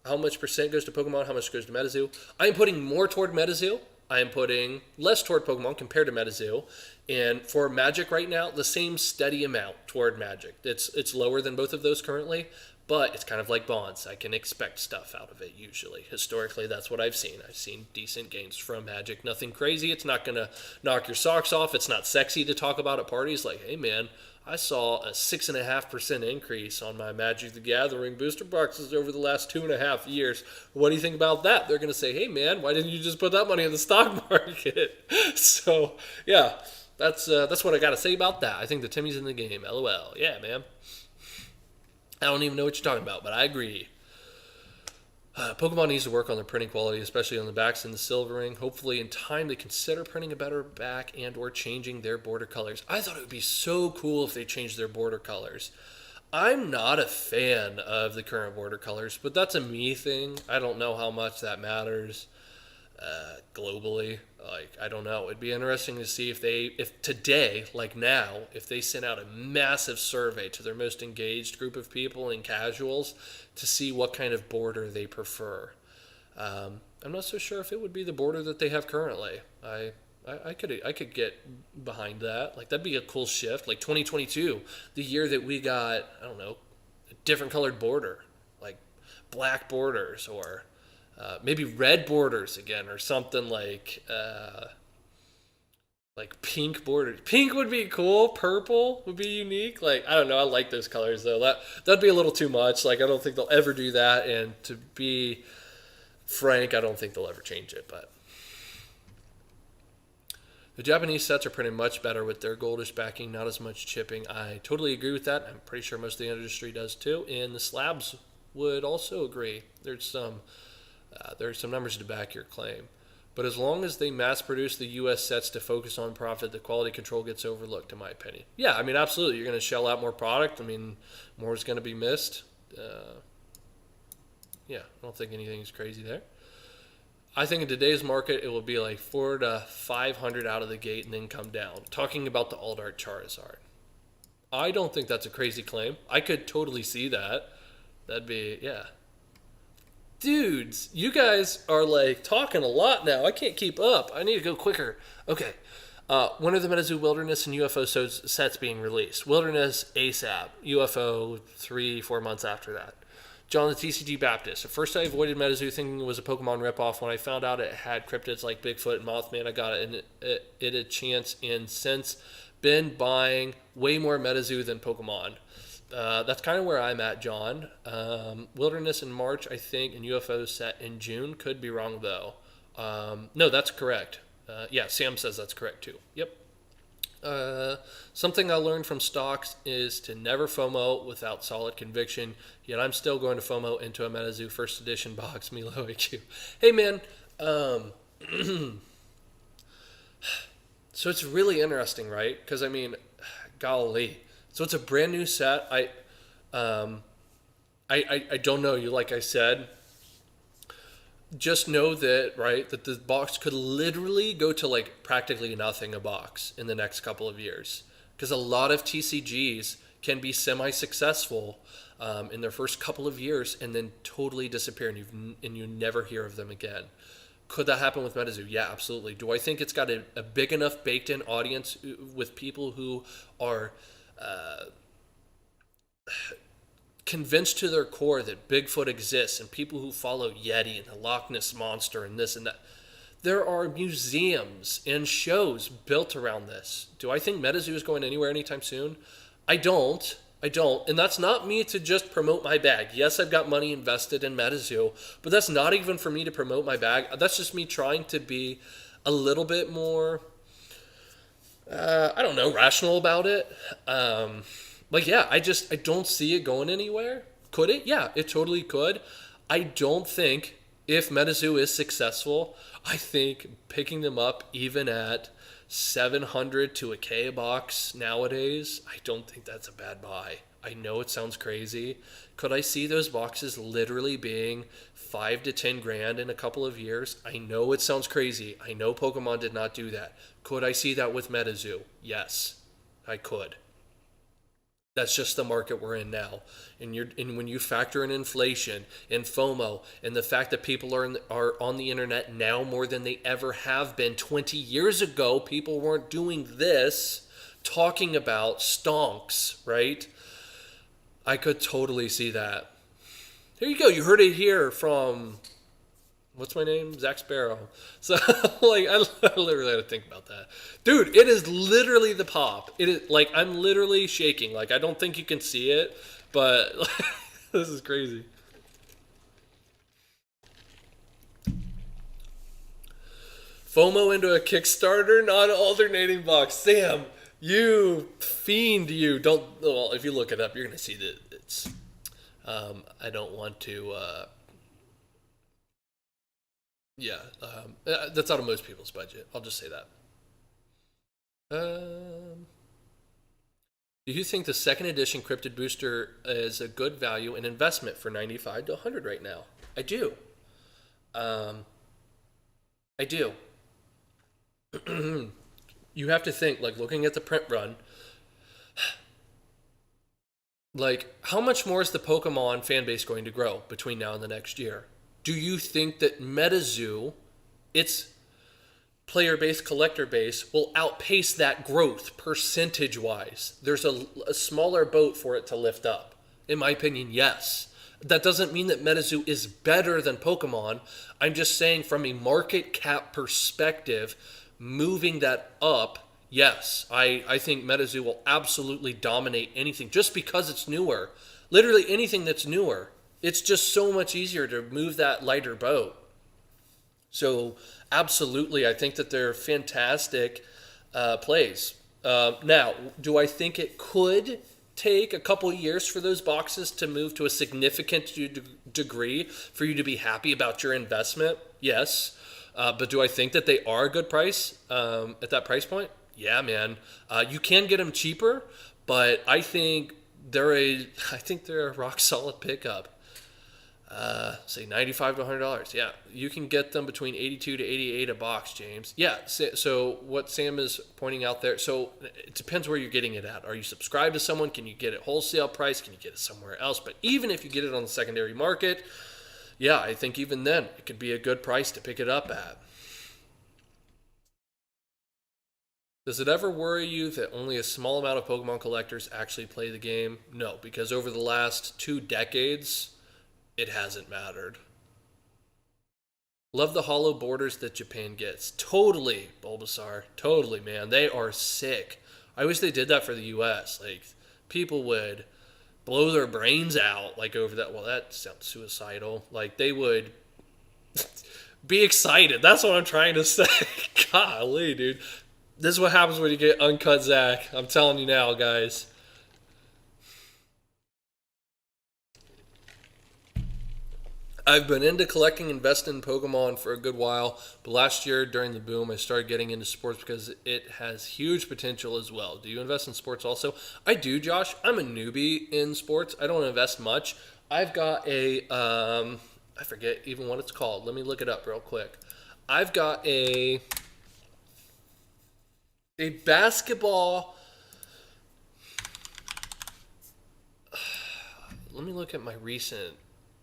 how much percent goes to Pokemon? How much goes to MetaZoo? I am putting more toward MetaZoo. I am putting less toward Pokemon compared to MetaZoo. And for Magic right now, the same steady amount toward Magic. It's lower than both of those currently, but it's kind of like bonds. I can expect stuff out of it usually. Historically, that's what I've seen. I've seen decent gains from Magic. Nothing crazy. It's not going to knock your socks off. It's not sexy to talk about at parties. Like, hey, man, I saw a 6.5% increase on my Magic the Gathering booster boxes over the last 2.5 years. What do you think about that? They're going to say, hey, man, why didn't you just put that money in the stock market? So, yeah, that's what I got to say about that. I think the Timmy's in the game. LOL. Yeah, man. I don't even know what you're talking about, but I agree. Pokemon needs to work on their printing quality, especially on the backs and the silvering. Hopefully, in time, they consider printing a better back and/or changing their border colors. I thought it would be so cool if they changed their border colors. I'm not a fan of the current border colors, but that's a me thing. I don't know how much that matters globally. Like, I don't know. It'd be interesting to see if today, like now, if they sent out a massive survey to their most engaged group of people and casuals to see what kind of border they prefer. I'm not so sure if it would be the border that they have currently. I could get behind that. Like, that'd be a cool shift. Like 2022, the year that we got, I don't know, a different colored border, like black borders or maybe red borders again, or something like pink borders. Pink would be cool. Purple would be unique. Like, I don't know. I like those colors though. That'd be a little too much. Like, I don't think they'll ever do that. And to be frank, I don't think they'll ever change it. But the Japanese sets are printed much better with their goldish backing, not as much chipping. I totally agree with that. I'm pretty sure most of the industry does too. And the slabs would also agree. There's some numbers to back your claim. But as long as they mass produce the US sets to focus on profit, the quality control gets overlooked, in my opinion. Yeah, I mean, absolutely. You're going to shell out more product. I mean, more is going to be missed. Yeah, I don't think anything's crazy there. I think in today's market, it will be like 400 to 500 out of the gate and then come down. Talking about the alt art Charizard. I don't think that's a crazy claim. I could totally see that. That'd be, yeah. Dudes, you guys are like talking a lot now. I can't keep up. I need to go quicker. Okay. When are the MetaZoo Wilderness and UFO sets being released? Wilderness ASAP. UFO 3-4 months after that. John the TCG Baptist. At first I avoided MetaZoo thinking it was a Pokemon ripoff. When I found out it had cryptids like Bigfoot and Mothman, I got it, and it a chance, and since been buying way more MetaZoo than Pokemon. That's kind of where I'm at, John. Wilderness in March, I think, and UFO set in June. Could be wrong, though. No, that's correct. Yeah, Sam says that's correct, too. Yep. Something I learned from stocks is to never FOMO without solid conviction, yet I'm still going to FOMO into a MetaZoo first edition box, Milo IQ. Hey, man. So it's really interesting, right? Because, I mean, golly. So it's a brand new set. I don't know you, like I said. Just know that, right, that the box could literally go to like practically nothing a box in the next couple of years. Because a lot of TCGs can be semi-successful in their first couple of years and then totally disappear, and you never hear of them again. Could that happen with MetaZoo? Yeah, absolutely. Do I think it's got a big enough baked-in audience with people who are convinced to their core that Bigfoot exists, and people who follow Yeti and the Loch Ness Monster and this and that? There are museums and shows built around this. Do I think MetaZoo is going anywhere anytime soon? I don't. And that's not me to just promote my bag. Yes, I've got money invested in MetaZoo, but that's not even for me to promote my bag. That's just me trying to be a little bit more, rational about it. I don't see it going anywhere. Could it? Yeah, it totally could. I don't think if MetaZoo is successful, I think picking them up even at 700 to a K a box nowadays, I don't think that's a bad buy. I know it sounds crazy. Could I see those boxes literally being 5 to 10 grand in a couple of years? I know it sounds crazy. I know Pokemon did not do that. Could I see that with MetaZoo? Yes, I could. That's just the market we're in now. And when you factor in inflation and FOMO and the fact that people are on the internet now more than they ever have been. 20 years ago, people weren't doing this, talking about stonks, right? I could totally see that. Here you go. You heard it here from, what's my name? Zach Sparrow. So, I literally had to think about that. Dude, it is literally the pop. It is, I'm literally shaking. I don't think you can see it, but this is crazy. FOMO into a Kickstarter, non-alternating box. Sam, you fiend, you. Well, if you look it up, you're going to see that it's, I don't want to, that's out of most people's budget. I'll just say that. Do you think the second edition Cryptid Booster is a good value and investment for 95 to 100 right now? I do. I do. You have to think, looking at the print run, how much more is the Pokemon fan base going to grow between now and the next year? Do you think that MetaZoo, its player base, collector base, will outpace that growth percentage-wise? There's a smaller boat for it to lift up. In my opinion, yes. That doesn't mean that MetaZoo is better than Pokemon. I'm just saying from a market cap perspective, moving that up, yes. I think MetaZoo will absolutely dominate anything just because it's newer. Literally anything that's newer. It's just so much easier to move that lighter boat. So absolutely, I think that they're fantastic plays. Now, do I think it could take a couple years for those boxes to move to a significant degree for you to be happy about your investment? Yes. But do I think that they are a good price at that price point? Yeah, man. You can get them cheaper, but I think they're a rock solid pickup. Say $95 to $100. Yeah, you can get them between 82 to 88 a box, James. Yeah, so what Sam is pointing out there, so it depends where you're getting it at. Are you subscribed to someone? Can you get it wholesale price? Can you get it somewhere else? But even if you get it on the secondary market, yeah, I think even then it could be a good price to pick it up at. Does it ever worry you that only a small amount of Pokemon collectors actually play the game? No, because over the last 2 decades, it hasn't mattered. Love the hollow borders that Japan gets. Totally, Bulbasaur. Totally, man. They are sick. I wish they did that for the US. Like, people would blow their brains out, like, over that. Well, that sounds suicidal. Like, they would be excited. That's what I'm trying to say. Golly, dude. This is what happens when you get Uncut Zach. I'm telling you now, guys. I've been into collecting and investing in Pokemon for a good while, but last year during the boom, I started getting into sports because it has huge potential as well. Do you invest in sports also? I do, Josh. I'm a newbie in sports. I don't invest much. I've got I forget even what it's called. Let me look it up real quick. I've got a basketball. Let me look at my recent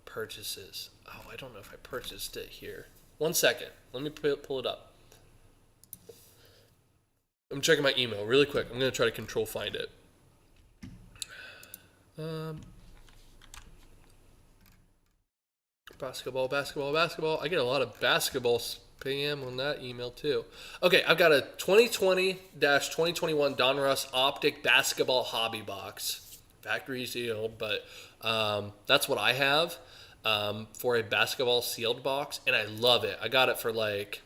purchases. Oh, I don't know if I purchased it here. 1 second. Let me pull it up. I'm checking my email really quick. I'm going to try to control find it. Basketball. I get a lot of basketball spam on that email too. Okay, I've got a 2020-2021 Donruss Optic Basketball Hobby Box. Factory sealed, but that's what I have for a basketball sealed box, and I love it. I got it for like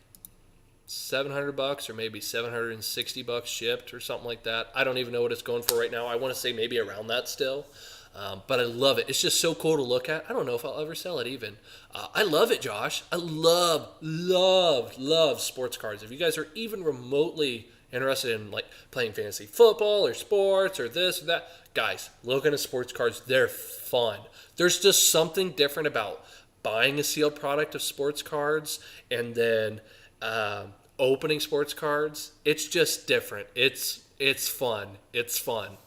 $700 or maybe $760 shipped or something like that. I don't even know what it's going for right now. I want to say maybe around that still. But I love it. It's just so cool to look at. I don't know if I'll ever sell it even. I love it, Josh. I love sports cards. If you guys are even remotely interested in like playing fantasy football or sports or this or that, guys, look into sports cards. They're fun. There's just something different about buying a sealed product of sports cards and then opening sports cards. It's just different. It's fun. It's fun.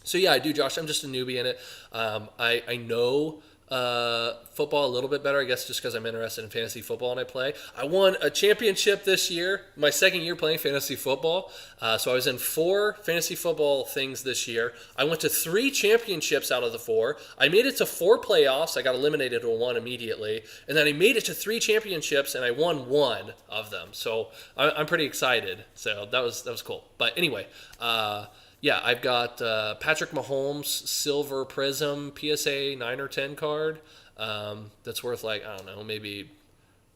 So yeah, I do, Josh. I'm just a newbie in it. I know football a little bit better, I guess, just because I'm interested in fantasy football and I play. I won a championship this year, my second year playing fantasy football. So I was in 4 fantasy football things this year. I went to 3 championships out of the 4. I made it to 4 playoffs. I got eliminated to 1 immediately. And then I made it to 3 championships and I won 1 of them. So I'm pretty excited. So that was cool. But anyway, yeah, I've got Patrick Mahomes Silver Prism PSA 9 or 10 card. That's worth like, I don't know, maybe,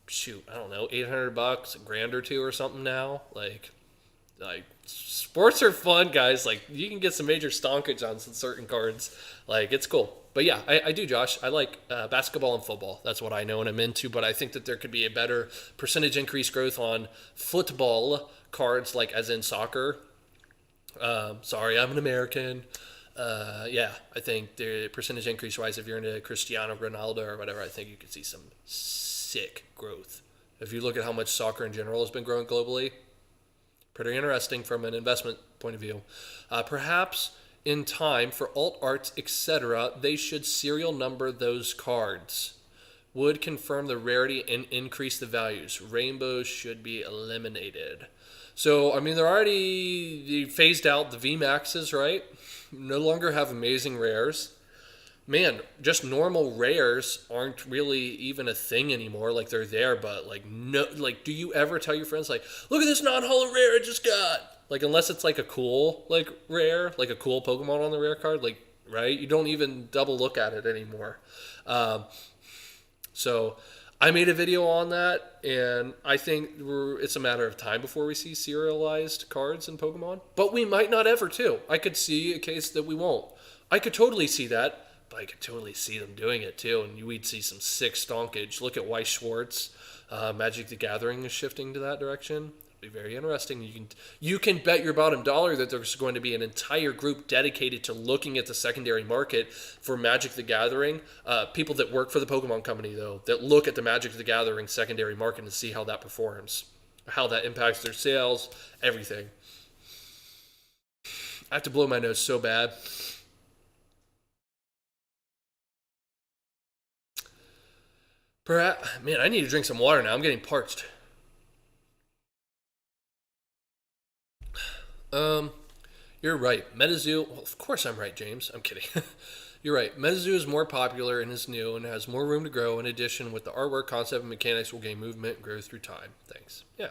$800, $1,000 or $2 or something now. Like sports are fun, guys. Like, you can get some major stonkage on some certain cards. Like, it's cool. But yeah, I do, Josh. I like basketball and football. That's what I know and I'm into. But I think that there could be a better percentage increase growth on football cards, like as in soccer. Sorry, I'm an American. Yeah, I think the percentage increase wise, if you're into Cristiano Ronaldo or whatever, I think you could see some sick growth. If you look at how much soccer in general has been growing globally, pretty interesting from an investment point of view. Perhaps in time for alt arts, etc., they should serial number those cards. Would confirm the rarity and increase the values. Rainbows should be eliminated. So, I mean, they phased out the VMAXs, right? No longer have amazing rares. Man, just normal rares aren't really even a thing anymore. Like, they're there, but, like, no, like, do you ever tell your friends, like, look at this non-holo rare I just got? Like, unless it's, like, a cool, like, rare, like a cool Pokemon on the rare card, like, right? You don't even double look at it anymore. So I made a video on that, and I think it's a matter of time before we see serialized cards in Pokemon. But we might not ever, too. I could see a case that we won't. I could totally see that. I could totally see them doing it too, and we'd see some sick stonkage. Look at Weiss Schwartz. Magic the Gathering is shifting to that direction. It'll be very interesting. You can bet your bottom dollar that there's going to be an entire group dedicated to looking at the secondary market for Magic the Gathering. People that work for the Pokemon company, though, that look at the Magic the Gathering secondary market and see how that performs, how that impacts their sales, everything. I have to blow my nose so bad. Perhaps, man, I need to drink some water now. I'm getting parched. Um, you're right. MetaZoo. Well, of course I'm right, James. I'm kidding. You're right. MetaZoo is more popular and is new and has more room to grow. In addition, with the artwork, concept, and mechanics will gain movement and grow through time. Thanks. Yeah.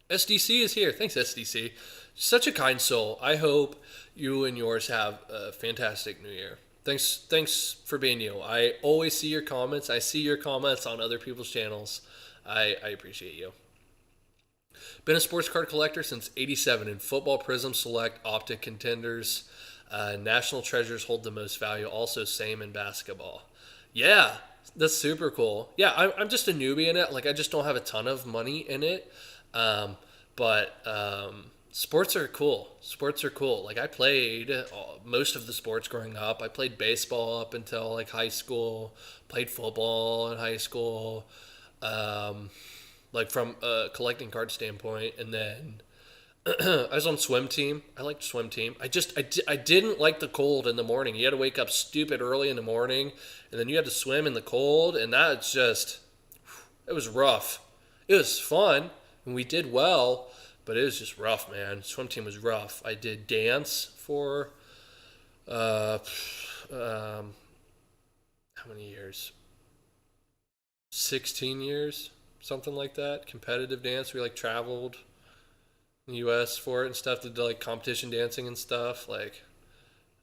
SDC is here. Thanks, SDC. Such a kind soul. I hope you and yours have a fantastic new year. Thanks for being you. I always see your comments. I see your comments on other people's channels. I appreciate you. Been a sports card collector since '87. In football, Prism Select, Optic Contenders, National Treasures hold the most value. Also, same in basketball. Yeah, that's super cool. Yeah, I'm just a newbie in it. Like, I just don't have a ton of money in it. But sports are cool. Sports are cool. Like, I played most of the sports growing up. I played baseball up until like high school. Played football in high school. Like from a collecting card standpoint, and then I was on swim team. I liked swim team. I didn't like the cold in the morning. You had to wake up stupid early in the morning, and then you had to swim in the cold, and that's just, it was rough. It was fun, and we did well, but it was just rough, man. Swim team was rough. I did dance for how many years? 16 years, something like that. Competitive dance. We like traveled in the U.S. for it and stuff. Did like competition dancing and stuff. Like,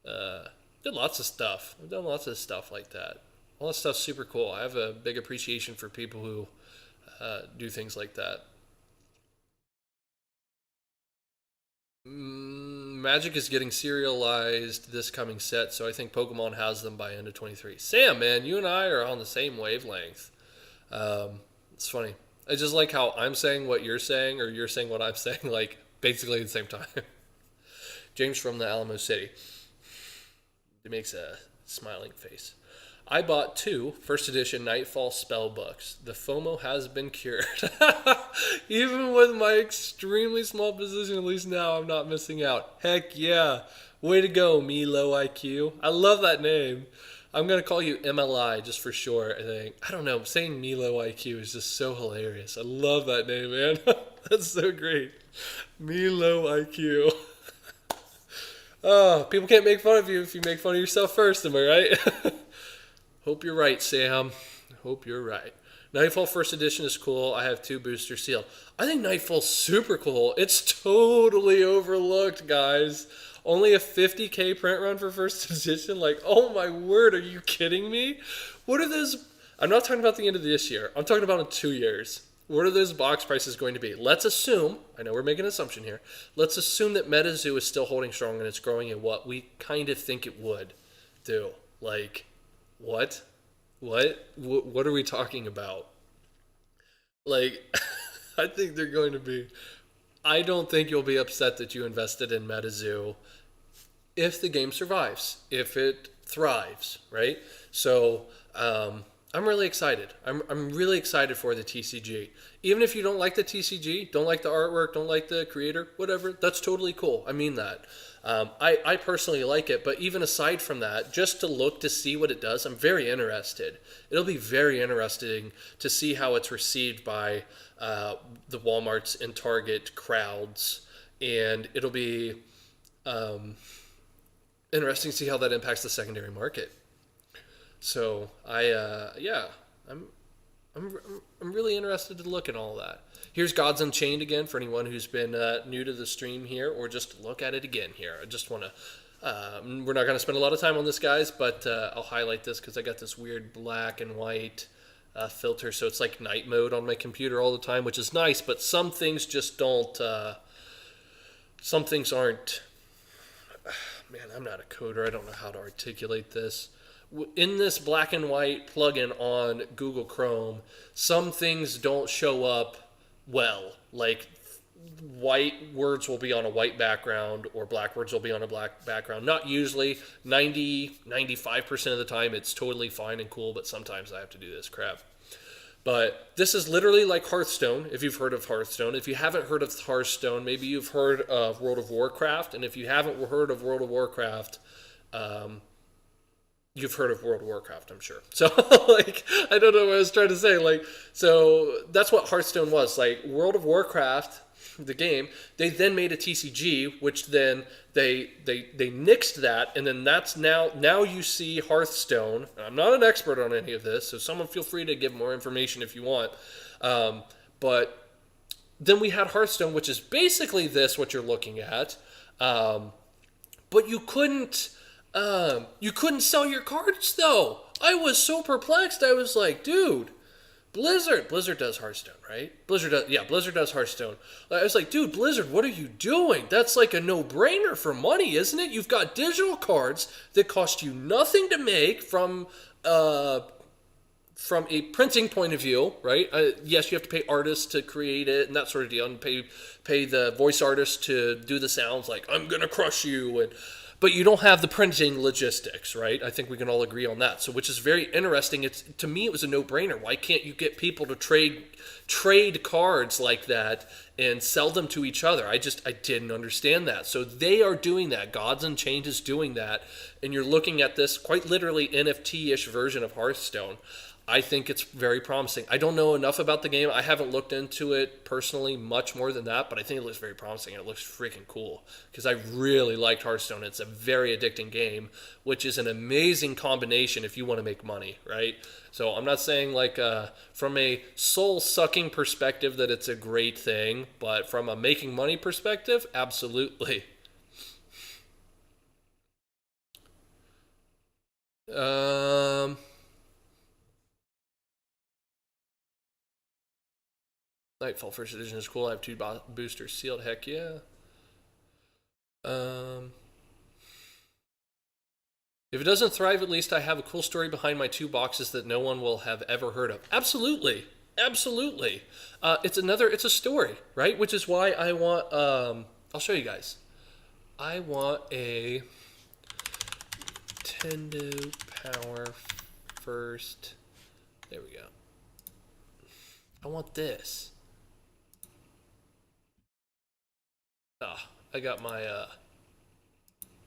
did lots of stuff. I've done lots of stuff like that. All that stuff's super cool. I have a big appreciation for people who do things like that. Magic is getting serialized this coming set, so I think Pokemon has them by end of 23. Sam, man, you and I are on the same wavelength. It's funny. I just like how I'm saying what you're saying, or you're saying what I'm saying, like basically at the same time. James from the Alamo City. It makes a smiling face. I bought 2 first edition Nightfall spell books. The FOMO has been cured. Even with my extremely small position, at least now I'm not missing out. Heck yeah. Way to go, me low IQ. I love that name. I'm going to call you MLI just for short, I think. I don't know. Saying Milo IQ is just so hilarious. I love that name, man. That's so great. Milo IQ. Oh, people can't make fun of you if you make fun of yourself first, am I right? Hope you're right, Sam. Hope you're right. Nightfall first edition is cool. I have 2 boosters sealed. I think Nightfall's super cool. It's totally overlooked, guys. Only a 50K print run for first edition? Like, oh my word, are you kidding me? What are those? I'm not talking about the end of this year. I'm talking about in 2 years. What are those box prices going to be? Let's assume, I know we're making an assumption here, let's assume that MetaZoo is still holding strong and it's growing at what we kind of think it would do. Like, what? What are we talking about? Like, I think they're going to be... I don't think you'll be upset that you invested in MetaZoo if the game survives, if it thrives, right? So I'm really excited. I'm really excited for the TCG. Even if you don't like the TCG, don't like the artwork, don't like the creator, whatever, that's totally cool. I mean that. I personally like it, but even aside from that, just to look to see what it does, I'm very interested. It'll be very interesting to see how it's received by the Walmarts and Target crowds, and it'll be interesting to see how that impacts the secondary market. So I'm really interested to look at all that. Here's Gods Unchained again for anyone who's been new to the stream here, or just look at it again here. I just want to, we're not going to spend a lot of time on this, guys, but I'll highlight this because I got this weird black and white filter, so it's like night mode on my computer all the time, which is nice, but some things just don't, some things aren't, man, I'm not a coder. I don't know how to articulate this. in this black and white plugin on Google Chrome, some things don't show up well. Like white words will be on a white background or black words will be on a black background. Not usually. 95% of the time it's totally fine and cool, but sometimes I have to do this crap. But this is literally like Hearthstone, if you've heard of Hearthstone. If you haven't heard of Hearthstone, maybe you've heard of World of Warcraft. And if you haven't heard of World of Warcraft, you've heard of World of Warcraft, I'm sure. So, like, I don't know what I was trying to say. Like, so that's what Hearthstone was. Like, World of Warcraft, the game, they then made a TCG, which then they nixed that, and then that's now you see Hearthstone. I'm not an expert on any of this, so someone feel free to give more information if you want. But then we had Hearthstone, which is basically this, what you're looking at. But you couldn't sell your cards though. I was so perplexed. I was like, dude, Blizzard does Hearthstone, right? Blizzard does Hearthstone. I was like, dude, Blizzard, what are you doing? That's like a no-brainer for money, isn't it? You've got digital cards that cost you nothing to make from a printing point of view, right? Yes, you have to pay artists to create it and that sort of deal, and pay the voice artist to do the sounds like "I'm gonna crush you," but you don't have the printing logistics, right? I think we can all agree on that. So, which is very interesting. To me, it was a no-brainer. Why can't you get people to trade cards like that and sell them to each other? I didn't understand that. So they are doing that. Gods Unchained is doing that, and you're looking at this quite literally NFT-ish version of Hearthstone. I think it's very promising. I don't know enough about the game. I haven't looked into it personally much more than that, but I think it looks very promising and it looks freaking cool because I really liked Hearthstone. It's a very addicting game, which is an amazing combination if you want to make money, right? So I'm not saying like from a soul-sucking perspective that it's a great thing, but from a making money perspective, absolutely. Nightfall First Edition is cool. I have 2 boosters sealed. Heck yeah. If it doesn't thrive, at least I have a cool story behind my 2 boxes that no one will have ever heard of. Absolutely. Absolutely. It's a story, right? Which is why I want, I'll show you guys. I want a Nintendo Power First. There we go. I want this. I got my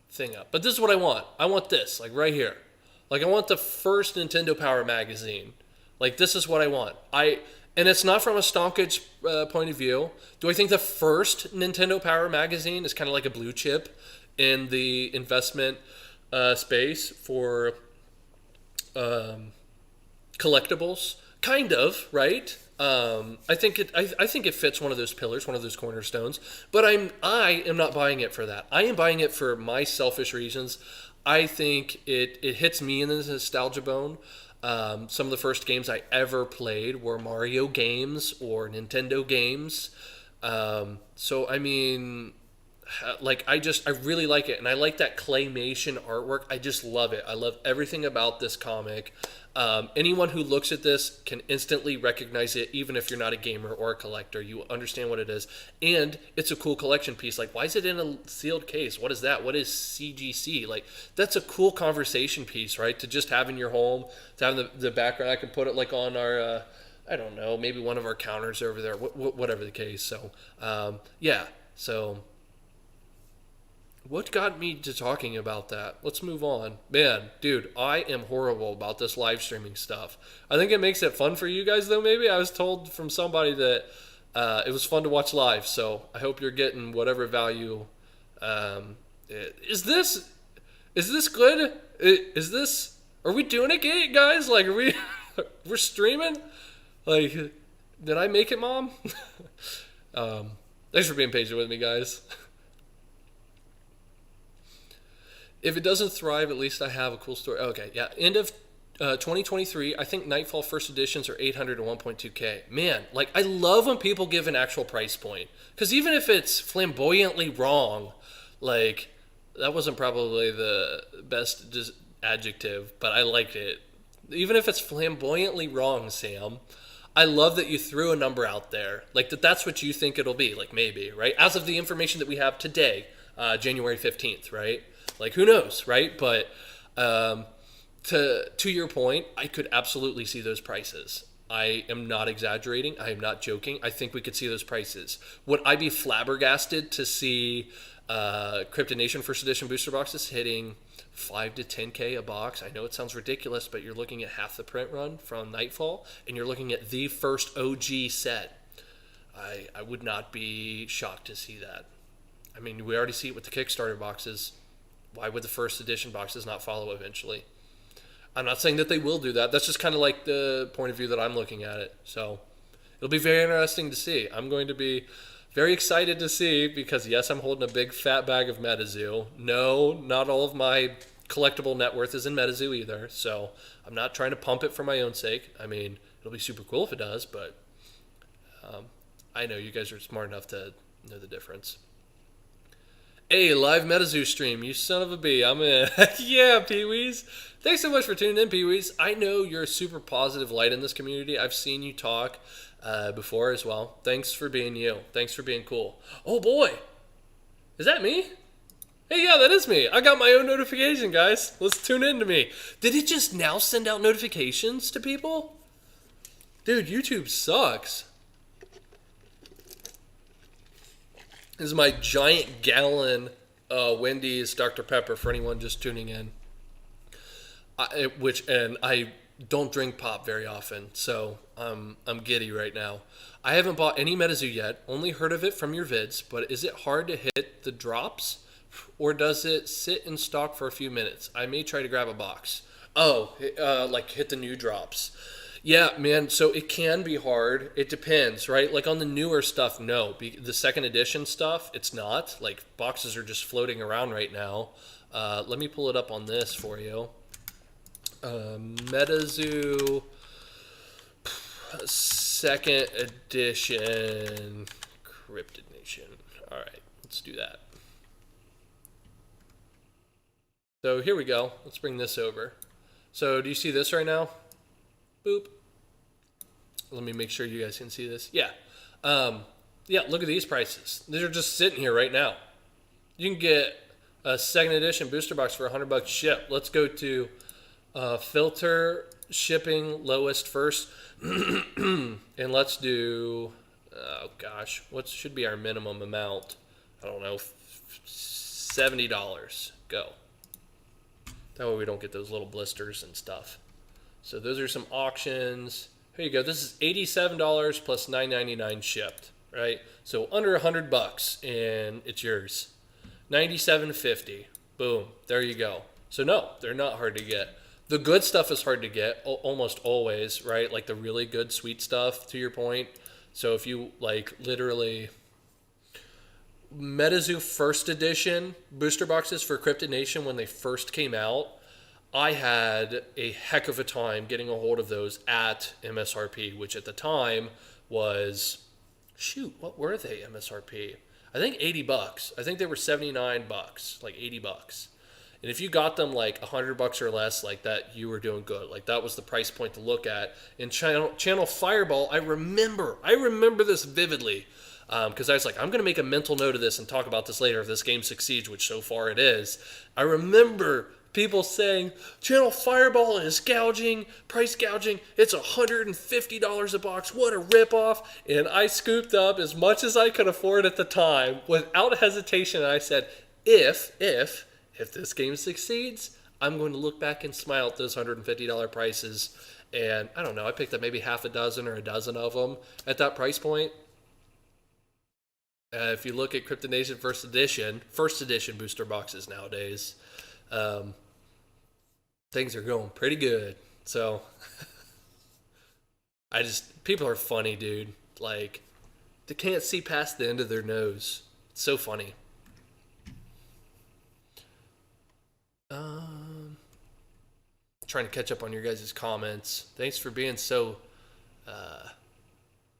thing up. But this is what I want. I want this, like right here. Like I want the first Nintendo Power magazine. Like this is what I want. And it's not from a stonkage point of view. Do I think the first Nintendo Power magazine is kind of like a blue chip in the investment space for collectibles? Kind of, right? I think it fits one of those pillars, one of those cornerstones. But I am not buying it for that. I am buying it for my selfish reasons. I think it hits me in the nostalgia bone. Some of the first games I ever played were Mario games or Nintendo games. So I mean, like I really like it, and I like that claymation artwork. I just love it. I love everything about this comic. Anyone who looks at this can instantly recognize it, even if you're not a gamer or a collector. You understand what it is. And it's a cool collection piece. Like, why is it in a sealed case? What is that? What is CGC? Like, that's a cool conversation piece, right? To just have in your home, to have the background. I can put it, like, on our, I don't know, maybe one of our counters over there, whatever the case. So, yeah. So, what got me to talking about that? Let's move on. Man, dude, I am horrible about this live streaming stuff. I think it makes it fun for you guys, though, maybe. I was told from somebody that it was fun to watch live, so I hope you're getting whatever value. Is this good? Are we doing it, guys? Like, we're streaming? Like, did I make it, Mom? Thanks for being patient with me, guys. If it doesn't thrive, at least I have a cool story. Okay, yeah. End of 2023, I think Nightfall first editions are 800 to 1.2K. Man, like, I love when people give an actual price point. Because even if it's flamboyantly wrong, like, that wasn't probably the best adjective, but I liked it. Even if it's flamboyantly wrong, Sam, I love that you threw a number out there. Like that's what you think it'll be. Like maybe, right? As of the information that we have today, January 15th, right? Like who knows, right? But um, to your point, I could absolutely see those prices. I am not exaggerating. I am not joking. I think we could see those prices. Would I be flabbergasted to see Crypto Nation First Edition booster boxes hitting 5 to 10K a box? I know it sounds ridiculous, but you're looking at half the print run from Nightfall, and you're looking at the first OG set. I would not be shocked to see that. I mean, we already see it with the Kickstarter boxes. Why would the first edition boxes not follow eventually? I'm not saying that they will do that. That's just kind of like the point of view that I'm looking at it. So it'll be very interesting to see. I'm going to be very excited to see because, yes, I'm holding a big fat bag of MetaZoo. No, not all of my collectible net worth is in MetaZoo either. So I'm not trying to pump it for my own sake. I mean, it'll be super cool if it does, but I know you guys are smart enough to know the difference. Hey, live MetaZoo stream, you son of a bee. I'm in. Yeah, Pee-wees. Thanks so much for tuning in, Pee-wees. I know you're a super positive light in this community. I've seen you talk before as well. Thanks for being you. Thanks for being cool. Oh, boy. Is that me? Hey, yeah, that is me. I got my own notification, guys. Let's tune in to me. Did it just now send out notifications to people? Dude, YouTube sucks. This is my giant gallon Wendy's Dr. Pepper for anyone just tuning in. I don't drink pop very often, so I'm giddy right now. I haven't bought any MetaZoo yet. Only heard of it from your vids, but is it hard to hit the drops, or does it sit in stock for a few minutes? I may try to grab a box. Oh, like hit the new drops. Yeah, man, so it can be hard. It depends, right? Like on the newer stuff, no. The second edition stuff, it's not. Like boxes are just floating around right now. Let me pull it up on this for you. MetaZoo second edition Cryptid Nation. All right, let's do that. So here we go. Let's bring this over. So do you see this right now? Boop. Let me make sure you guys can see this. Yeah. Yeah, look at these prices. These are just sitting here right now. You can get a second edition booster box for $100 ship. Let's go to filter shipping lowest first. And let's do, oh gosh, what should be our minimum amount? I don't know, $70. Go. That way we don't get those little blisters and stuff. So those are some auctions. Here you go. This is $87 plus $9.99 shipped, right? So under $100 and it's yours. $97.50. Boom. There you go. So no, they're not hard to get. The good stuff is hard to get almost always, right? Like the really good sweet stuff, to your point. So if you like literally MetaZoo first edition booster boxes for Cryptid Nation when they first came out, I had a heck of a time getting a hold of those at MSRP, which at the time was, shoot, what were they MSRP? I think $80. I think they were $79, like $80. And if you got them like $100 or less, like that, you were doing good. Like that was the price point to look at. In Channel Fireball, I remember this vividly. Because I was like, I'm going to make a mental note of this and talk about this later if this game succeeds, which so far it is. I remember people saying, Channel Fireball is gouging, price gouging, it's $150 a box, what a ripoff. And I scooped up as much as I could afford at the time without hesitation. And I said, if this game succeeds, I'm going to look back and smile at those $150 prices. And I don't know, I picked up maybe half a dozen or a dozen of them at that price point. If you look at Cryptid Nation first edition booster boxes nowadays, things are going pretty good. So people are funny, dude. Like, they can't see past the end of their nose. It's so funny. Trying to catch up on your guys' comments. Thanks for being so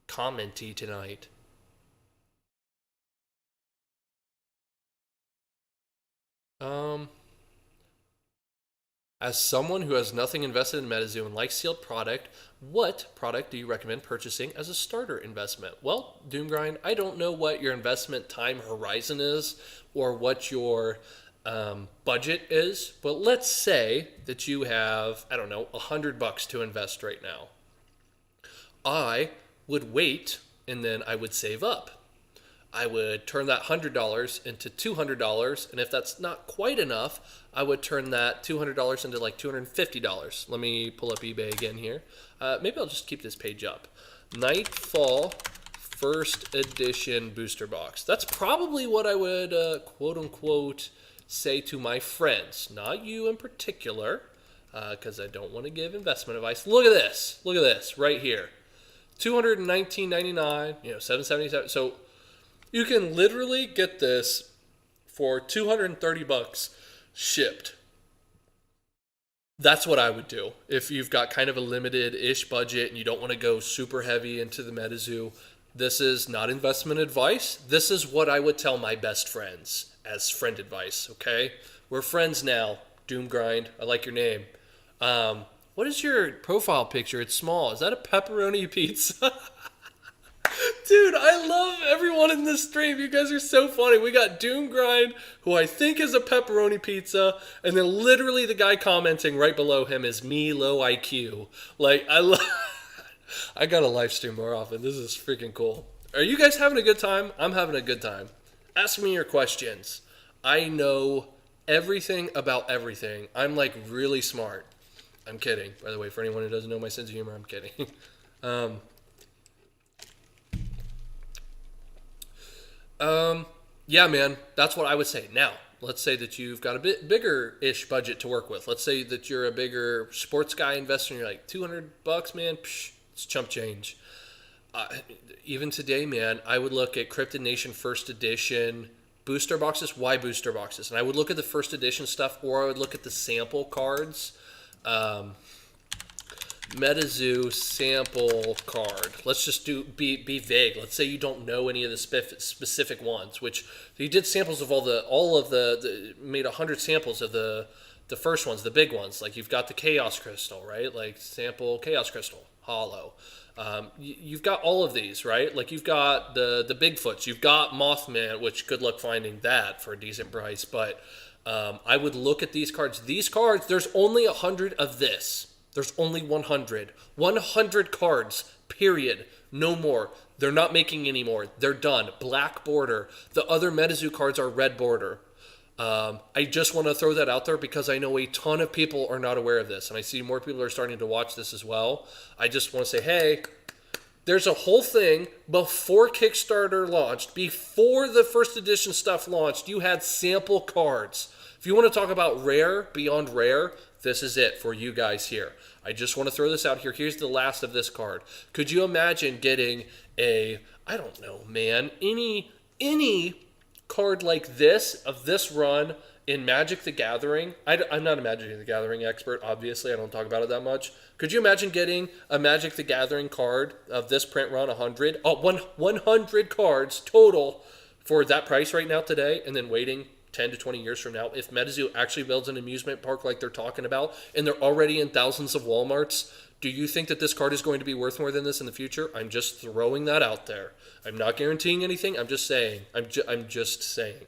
commenty tonight. As someone who has nothing invested in MetaZoo and likes sealed product, what product do you recommend purchasing as a starter investment? Well, Doomgrind, I don't know what your investment time horizon is or what your budget is, but let's say that you have, I don't know, $100 to invest right now. I would wait and then I would save up. I would turn that $100 into $200, and if that's not quite enough, I would turn that $200 into like $250. Let me pull up eBay again here. Maybe I'll just keep this page up. Nightfall first edition booster box. That's probably what I would quote unquote say to my friends, not you in particular, because I don't want to give investment advice. Look at this right here. $219.99, $777. So you can literally get this for $230 shipped. That's what I would do if you've got kind of a limited-ish budget and you don't want to go super heavy into the MetaZoo. This is not investment advice. This is what I would tell my best friends as friend advice, okay? We're friends now, Doomgrind. I like your name. What is your profile picture? It's small. Is that a pepperoni pizza? Dude, I love everyone in this stream. You guys are so funny. We got Doomgrind, who I think is a pepperoni pizza, and then literally the guy commenting right below him is me, low IQ. Like, I gotta live stream more often. This is freaking cool. Are you guys having a good time? I'm having a good time. Ask me your questions. I know everything about everything. I'm like really smart. I'm kidding. By the way, for anyone who doesn't know my sense of humor, I'm kidding. Yeah, man, that's what I would say. Now, let's say that you've got a bit bigger-ish budget to work with. Let's say that you're a bigger sports guy investor and you're like, $200, man, psh, it's chump change. Even today, man, I would look at Cryptid Nation first edition booster boxes. Why booster boxes? And I would look at the first edition stuff, or I would look at the sample cards. MetaZoo sample card. Let's just be vague. Let's say you don't know any of the specific ones, which he did samples of all of the made 100 samples of the first ones, the big ones. Like you've got the Chaos Crystal, right? Like sample Chaos Crystal, hollow. You've got all of these, right? Like you've got the Bigfoots, you've got Mothman, which good luck finding that for a decent price. But I would look at these cards. These cards, there's only 100 of this. There's only 100. 100 cards, period. No more. They're not making any more. They're done. Black border. The other MetaZoo cards are red border. I just want to throw that out there because I know a ton of people are not aware of this. And I see more people are starting to watch this as well. I just want to say, hey, there's a whole thing before Kickstarter launched, before the first edition stuff launched, you had sample cards. If you want to talk about rare, beyond rare, this is it for you guys here. I just want to throw this out here. Here's the last of this card. Could you imagine getting I don't know, man, any card like this, of this run in Magic the Gathering? I'm not a Magic the Gathering expert, obviously. I don't talk about it that much. Could you imagine getting a Magic the Gathering card of this print run, 100? 100 cards total for that price right now today, and then waiting 10 to 20 years from now, if MetaZoo actually builds an amusement park like they're talking about, and they're already in thousands of Walmarts, do you think that this card is going to be worth more than this in the future? I'm just throwing that out there. I'm not guaranteeing anything. I'm just saying. I'm just saying.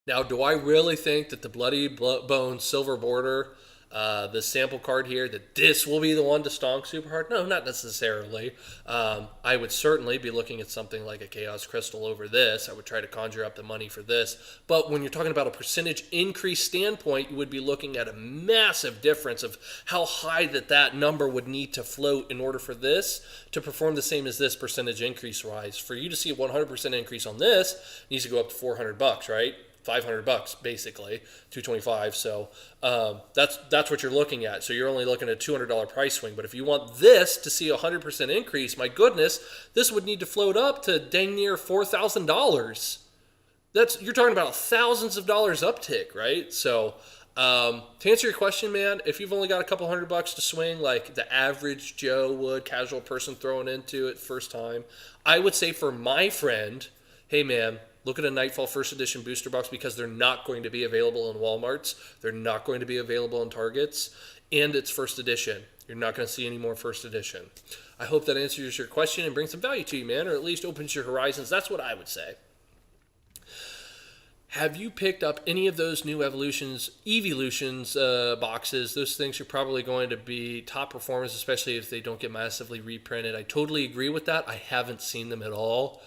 Now, do I really think that the Bloody Bone Silver Border, the sample card here, that this will be the one to stonk super hard? No, not necessarily. I would certainly be looking at something like a Chaos Crystal over this. I would try to conjure up the money for this. But when you're talking about a percentage increase standpoint, you would be looking at a massive difference of how high that number would need to float in order for this to perform the same as this percentage increase rise. For you to see a 100% increase on this, it needs to go up to $400, right? $500 basically, $225. So that's what you're looking at. So you're only looking at a $200 price swing. But if you want this to see a 100% increase, my goodness, this would need to float up to dang near $4,000. You're talking about thousands of dollars uptick, right? So to answer your question, man, if you've only got a couple $100 to swing, like the average Joe would, casual person throwing into it first time, I would say for my friend, hey man, look at a Nightfall First Edition booster box because they're not going to be available in Walmarts. They're not going to be available in Targets. And it's first edition. You're not going to see any more first edition. I hope that answers your question and brings some value to you, man, or at least opens your horizons. That's what I would say. Have you picked up any of those new evolutions boxes? Those things are probably going to be top performers, especially if they don't get massively reprinted. I totally agree with that. I haven't seen them at all.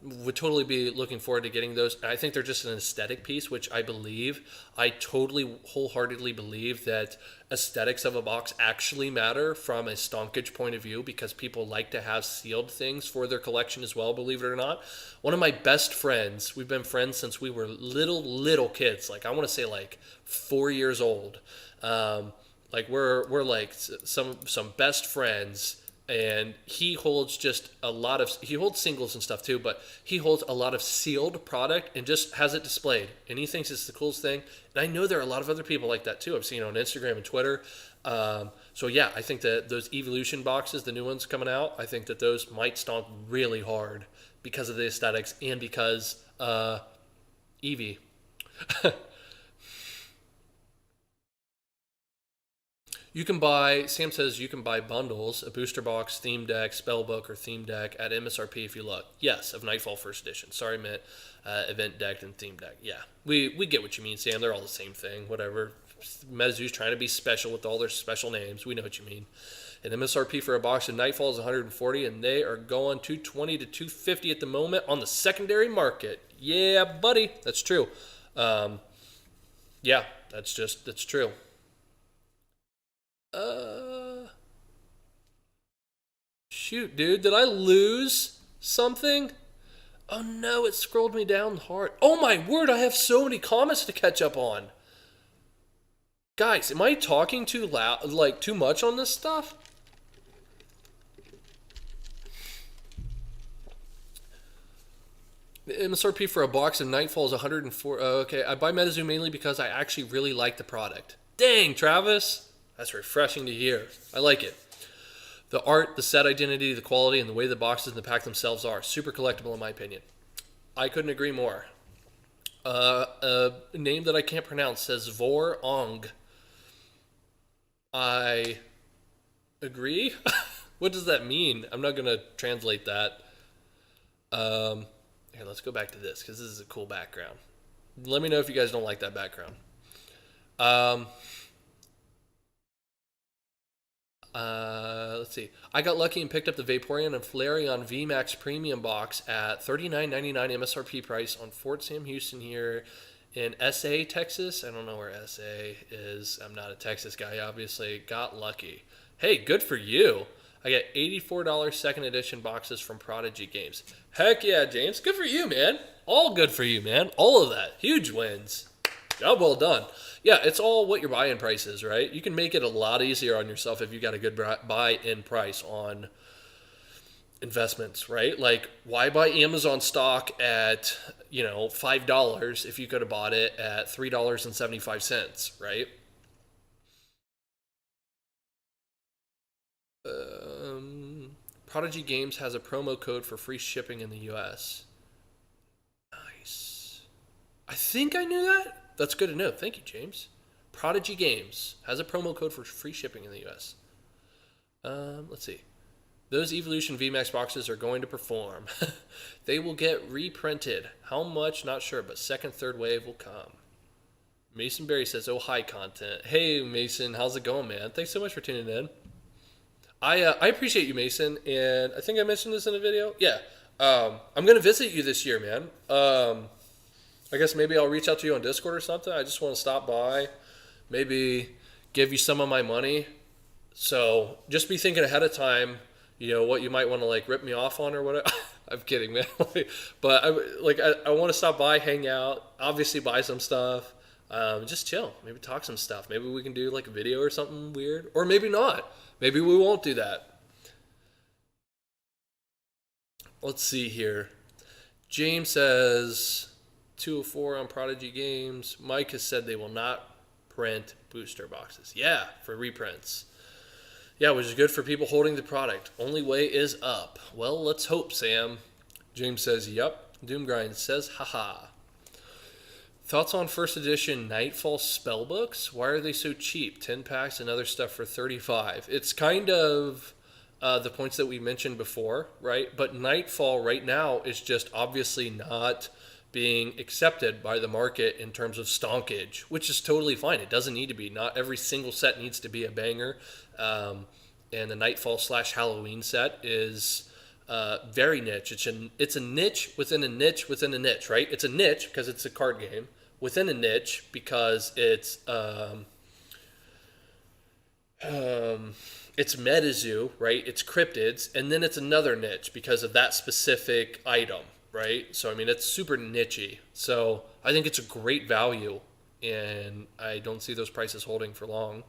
Would totally be looking forward to getting those. I think they're just an aesthetic piece, which I believe. I totally wholeheartedly believe that aesthetics of a box actually matter from a stonkage point of view, because people like to have sealed things for their collection as well, believe it or not. One of my best friends, we've been friends since we were little kids, like I want to say like 4 years old. Like we're like some best friends. And he holds he holds singles and stuff too, but he holds a lot of sealed product and just has it displayed. And he thinks it's the coolest thing. And I know there are a lot of other people like that too. I've seen it on Instagram and Twitter. So yeah, I think that those evolution boxes, the new ones coming out, I think that those might stomp really hard because of the aesthetics and because Eevee. Sam says you can buy bundles, a booster box, theme deck, spellbook, or theme deck at MSRP if you look. Yes, of Nightfall First Edition. Sorry, meant event deck and theme deck. Yeah, we get what you mean, Sam. They're all the same thing, whatever. MetaZoo's trying to be special with all their special names. We know what you mean. And MSRP for a box of Nightfall is $140, and they are going $220 to $250 at the moment on the secondary market. Yeah, buddy. That's true. Yeah, that's true. Shoot, dude, did I lose something? Oh no, it scrolled me down hard. Oh my word, I have so many comments to catch up on. Guys, am I talking too loud, like too much on this stuff? The MSRP for a box of Nightfall is $104. Okay, I buy MetaZoo mainly because I actually really like the product. Dang, Travis. That's refreshing to hear. I like it. The art, the set identity, the quality, and the way the boxes and the pack themselves are super collectible in my opinion. I couldn't agree more. A name that I can't pronounce says Vor Ong. I agree. What does that mean? I'm not going to translate that. Here, let's go back to this because this is a cool background. Let me know if you guys don't like that background. Let's see. I got lucky and picked up the Vaporeon and Flareon VMAX Premium box at $39.99 MSRP price on Fort Sam Houston here in SA, Texas. I don't know where SA is. I'm not a Texas guy, obviously. Got lucky. Hey, good for you. I got $84 second edition boxes from Prodigy Games. Heck yeah, James. Good for you, man. All good for you, man. All of that. Huge wins. Job well done. Yeah, it's all what your buy-in price is, right? You can make it a lot easier on yourself if you got a good buy-in price on investments, right? Like, why buy Amazon stock at, $5 if you could have bought it at $3.75, right? Prodigy Games has a promo code for free shipping in the U.S. Nice. I think I knew that. That's good to know. Thank you, James. Prodigy Games has a promo code for free shipping in the U.S. Let's see. Those Evolution VMAX boxes are going to perform. They will get reprinted. How much? Not sure, but second, third wave will come. Mason Berry says, oh, hi, content. Hey, Mason. How's it going, man? Thanks so much for tuning in. I appreciate you, Mason, and I think I mentioned this in a video. Yeah. I'm going to visit you this year, man. I guess maybe I'll reach out to you on Discord or something. I just want to stop by, maybe give you some of my money. So just be thinking ahead of time, what you might want to rip me off on or whatever. I'm kidding, man. But I want to stop by, hang out, obviously buy some stuff, just chill, maybe talk some stuff. Maybe we can do a video or something weird, or maybe not. Maybe we won't do that. Let's see here. James says 204 on Prodigy Games. Mike has said they will not print booster boxes. Yeah, for reprints. Yeah, which is good for people holding the product. Only way is up. Well, let's hope, Sam. James says, yep. Doomgrind says, haha. Thoughts on first edition Nightfall spellbooks? Why are they so cheap? 10 packs and other stuff for 35. It's kind of the points that we mentioned before, right? But Nightfall right now is just obviously not being accepted by the market in terms of stonkage, which is totally fine. It doesn't need to be. Not every single set needs to be a banger. And the Nightfall / Halloween set is very niche. It's a niche within a niche within a niche, right? It's a niche because it's a card game within a niche because it's MetaZoo, right? It's cryptids, and then it's another niche because of that specific item, right? So I mean, it's super nichey. So I think it's a great value, and I don't see those prices holding for long.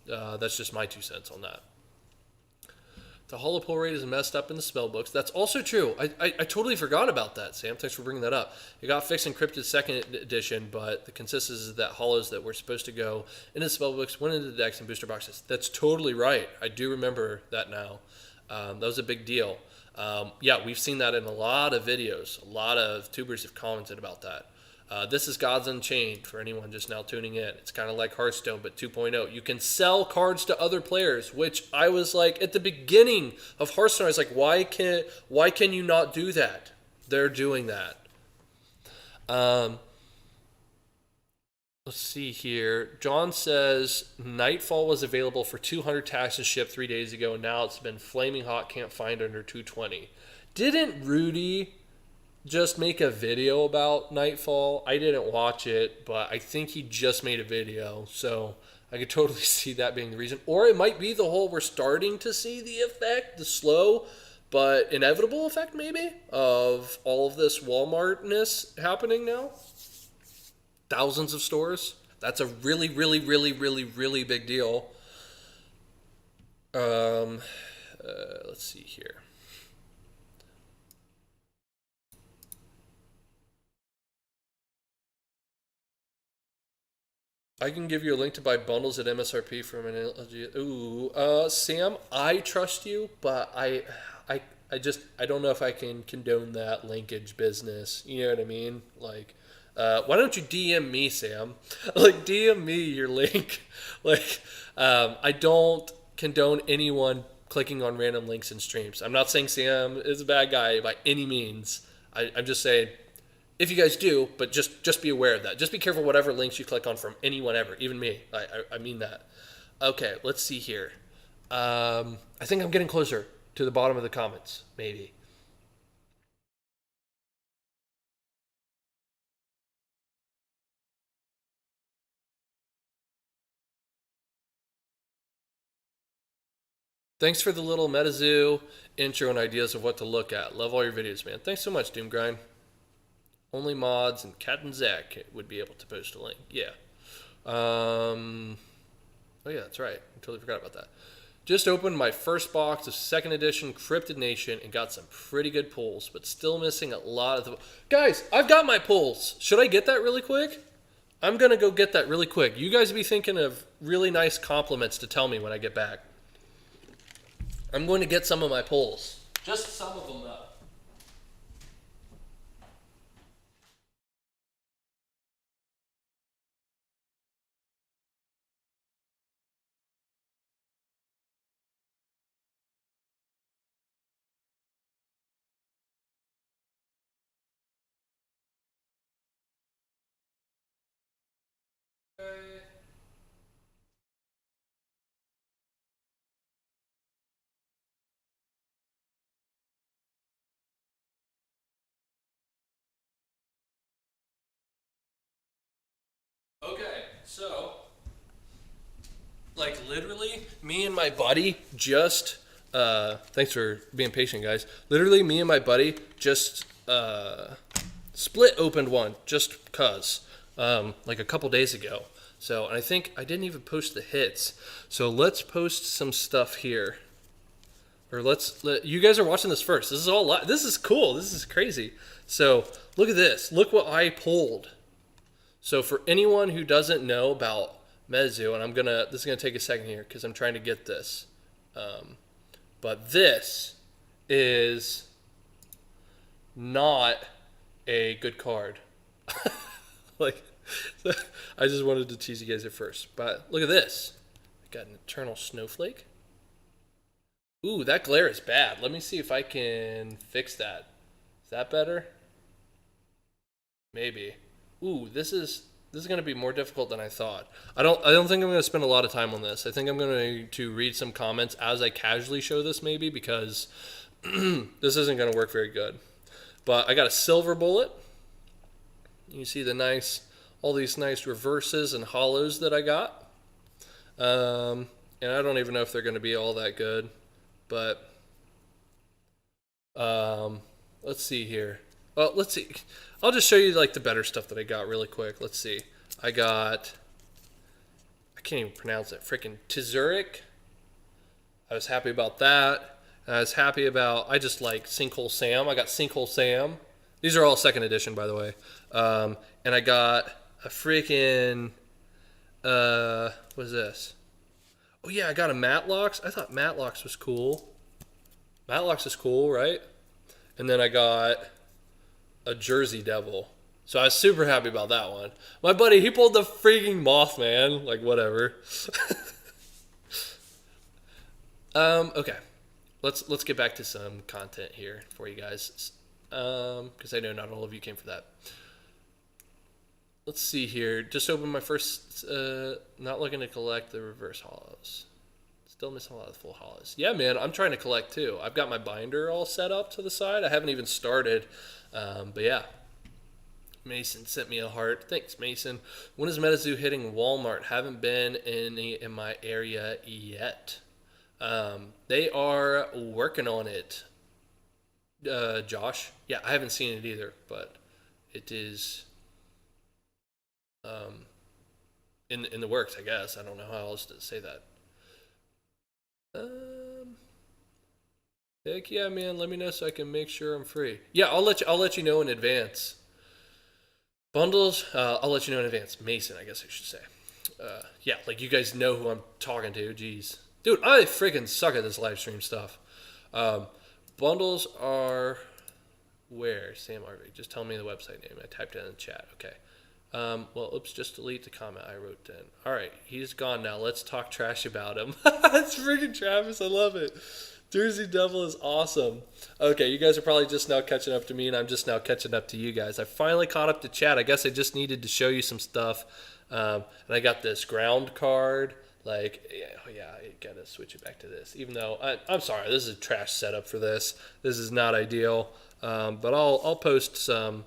That's just my 2 cents on that. The holo pull rate is messed up in the spell books. That's also true. I totally forgot about that, Sam. Thanks for bringing that up. It got fixed in Cryptid 2nd edition, but the consensus is that holos that were supposed to go into the spell books went into the decks and booster boxes. That's totally right. I do remember that now. That was a big deal. Yeah, we've seen that in a lot of videos. A lot of tubers have commented about that. This is Gods Unchained for anyone just now tuning in. It's kind of like Hearthstone, but 2.0. You can sell cards to other players, which I was like, at the beginning of Hearthstone, I was like, why can you not do that? They're doing that. Let's see here. John says, Nightfall was available for 200 taxes shipped 3 days ago, and now it's been flaming hot, can't find under 220. Didn't Rudy just make a video about Nightfall? I didn't watch it, but I think he just made a video, so I could totally see that being the reason. Or it might be the whole we're starting to see the effect, the slow but inevitable effect maybe of all of this Walmartness happening now. Thousands of stores. That's a really, really, really, really, really big deal. Let's see here. I can give you a link to buy bundles at MSRP from an LG. Ooh, Sam, I trust you, but I don't know if I can condone that linkage business. You know what I mean? Like, why don't you DM me, Sam? Like, DM me your link. Like, I don't condone anyone clicking on random links in streams. I'm not saying Sam is a bad guy by any means. I'm just saying, if you guys do, but just be aware of that. Just be careful whatever links you click on from anyone ever, even me. I mean that. Okay, let's see here. I think I'm getting closer to the bottom of the comments, maybe. Thanks for the little MetaZoo intro and ideas of what to look at. Love all your videos, man. Thanks so much, Doomgrind. Only mods and Cat and Zach would be able to post a link. Yeah. Oh yeah, that's right. I totally forgot about that. Just opened my first box of 2nd edition Cryptid Nation and got some pretty good pulls, but still missing a lot of the... Guys, I've got my pulls. Should I get that really quick? I'm going to go get that really quick. You guys be thinking of really nice compliments to tell me when I get back. I'm going to get some of my pulls. Just some of them, though. Okay, so, like, literally, me and my buddy just, thanks for being patient, guys. Literally, me and my buddy just, split opened one, just cause, like a couple days ago. So, and I think I didn't even post the hits. So let's post some stuff here. Or you guys are watching this first. This is all live. This is cool. This is crazy. So, look at this. Look what I pulled. So for anyone who doesn't know about MetaZoo, and this is gonna take a second here because I'm trying to get this, but this is not a good card. Like, I just wanted to tease you guys at first. But look at this. I got an Eternal Snowflake. Ooh, that glare is bad. Let me see if I can fix that. Is that better? Maybe. Ooh, this is going to be more difficult than I thought. I don't think I'm going to spend a lot of time on this. I think I'm going to read some comments as I casually show this maybe, because this isn't going to work very good. But I got a silver bullet. You see all these nice reverses and hollows that I got. And I don't even know if they're going to be all that good. But let's see here. Well, let's see. I'll just show you like the better stuff that I got really quick. Let's see. I can't even pronounce it. Freaking Tzurich. I was happy about that. And I was happy about, I just like Sinkhole Sam. I got Sinkhole Sam. These are all second edition, by the way. And I got a freaking, what is this? Oh yeah, I got a Matlocks. I thought Matlocks was cool. Matlocks is cool, right? And then I got a Jersey Devil. So I was super happy about that one. My buddy, he pulled the freaking Mothman. Like, whatever. Okay. Let's get back to some content here for you guys. Because I know not all of you came for that. Let's see here. Just open my first, not looking to collect the reverse hollows. Still missing a lot of the full hollows. Yeah, man, I'm trying to collect too. I've got my binder all set up to the side. I haven't even started. But yeah. Mason sent me a heart. Thanks, Mason. When is MetaZoo hitting Walmart? Haven't been in my area yet. They are working on it. Josh. Yeah, I haven't seen it either, but it is in the works, I guess. I don't know how else to say that. Heck yeah, man. Let me know so I can make sure I'm free. Yeah, I'll let you know in advance. Bundles, I'll let you know in advance. Mason, I guess I should say. Yeah, like you guys know who I'm talking to. Jeez. Dude, I freaking suck at this live stream stuff. Bundles are where? Sam Harvey. Just tell me the website name. I typed it in the chat. Okay. Well, oops, just delete the comment I wrote then. All right, he's gone now. Let's talk trash about him. That's freaking Travis. I love it. Jersey Devil is awesome. Okay, you guys are probably just now catching up to me, and I'm just now catching up to you guys. I finally caught up to chat. I guess I just needed to show you some stuff. And I got this ground card. Like, yeah, I gotta switch it back to this. Even though, I'm sorry, this is a trash setup for this. This is not ideal. But I'll post some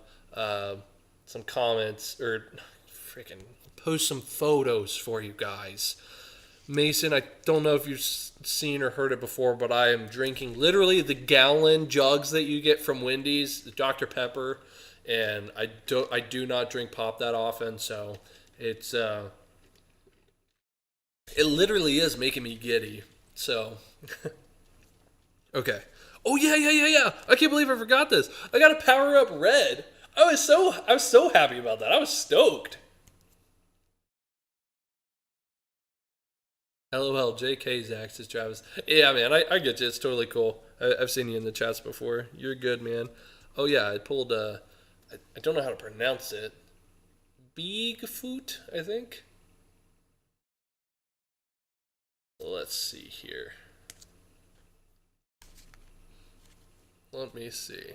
comments, or freaking post some photos for you guys. Mason, I don't know if you've seen or heard it before, but I am drinking literally the gallon jugs that you get from Wendy's, the Dr. Pepper, and I do not drink pop that often, so it's it literally is making me giddy. So okay. Oh yeah. I can't believe I forgot this. I got a power up red. I was so happy about that. I was stoked. LOL, JK, Zach, says Travis. Yeah, man, I get you. It's totally cool. I've seen you in the chats before. You're good, man. Oh, yeah, I pulled, I don't know how to pronounce it. Bigfoot, I think. Let's see here. Let me see.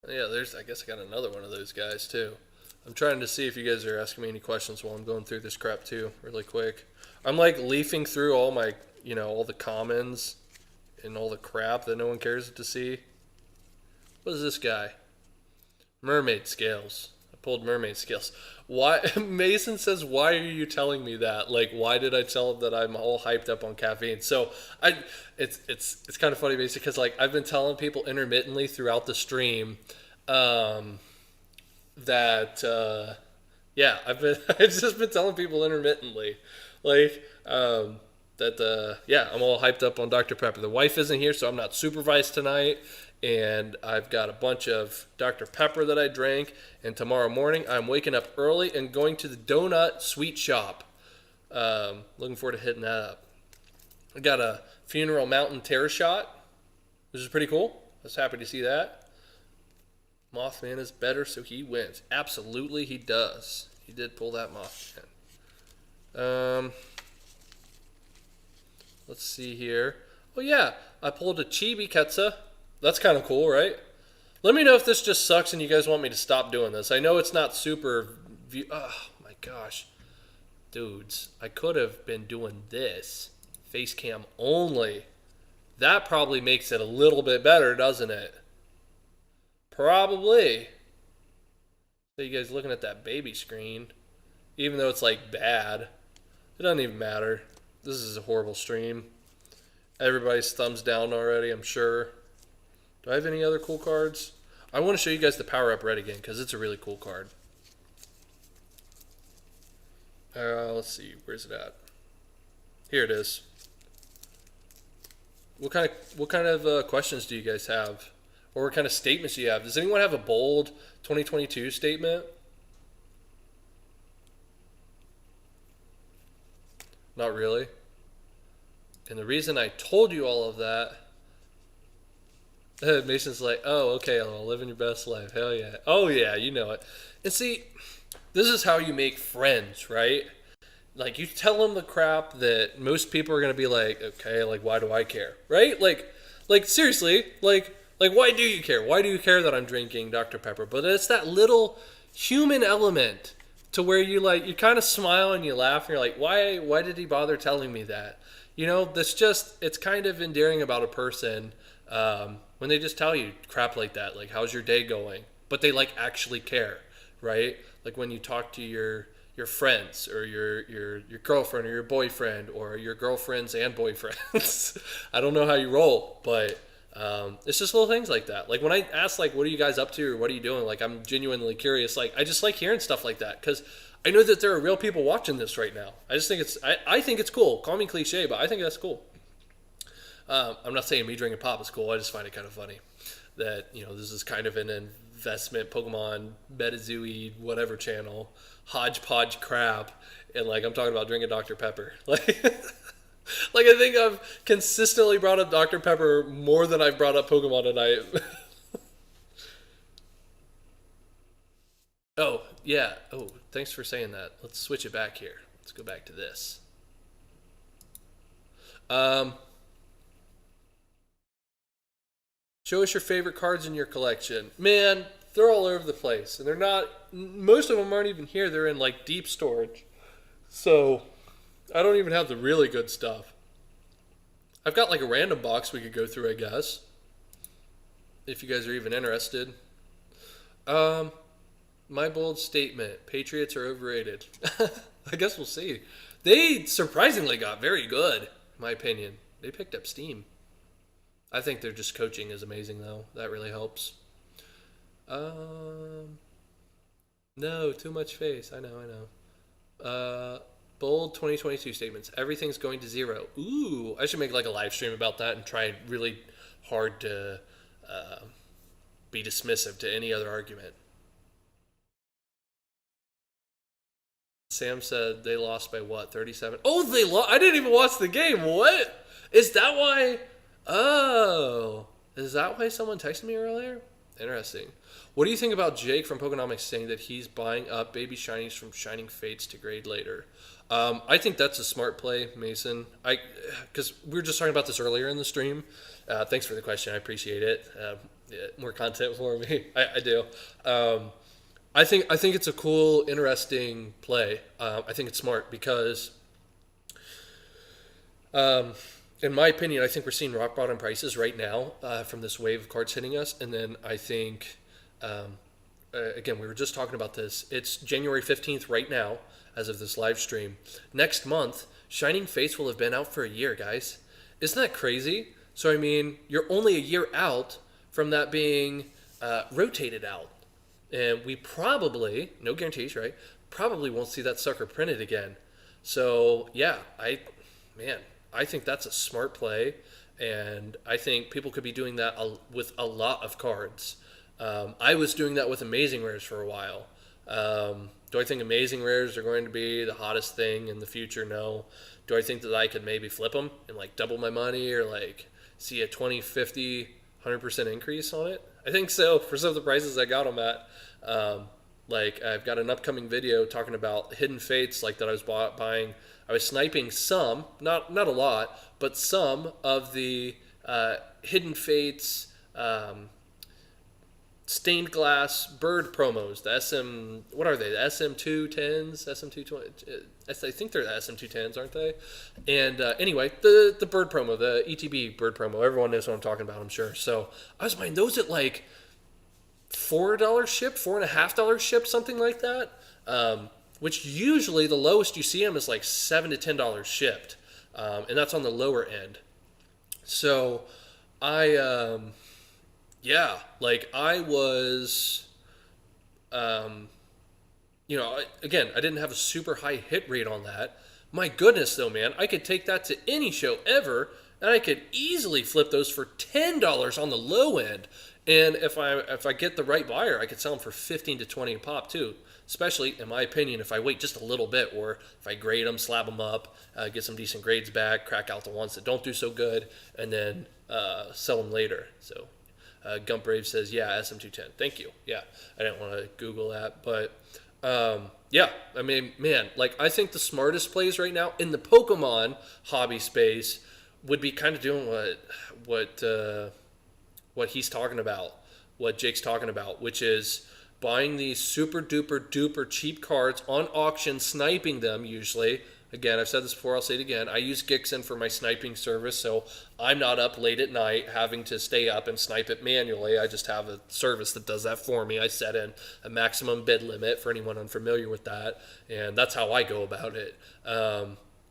Yeah, I guess I got another one of those guys, too. I'm trying to see if you guys are asking me any questions while I'm going through this crap too, really quick. I'm like leafing through all my, all the commons and all the crap that no one cares to see. What is this guy? Mermaid scales. I pulled mermaid scales. Why? Mason says, why are you telling me that? Like, why did I tell him that I'm all hyped up on caffeine? So it's kind of funny, basically, because like I've been telling people intermittently throughout the stream, that I've just been telling people intermittently, like I'm all hyped up on Dr. Pepper. The wife isn't here, so I'm not supervised tonight, and I've got a bunch of Dr. Pepper that I drank, and tomorrow morning I'm waking up early and going to the donut sweet shop. Looking forward to hitting that up. I got a Funeral Mountain Terror Shot, which is pretty cool. was happy to see that. Mothman is better, so he wins. Absolutely, he does. He did pull that Mothman. Let's see here. Oh yeah, I pulled a Chibi Ketsa. That's kind of cool, right? Let me know if this just sucks and you guys want me to stop doing this. I know it's not super... Oh my gosh. Dudes, I could have been doing this. Face cam only. That probably makes it a little bit better, doesn't it? Probably. So you guys looking at that baby screen. Even though it's like bad. It doesn't even matter. This is a horrible stream. Everybody's thumbs down already, I'm sure. Do I have any other cool cards? I want to show you guys the Power Up Red again because it's a really cool card. Let's see, where's it at? Here it is. What kind of questions do you guys have, or what kind of statements do you have? Does anyone have a bold 2022 statement? Not really. And the reason I told you all of that, Mason's like, oh, okay, I'll live in your best life. Hell yeah. Oh yeah, you know it. And see, this is how you make friends, right? Like, you tell them the crap that most people are going to be like, okay, like, why do I care? Right? Like seriously, like, why do you care? Why do you care that I'm drinking Dr. Pepper? But it's that little human element to where you kind of smile and you laugh and you're like, why did he bother telling me that? You know, it's kind of endearing about a person when they just tell you crap like that, like, how's your day going? But they like actually care, right? Like when you talk to your friends or your girlfriend or your boyfriend or your girlfriends and boyfriends. I don't know how you roll, but it's just little things like that. Like when I ask, like, what are you guys up to or what are you doing? Like, I'm genuinely curious. Like, I just like hearing stuff like that because I know that there are real people watching this right now. I just think I think it's cool. Call me cliche, but I think that's cool. I'm not saying me drinking pop is cool. I just find it kind of funny that, you know, this is kind of an investment Pokemon, MetaZoo, whatever channel, hodgepodge crap, and like I'm talking about drinking Dr. Pepper. Like, like I think I've consistently brought up Dr. Pepper more than I've brought up Pokemon tonight. Oh, yeah. Oh, thanks for saying that. Let's switch it back here. Let's go back to this. Show us your favorite cards in your collection. Man, they're all over the place. And they're not, most of them aren't even here. They're in like deep storage. So I don't even have the really good stuff. I've got like a random box we could go through, I guess. If you guys are even interested. My bold statement, Patriots are overrated. I guess we'll see. They surprisingly got very good, in my opinion. They picked up steam. I think their just coaching is amazing, though. That really helps. No, too much face. I know. Bold 2022 statements. Everything's going to zero. Ooh, I should make like a live stream about that and try really hard to be dismissive to any other argument. Sam said they lost by what, 37? Oh, they lost. I didn't even watch the game. What? Is that why? Oh, is that why someone texted me earlier? Interesting. What do you think about Jake from Pokémon saying that he's buying up baby shinies from Shining Fates to grade later? I think that's a smart play, Mason. Because we were just talking about this earlier in the stream. Thanks for the question. I appreciate it. Yeah, more content for me. I do. I think it's a cool, interesting play. I think it's smart because, in my opinion, I think we're seeing rock bottom prices right now from this wave of cards hitting us. And then I think, again, we were just talking about this. It's January 15th right now as of this live stream. Next month, Shining Fates will have been out for a year, guys. Isn't that crazy? So, I mean, you're only a year out from that being rotated out. And we probably, no guarantees, right? Probably won't see that sucker printed again. So, yeah, I think that's a smart play. And I think people could be doing that with a lot of cards. I was doing that with Amazing Rares for a while. Do I think Amazing Rares are going to be the hottest thing in the future? No. Do I think that I could maybe flip them and like double my money or like see a 20, 50, 100% increase on it? I think so for some of the prices I got them at. Like I've got an upcoming video talking about hidden fates, like that I was buying. I was sniping some, not a lot, but some of the hidden fates stained glass bird promos. The what are they? The SM210s, SM220. I think they're the SM210s, aren't they? And anyway, the bird promo, the ETB bird promo. Everyone knows what I'm talking about, I'm sure. So I was buying those at like $4 shipped, $4.50 shipped, something like that. Which usually the lowest you see them is like $7 to $10 shipped, and that's on the lower end. So I yeah, like I was, again, I didn't have a super high hit rate on that. My goodness, though, man, I could take that to any show ever, and I could easily flip those for $10 on the low end. And if I get the right buyer, I could sell them for 15 to 20 a pop too. Especially, in my opinion, if I wait just a little bit, or if I grade them, slab them up, get some decent grades back, crack out the ones that don't do so good, and then sell them later. So, Gump Brave says, yeah, SM210. Thank you. Yeah, I didn't want to Google that, but yeah, I mean, man, like I think the smartest plays right now in the Pokemon hobby space would be kind of doing what he's talking about, what Jake's talking about, which is buying these super duper duper cheap cards on auction, sniping them usually. Again, I've said this before, I'll say it again. I use Gixen for my sniping service, so I'm not up late at night having to stay up and snipe it manually. I just have a service that does that for me. I set in a maximum bid limit for anyone unfamiliar with that, and that's how I go about it.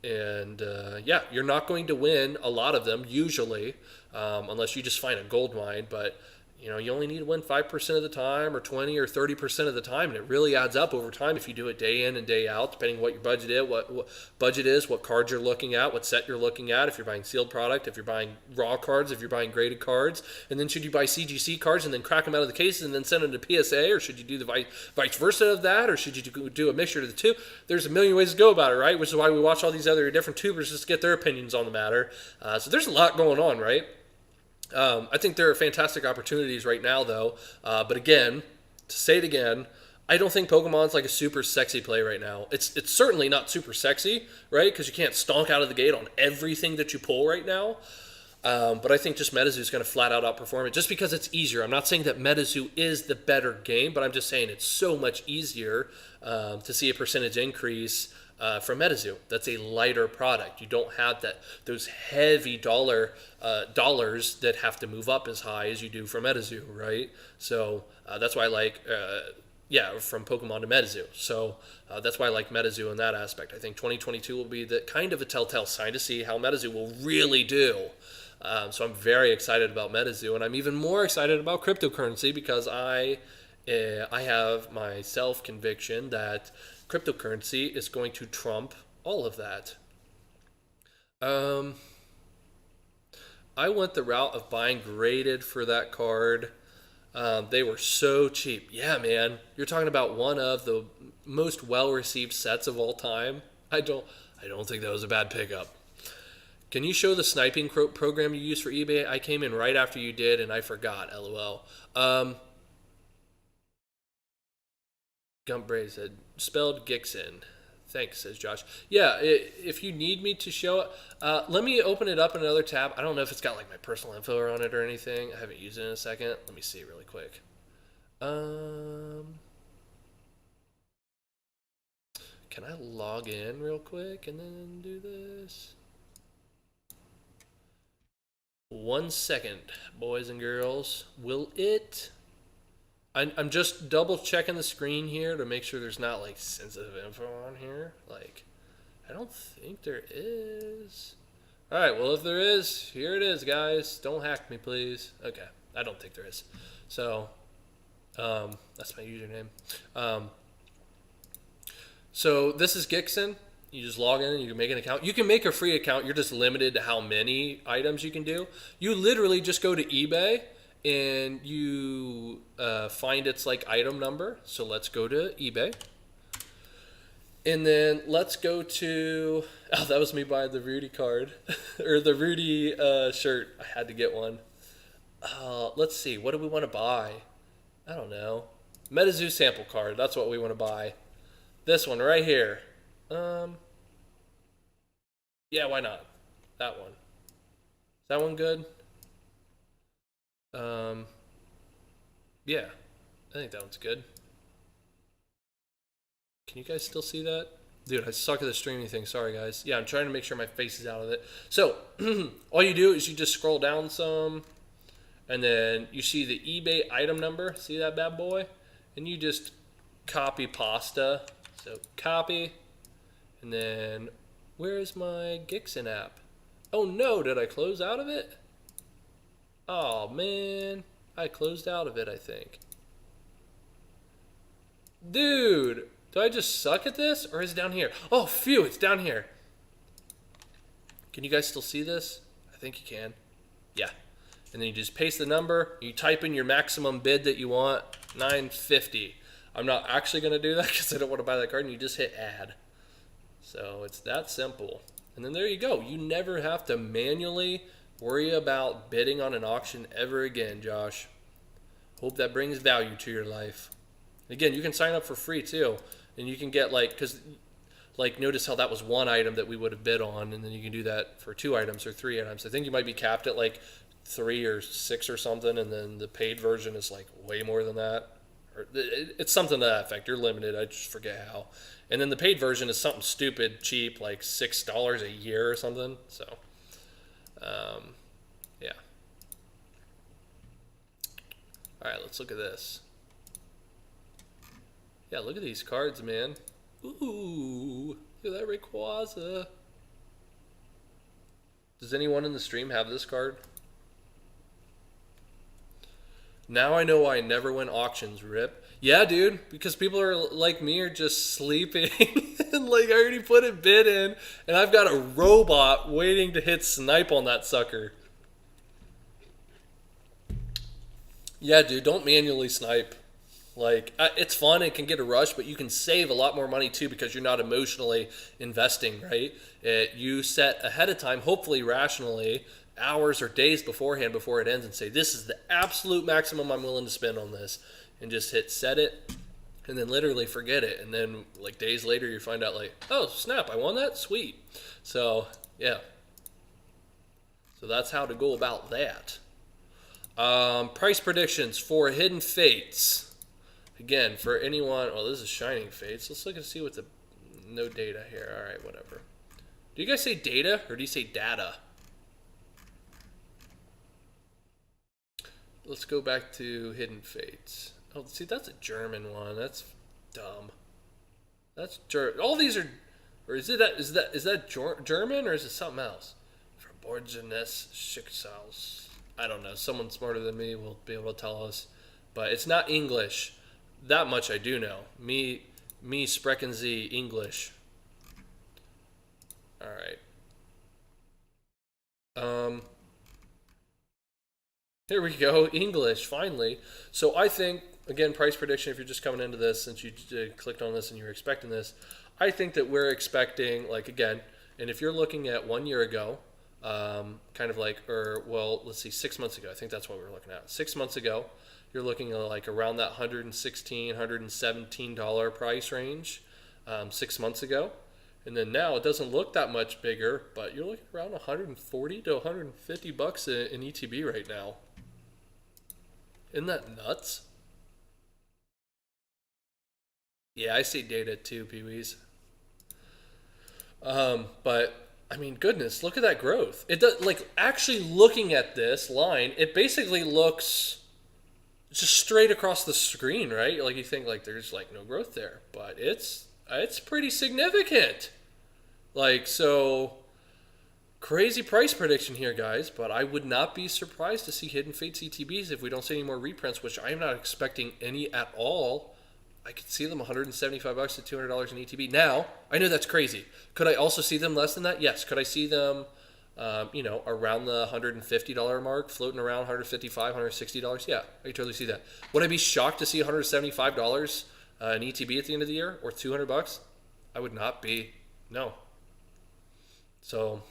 Yeah, you're not going to win a lot of them usually, unless you just find a gold mine, but you only need to win 5% of the time, or 20 or 30% of the time, and it really adds up over time if you do it day in and day out, depending on what your budget is, what cards you're looking at, what set you're looking at, if you're buying sealed product, if you're buying raw cards, if you're buying graded cards, and then should you buy CGC cards and then crack them out of the cases and then send them to PSA, or should you do the vice versa of that, or should you do a mixture of the two? There's a million ways to go about it, right? Which is why we watch all these other different tubers just to get their opinions on the matter. So there's a lot going on, right? I think there are fantastic opportunities right now, though. But again, to say it again, I don't think Pokemon's like a super sexy play right now. It's certainly not super sexy, right? Because you can't stonk out of the gate on everything that you pull right now. But I think just MetaZoo is going to flat out outperform it just because it's easier. I'm not saying that MetaZoo is the better game, but I'm just saying it's so much easier to see a percentage increase from MetaZoo. That's a lighter product. You don't have those heavy dollars that have to move up as high as you do from MetaZoo, right? So that's why I like, from Pokemon to MetaZoo. So that's why I like MetaZoo in that aspect. I think 2022 will be the kind of a telltale sign to see how MetaZoo will really do. So I'm very excited about MetaZoo, and I'm even more excited about cryptocurrency because I have my self-conviction that cryptocurrency is going to trump all of that. I went the route of buying graded for that card. They were so cheap. Yeah, man. You're talking about one of the most well-received sets of all time. I don't think that was a bad pickup. Can you show the sniping program you use for eBay? I came in right after you did, and I forgot. LOL. Gumpbray said, spelled Gixen. Thanks, says Josh. Yeah, if you need me to show it, let me open it up in another tab. I don't know if it's got like my personal info on it or anything. I haven't used it in a second. Let me see really quick. Can I log in real quick and then do this? 1 second, boys and girls. Will it... I'm just double checking the screen here to make sure there's not like sensitive info on here. Like, I don't think there is. All right, well, if there is, here it is, guys. Don't hack me, please. Okay, I don't think there is. So, that's my username. So this is Gixen. You just log in and you can make an account. You can make a free account. You're just limited to how many items you can do. You literally just go to eBay and you find its like item number. So let's go to eBay. And then let's go to, oh, that was me buying the Rudy card or the Rudy shirt. I had to get one. Let's see. What do we want to buy? I don't know. MetaZoo sample card. That's what we want to buy. This one right here. Yeah, why not? That one. Is that one good? Um, yeah. I think that one's good. Can you guys still see that? Dude, I suck at the streaming thing. Sorry, guys. Yeah, I'm trying to make sure my face is out of it. So, all you do is you just scroll down some, and then you see the eBay item number. See that bad boy? And you just copy pasta. So, copy. And then, where is my Gixen app? Oh no, did I close out of it? Oh man, I closed out of it, I think. Dude, do I just suck at this? Or is it down here? Oh, phew, it's down here. Can you guys still see this? I think you can. Yeah. And then you just paste the number. You type in your maximum bid that you want, 950. I'm not actually going to do that because I don't want to buy that card. And you just hit add. So it's that simple. And then there you go. You never have to manually worry about bidding on an auction ever again, Josh. Hope that brings value to your life. Again, you can sign up for free too. And you can get because notice how that was one item that we would have bid on, and then you can do that for 2 items or 3 items. I think you might be capped at 3 or 6 or something, and then the paid version is way more than that. Or it's something to that effect. You're limited. I just forget how. And then the paid version is something stupid cheap, like $6 a year or something. So, yeah. All right, let's look at this. Yeah, look at these cards, man. Ooh, look at that Rayquaza. Does anyone in the stream have this card? Now I know why I never win auctions, Rip. Yeah, dude, because people are like me are just sleeping. And I already put a bid in, and I've got a robot waiting to hit snipe on that sucker. Yeah, dude, don't manually snipe. It's fun, it can get a rush, but you can save a lot more money too because you're not emotionally investing, right? You set ahead of time, hopefully rationally, hours or days beforehand before it ends and say, this is the absolute maximum I'm willing to spend on this. And just hit set it and then literally forget it. And then days later you find out oh, snap, I won that? Sweet. So, yeah. So that's how to go about that. Price predictions for Hidden Fates. Again, for anyone, this is Shining Fates. Let's look and see what no data here. All right, whatever. Do you guys say data or do you say data? Let's go back to Hidden Fates. Oh, see, that's a German one. That's dumb. That's all these are, or is that German or is it something else? Verborgenes Schicksals. I don't know. Someone smarter than me will be able to tell us, but it's not English. That much I do know. Me sprechen Sie English. All right. Here we go. English, finally. So I think, again, price prediction, if you're just coming into this, since you clicked on this and you're expecting this, I think that we're expecting, again, and if you're looking at 1 year ago, let's see, 6 months ago, I think that's what we were looking at. 6 months ago, you're looking at around that $116, $117 price range 6 months ago. And then now it doesn't look that much bigger, but you're looking around 140 to 150 bucks in ETB right now. Isn't that nuts? Yeah, I see data too, Pee-wees. But I mean, goodness, look at that growth. It does, actually looking at this line, it basically looks just straight across the screen, right? You think there's no growth there, but it's pretty significant. So crazy price prediction here, guys, but I would not be surprised to see Hidden Fates ETBs if we don't see any more reprints, which I am not expecting any at all. I could see them $175 to $200 in ETB. Now, I know that's crazy. Could I also see them less than that? Yes. Could I see them, around the $150 mark, floating around $155, $160? Yeah, I could totally see that. Would I be shocked to see $175 in ETB at the end of the year, or $200? I would not be. No. So,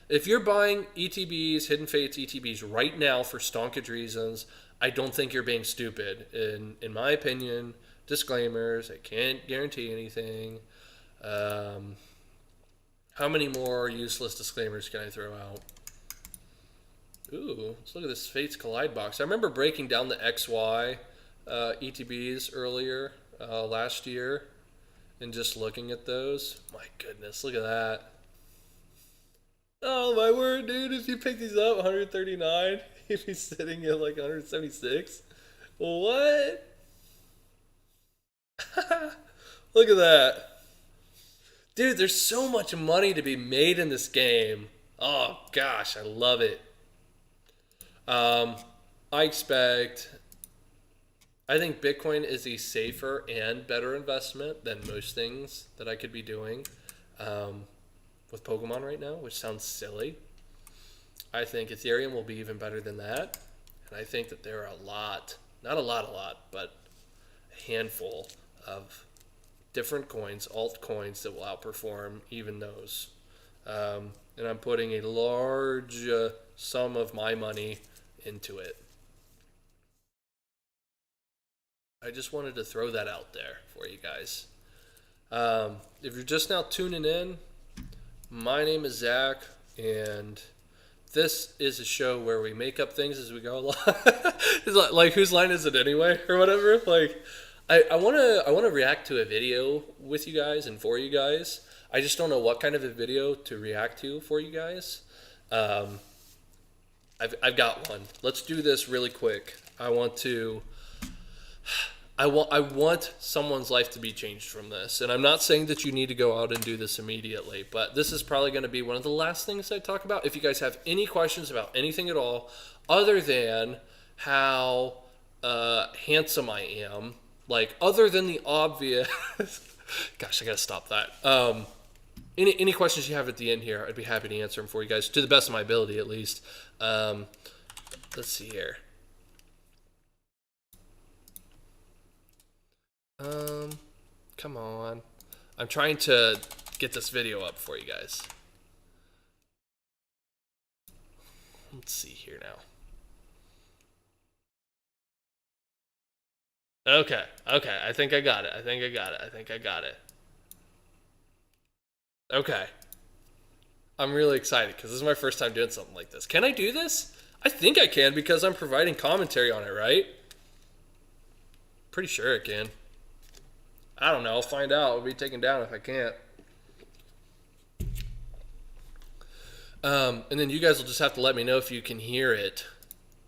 If you're buying ETBs, hidden fates ETBs right now for stonkage reasons, I don't think you're being stupid. In my opinion, disclaimers. I can't guarantee anything. Um, how many more useless disclaimers can I throw out? Ooh, let's look at this Fates Collide box. I remember breaking down the XY ETBs earlier last year and just looking at those. My goodness, look at that. Oh my word, dude, if you pick these up, 139, you'd be sitting at like 176. What? Look at that. Dude, there's so much money to be made in this game. Oh gosh, I love it. Um, I expect. I think Bitcoin is a safer and better investment than most things that I could be doing um, with Pokemon right now, which sounds silly. I think Ethereum will be even better than that. And I think that there are a lot, not a lot, but a handful of different coins, altcoins that will outperform even those. And I'm putting a large sum of my money into it. I just wanted to throw that out there for you guys. If you're just now tuning in, my name is Zach, and this is a show where we make up things as we go along. It's like whose line is it anyway, or whatever. Like, I wanna react to a video with you guys and for you guys. I just don't know what kind of a video to react to for you guys. Um, I've got one. Let's do this really quick. I want someone's life to be changed from this. And I'm not saying that you need to go out and do this immediately, but this is probably going to be one of the last things I talk about. If you guys have any questions about anything at all, other than how handsome I am, like other than the obvious, gosh, I got to stop that. Any questions you have at the end here, I'd be happy to answer them for you guys, to the best of my ability at least. Let's see here. Come on. I'm trying to get this video up for you guys. Let's see here now. Okay. I think I got it. Okay. I'm really excited because this is my first time doing something like this. Can I do this? I think I can because I'm providing commentary on it, right? Pretty sure I can. I don't know. I'll find out. I'll be taken down if I can't. And then you guys will just have to let me know if you can hear it.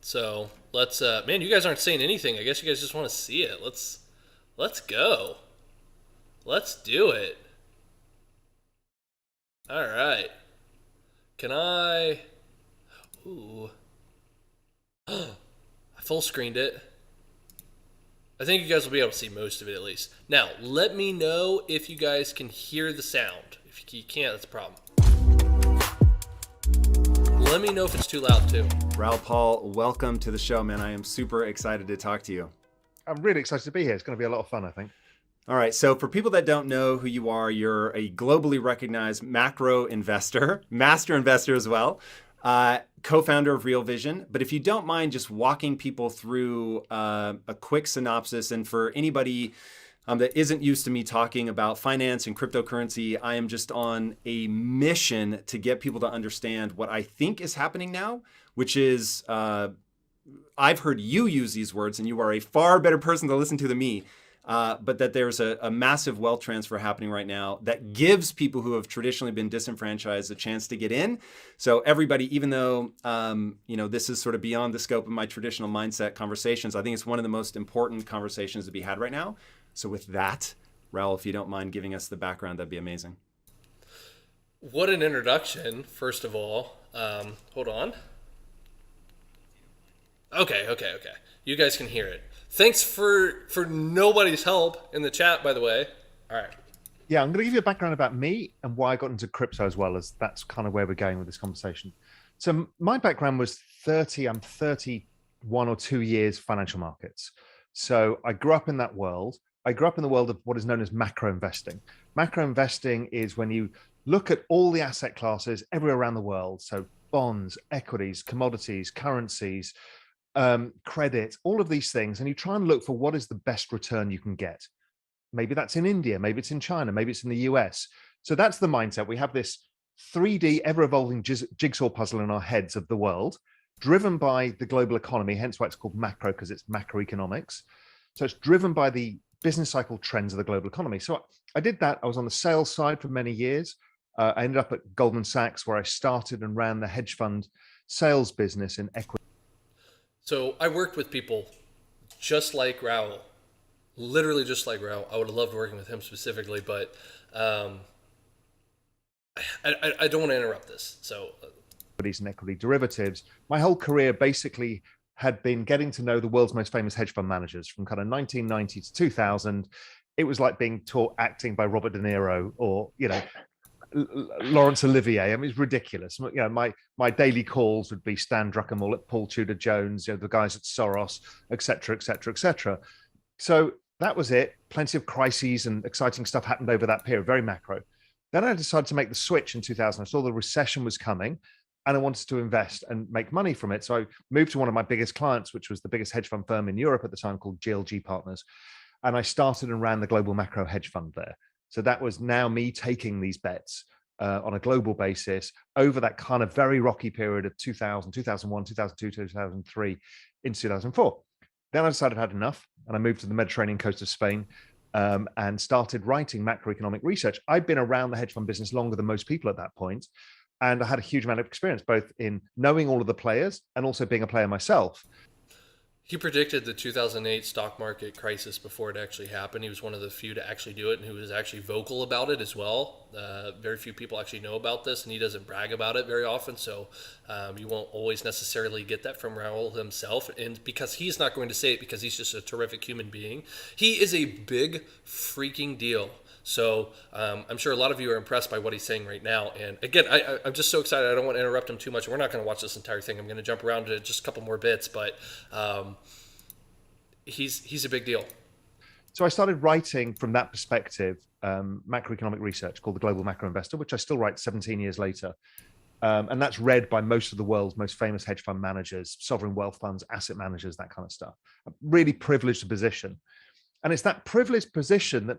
So let's. Man, you guys aren't saying anything. I guess you guys just want to see it. Let's go. Let's do it. All right. Can I? Ooh. I full screened it. I think you guys will be able to see most of it at least. Now, let me know if you guys can hear the sound. If you can't, that's a problem. Let me know if it's too loud too. Raoul Paul, welcome to the show, man. I am super excited to talk to you. I'm really excited to be here. It's going to be a lot of fun, I think. All right, so for people that don't know who you are, you're a globally recognized macro investor, master investor as well, co-founder of Real Vision. But if you don't mind just walking people through a quick synopsis, and for anybody that isn't used to me talking about finance and cryptocurrency, I am just on a mission to get people to understand what I think is happening now, which is, I've heard you use these words, and you are a far better person to listen to than me, but that there's a massive wealth transfer happening right now that gives people who have traditionally been disenfranchised a chance to get in. So everybody, even though this is sort of beyond the scope of my traditional mindset conversations, I think it's one of the most important conversations to be had right now. So with that, Raoul, if you don't mind giving us the background, that'd be amazing. What an introduction, first of all. Hold on. Okay. You guys can hear it. Thanks for nobody's help in the chat, by the way. All right. Yeah, I'm going to give you a background about me and why I got into crypto, as well, as that's kind of where we're going with this conversation. So my background was I'm 31 or 2 years financial markets. So I grew up in that world. I grew up in the world of what is known as macro investing. Macro investing is when you look at all the asset classes everywhere around the world. So bonds, equities, commodities, currencies, credit, all of these things. And you try and look for what is the best return you can get. Maybe that's in India, maybe it's in China, maybe it's in the US. So that's the mindset. We have this 3D ever-evolving jigsaw puzzle in our heads of the world, driven by the global economy, hence why it's called macro, because it's macroeconomics. So it's driven by the business cycle trends of the global economy. So I did that. I was on the sales side for many years. I ended up at Goldman Sachs, where I started and ran the hedge fund sales business in equity. So I worked with people just like Raul, literally just like Raul. I would have loved working with him specifically, but I don't want to interrupt this. So equities and equity derivatives. My whole career basically had been getting to know the world's most famous hedge fund managers from kind of 1990 to 2000. It was like being taught acting by Robert De Niro or, Laurence Olivier. I mean, it's ridiculous. My daily calls would be Stan Druckenmiller, Paul Tudor Jones, the guys at Soros, et cetera, et cetera, et cetera. So that was it. Plenty of crises and exciting stuff happened over that period, very macro. Then I decided to make the switch in 2000. I saw the recession was coming and I wanted to invest and make money from it. So I moved to one of my biggest clients, which was the biggest hedge fund firm in Europe at the time called GLG Partners. And I started and ran the global macro hedge fund there. So that was now me taking these bets on a global basis over that kind of very rocky period of 2000, 2001, 2002, 2003 into 2004. Then I decided I had enough and I moved to the Mediterranean coast of Spain and started writing macroeconomic research. I'd been around the hedge fund business longer than most people at that point, and I had a huge amount of experience, both in knowing all of the players and also being a player myself. he predicted the 2008 stock market crisis before it actually happened. He was one of the few to actually do it, and who was actually vocal about it as well. Very few people actually know about this, and he doesn't brag about it very often. So you won't always necessarily get that from Raul himself, and because he's not going to say it, because he's just a terrific human being. He is a big freaking deal. So I'm sure a lot of you are impressed by what he's saying right now. And again, I'm just so excited. I don't want to interrupt him too much. We're not going to watch this entire thing. I'm going to jump around to just a couple more bits, but he's a big deal. So I started writing from that perspective, macroeconomic research called The Global Macro Investor, which I still write 17 years later. And that's read by most of the world's most famous hedge fund managers, sovereign wealth funds, asset managers, that kind of stuff. A really privileged position. And it's that privileged position that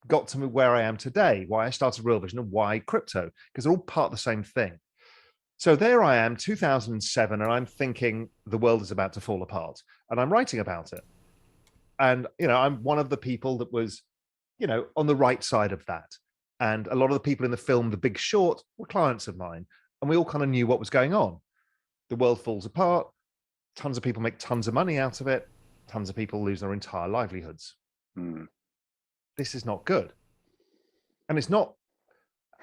got to me where I am today, why I started Real Vision and why crypto, because they're all part of the same thing. So there I am, 2007, and I'm thinking the world is about to fall apart, and I'm writing about it. And, I'm one of the people that was, on the right side of that. And a lot of the people in the film, The Big Short, were clients of mine, and we all kind of knew what was going on. The world falls apart. Tons of people make tons of money out of it. Tons of people lose their entire livelihoods. This is not good. And it's not.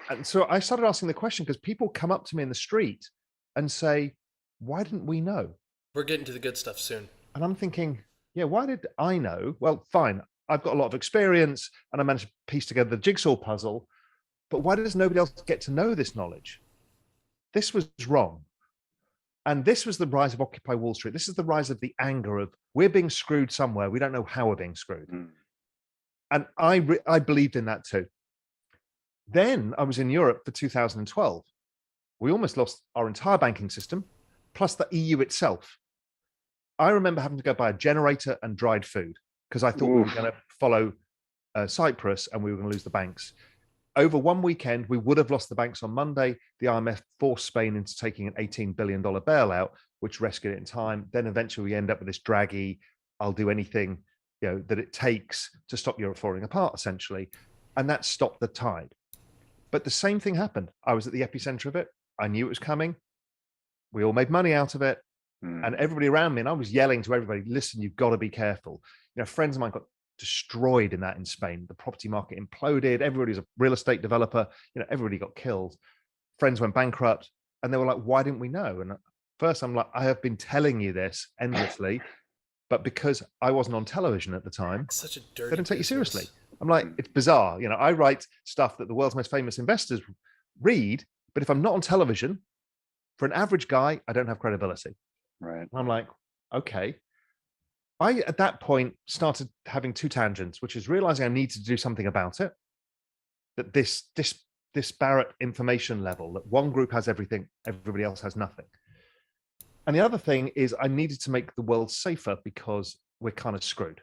And so I started asking the question because people come up to me in the street and say, why didn't we know? We're getting to the good stuff soon. And I'm thinking, yeah, why did I know? Well, fine. I've got a lot of experience and I managed to piece together the jigsaw puzzle, but why does nobody else get to know this knowledge? This was wrong. And this was the rise of Occupy Wall Street. This is the rise of the anger of we're being screwed somewhere. We don't know how we're being screwed. And I believed in that too. Then I was in Europe for 2012. We almost lost our entire banking system, plus the EU itself. I remember having to go buy a generator and dried food because I thought we were going to follow Cyprus and we were going to lose the banks. Over one weekend, we would have lost the banks on Monday. The IMF forced Spain into taking an $18 billion bailout, which rescued it in time. Then eventually we end up with this Draghi, I'll do anything that it takes to stop Europe falling apart, essentially. And that stopped the tide. But the same thing happened. I was at the epicenter of it. I knew it was coming. We all made money out of it. And everybody around me, and I was yelling to everybody, listen, you've got to be careful. Friends of mine got destroyed in Spain. The property market imploded. Everybody's a real estate developer. Everybody got killed. Friends went bankrupt. And they were like, why didn't we know? And at first I'm like, I have been telling you this endlessly. But because I wasn't on television at the time, Such a dirty they don't take you business. seriously. I'm like, it's bizarre. I write stuff that the world's most famous investors read, but if I'm not on television, for an average guy, I don't have credibility. Right. And I'm like, okay. I, at that point, started having two tangents, which is realizing I need to do something about it. That this disparate information level, that one group has everything, everybody else has nothing. And the other thing is I needed to make the world safer because we're kind of screwed.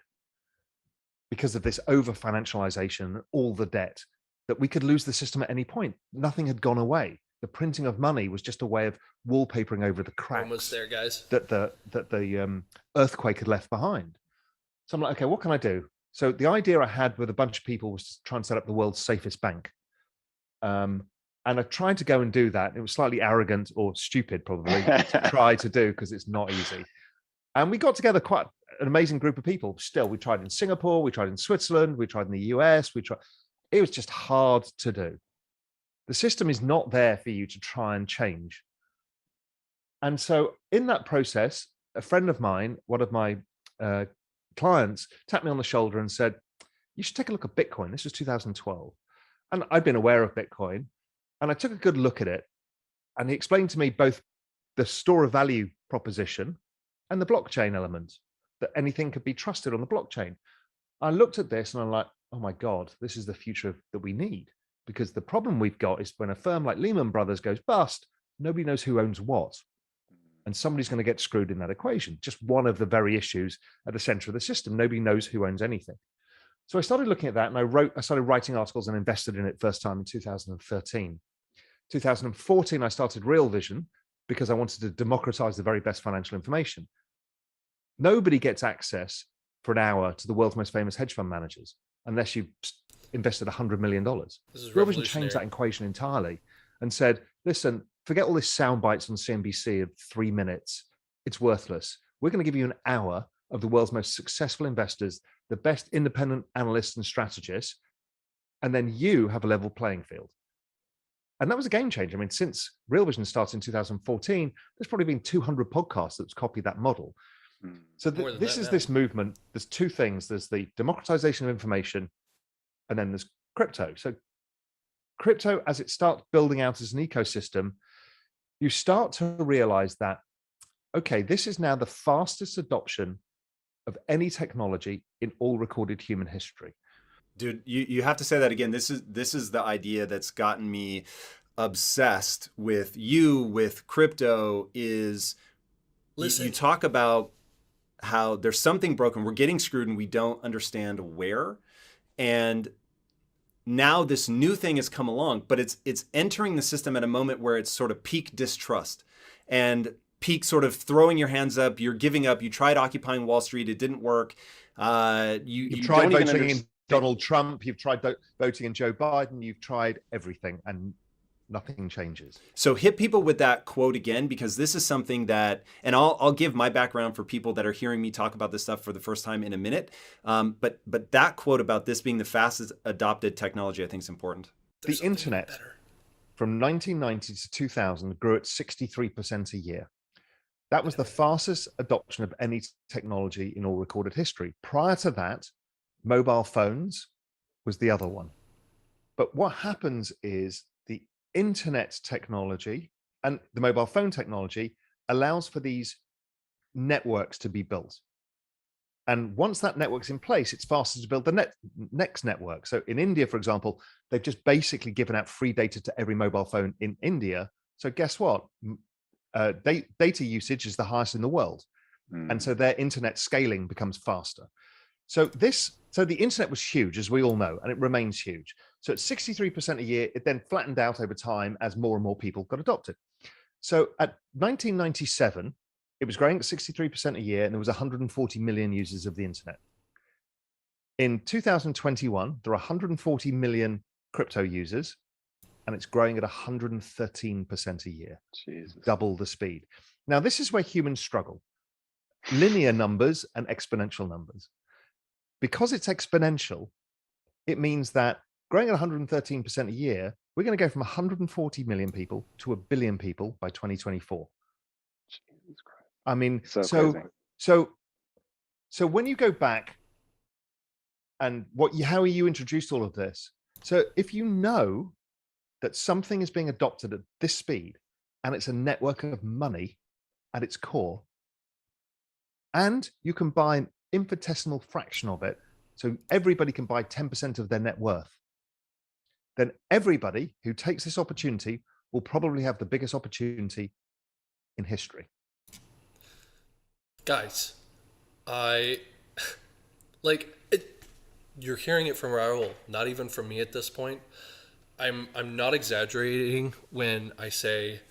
Because of this over financialization, all the debt, that we could lose the system at any point. Nothing had gone away. The printing of money was just a way of wallpapering over the cracks. Almost there, guys. That the earthquake had left behind. So I'm like, okay, what can I do? So the idea I had with a bunch of people was to try and set up the world's safest bank. And I tried to go and do that. It was slightly arrogant or stupid, probably, to try to do because it's not easy. And we got together quite an amazing group of people. Still, we tried in Singapore, we tried in Switzerland, we tried in the US, we tried. It was just hard to do. The system is not there for you to try and change. And so in that process, a friend of mine, one of my clients, tapped me on the shoulder and said, you should take a look at Bitcoin. This was 2012. And I'd been aware of Bitcoin. And I took a good look at it. And he explained to me both the store of value proposition and the blockchain element, that anything could be trusted on the blockchain. I looked at this and I'm like, oh my God, this is the future that we need. Because the problem we've got is when a firm like Lehman Brothers goes bust, nobody knows who owns what. And somebody's going to get screwed in that equation. Just one of the very issues at the center of the system. Nobody knows who owns anything. So I started looking at that and I started writing articles and invested in it first time in 2013. 2014, I started Real Vision because I wanted to democratize the very best financial information. Nobody gets access for an hour to the world's most famous hedge fund managers unless you've invested $100 million. Real Vision changed that equation entirely and said, listen, forget all this sound bites on CNBC of 3 minutes. It's worthless. We're going to give you an hour of the world's most successful investors, the best independent analysts and strategists, and then you have a level playing field. And that was a game changer. I mean, since Real Vision started in 2014, there's probably been 200 podcasts that's copied that model. So this is this movement. There's two things. There's the democratization of information, and then there's crypto. So crypto, as it starts building out as an ecosystem, you start to realize that, okay, this is now the fastest adoption of any technology in all recorded human history. Dude, you have to say that again. This is the idea that's gotten me obsessed with crypto is you talk about how there's something broken. We're getting screwed and we don't understand where. And now this new thing has come along, but it's entering the system at a moment where it's sort of peak distrust and peak sort of throwing your hands up. You're giving up. You tried occupying Wall Street. It didn't work. You tried voting in Donald Trump. You've tried voting in Joe Biden. You've tried everything and nothing changes. So hit people with that quote again, because this is something that, and I'll give my background for people that are hearing me talk about this stuff for the first time in a minute. But that quote about this being the fastest adopted technology, I think is important. The internet from 1990 to 2000 grew at 63% a year. That was the fastest adoption of any technology in all recorded history. Prior to that, mobile phones was the other one. But what happens is the internet technology and the mobile phone technology allows for these networks to be built. And once that network's in place, it's faster to build the next network. So in India, for example, they've just basically given out free data to every mobile phone in India. So guess what? Data usage is the highest in the world. And so their internet scaling becomes faster. So the internet was huge, as we all know, and it remains huge. So at 63% a year, it then flattened out over time as more and more people got adopted. So at 1997, it was growing at 63% a year, and there was 140 million users of the internet. In 2021, there are 140 million crypto users, and it's growing at 113% a year. Jesus. Double the speed. Now, this is where humans struggle. Linear numbers and exponential numbers. Because it's exponential, it means that growing at 113% a year, we're going to go from 140 million people to 1 billion people by 2024. Jesus Christ. I mean, so when you go back and how you introduced all of this. So if you know that something is being adopted at this speed and it's a network of money at its core, and you combine infinitesimal fraction of it, so everybody can buy 10% of their net worth, then everybody who takes this opportunity will probably have the biggest opportunity in history. Guys, I like it, you're hearing it from Raul, not even from me at this point. I'm not exaggerating when I say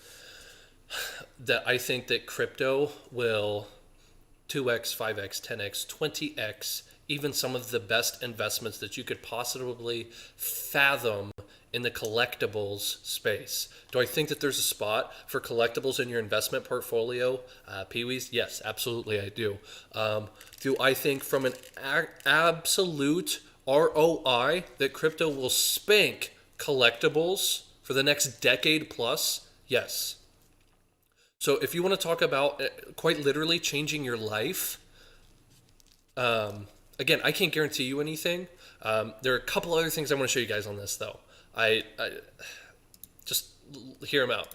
that I think that crypto will 2x, 5x, 10x, 20x, even some of the best investments that you could possibly fathom in the collectibles space. Do I think that there's a spot for collectibles in your investment portfolio? Pee-wees? Yes, absolutely I do. Do I think from an absolute ROI that crypto will spank collectibles for the next decade plus? Yes. So if you want to talk about quite literally changing your life, again, I can't guarantee you anything. There are a couple other things I want to show you guys on this, though. I just hear them out.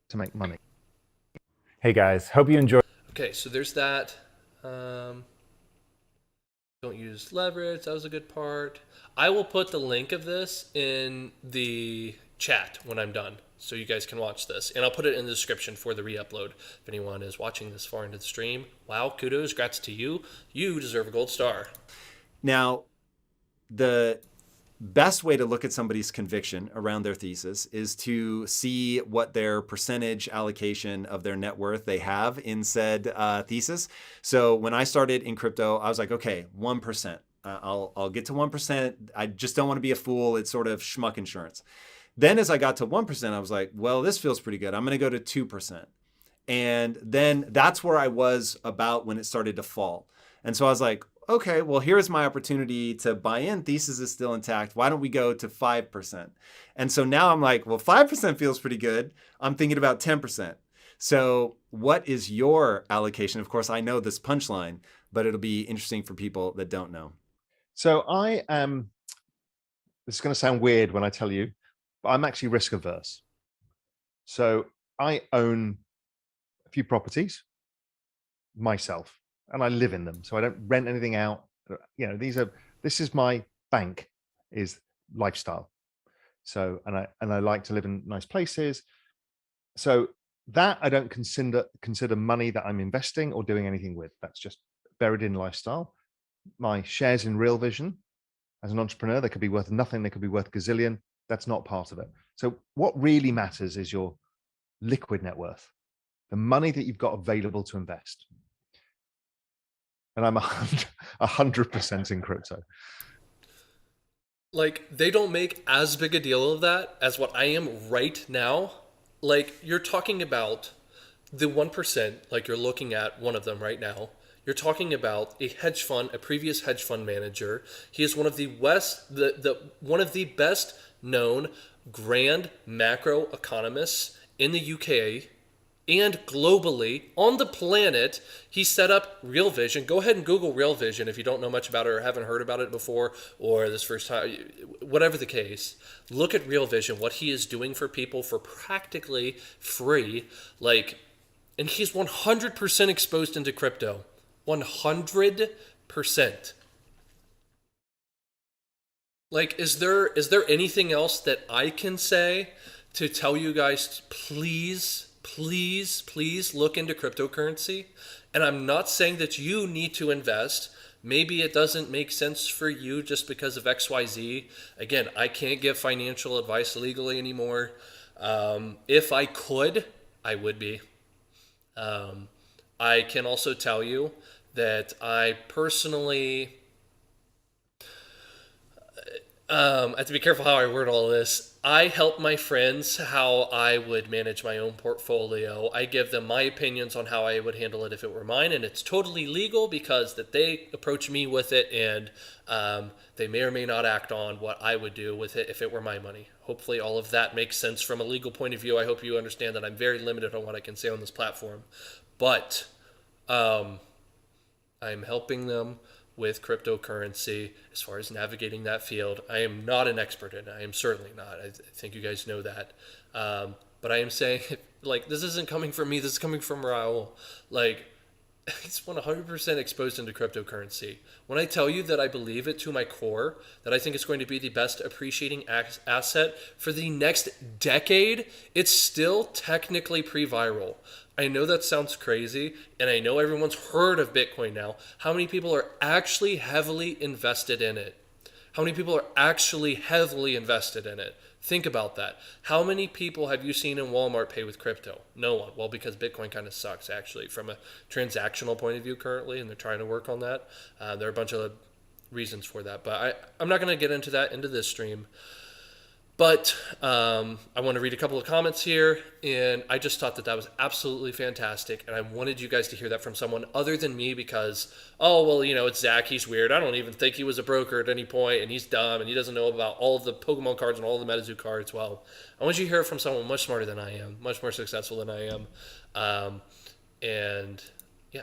To make money. Hey guys, hope you enjoyed. Okay, so there's that. Don't use leverage. That was a good part. I will put the link of this in the chat when I'm done, so you guys can watch this. And I'll put it in the description for the re-upload if anyone is watching this far into the stream. Wow, kudos, congrats to you. You deserve a gold star. Now, the best way to look at somebody's conviction around their thesis is to see what their percentage allocation of their net worth they have in said thesis. So when I started in crypto, I was like, okay, 1%. I'll get to 1%. I just don't want to be a fool. It's sort of schmuck insurance. Then as I got to 1%, I was like, well, this feels pretty good. I'm going to go to 2%. And then that's where I was about when it started to fall. And so I was like, okay, well, here's my opportunity to buy in. Thesis is still intact. Why don't we go to 5%? And so now I'm like, well, 5% feels pretty good. I'm thinking about 10%. So what is your allocation? Of course, I know this punchline, but it'll be interesting for people that don't know. So I am, this is going to sound weird when I tell you, but I'm actually risk averse. So I own a few properties myself and I live in them. So I don't rent anything out. You know, this is my bank, is lifestyle. So, and I like to live in nice places. So that I don't consider money that I'm investing or doing anything with. That's just buried in lifestyle. My shares in Real Vision, as an entrepreneur, they could be worth nothing. They could be worth gazillion. That's not part of it. So what really matters is your liquid net worth, the money that you've got available to invest. And I'm 100% in crypto. Like, they don't make as big a deal of that as what I am right now. Like, you're talking about the 1%, like you're looking at one of them right now. You're talking about a hedge fund, a previous hedge fund manager. He is one of the one of the best known grand macro economists in the UK and globally on the planet. He set up Real Vision. Go ahead and Google Real Vision if you don't know much about it or haven't heard about it before, or this first time, whatever the case. Look at Real Vision, what he is doing for people for practically free. Like, and he's 100% exposed into crypto. 100%. Like, is there anything else that I can say to tell you guys, please look into cryptocurrency? And I'm not saying that you need to invest. Maybe it doesn't make sense for you just because of XYZ. Again, I can't give financial advice legally anymore. If I could, I would be. I can also tell you that I personally, I have to be careful how I word all this. I help my friends how I would manage my own portfolio. I give them my opinions on how I would handle it if it were mine, and it's totally legal because that they approach me with it, and they may or may not act on what I would do with it if it were my money. Hopefully all of that makes sense from a legal point of view. I hope you understand that I'm very limited on what I can say on this platform. But I'm helping them with cryptocurrency as far as navigating that field. I am not an expert in it. I am certainly not. I think you guys know that. But I am saying, like, this isn't coming from me. This is coming from Raul. Like, he's 100% exposed into cryptocurrency. When I tell you that I believe it to my core, that I think it's going to be the best appreciating asset for the next decade, it's still technically pre-viral. I know that sounds crazy, and I know everyone's heard of Bitcoin now. How many people are actually heavily invested in it? How many people are actually heavily invested in it? Think about that. How many people have you seen in Walmart pay with crypto? No one. Well, because Bitcoin kind of sucks, actually, from a transactional point of view currently, and they're trying to work on that. There are a bunch of reasons for that, but I'm not going to get into that into this stream. But I want to read a couple of comments here, and I just thought that that was absolutely fantastic, and I wanted you guys to hear that from someone other than me because, oh, well, you know, it's Zach, he's weird. I don't even think he was a broker at any point, and he's dumb, and he doesn't know about all of the Pokemon cards and all the MetaZoo cards. Well, I want you to hear it from someone much smarter than I am, much more successful than I am, and yeah.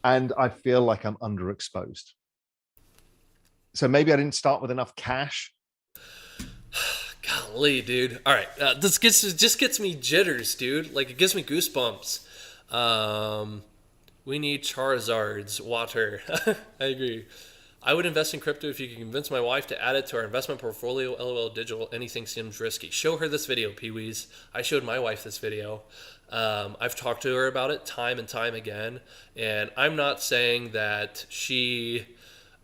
And I feel like I'm underexposed. So maybe I didn't start with enough cash. Golly, dude. All right. This just gets me jitters, dude. Like, it gives me goosebumps. We need Charizard's water. I agree. I would invest in crypto if you could convince my wife to add it to our investment portfolio. LOL digital. Anything seems risky. Show her this video, Pee-wees. I showed my wife this video. I've talked to her about it time and time again. And I'm not saying that she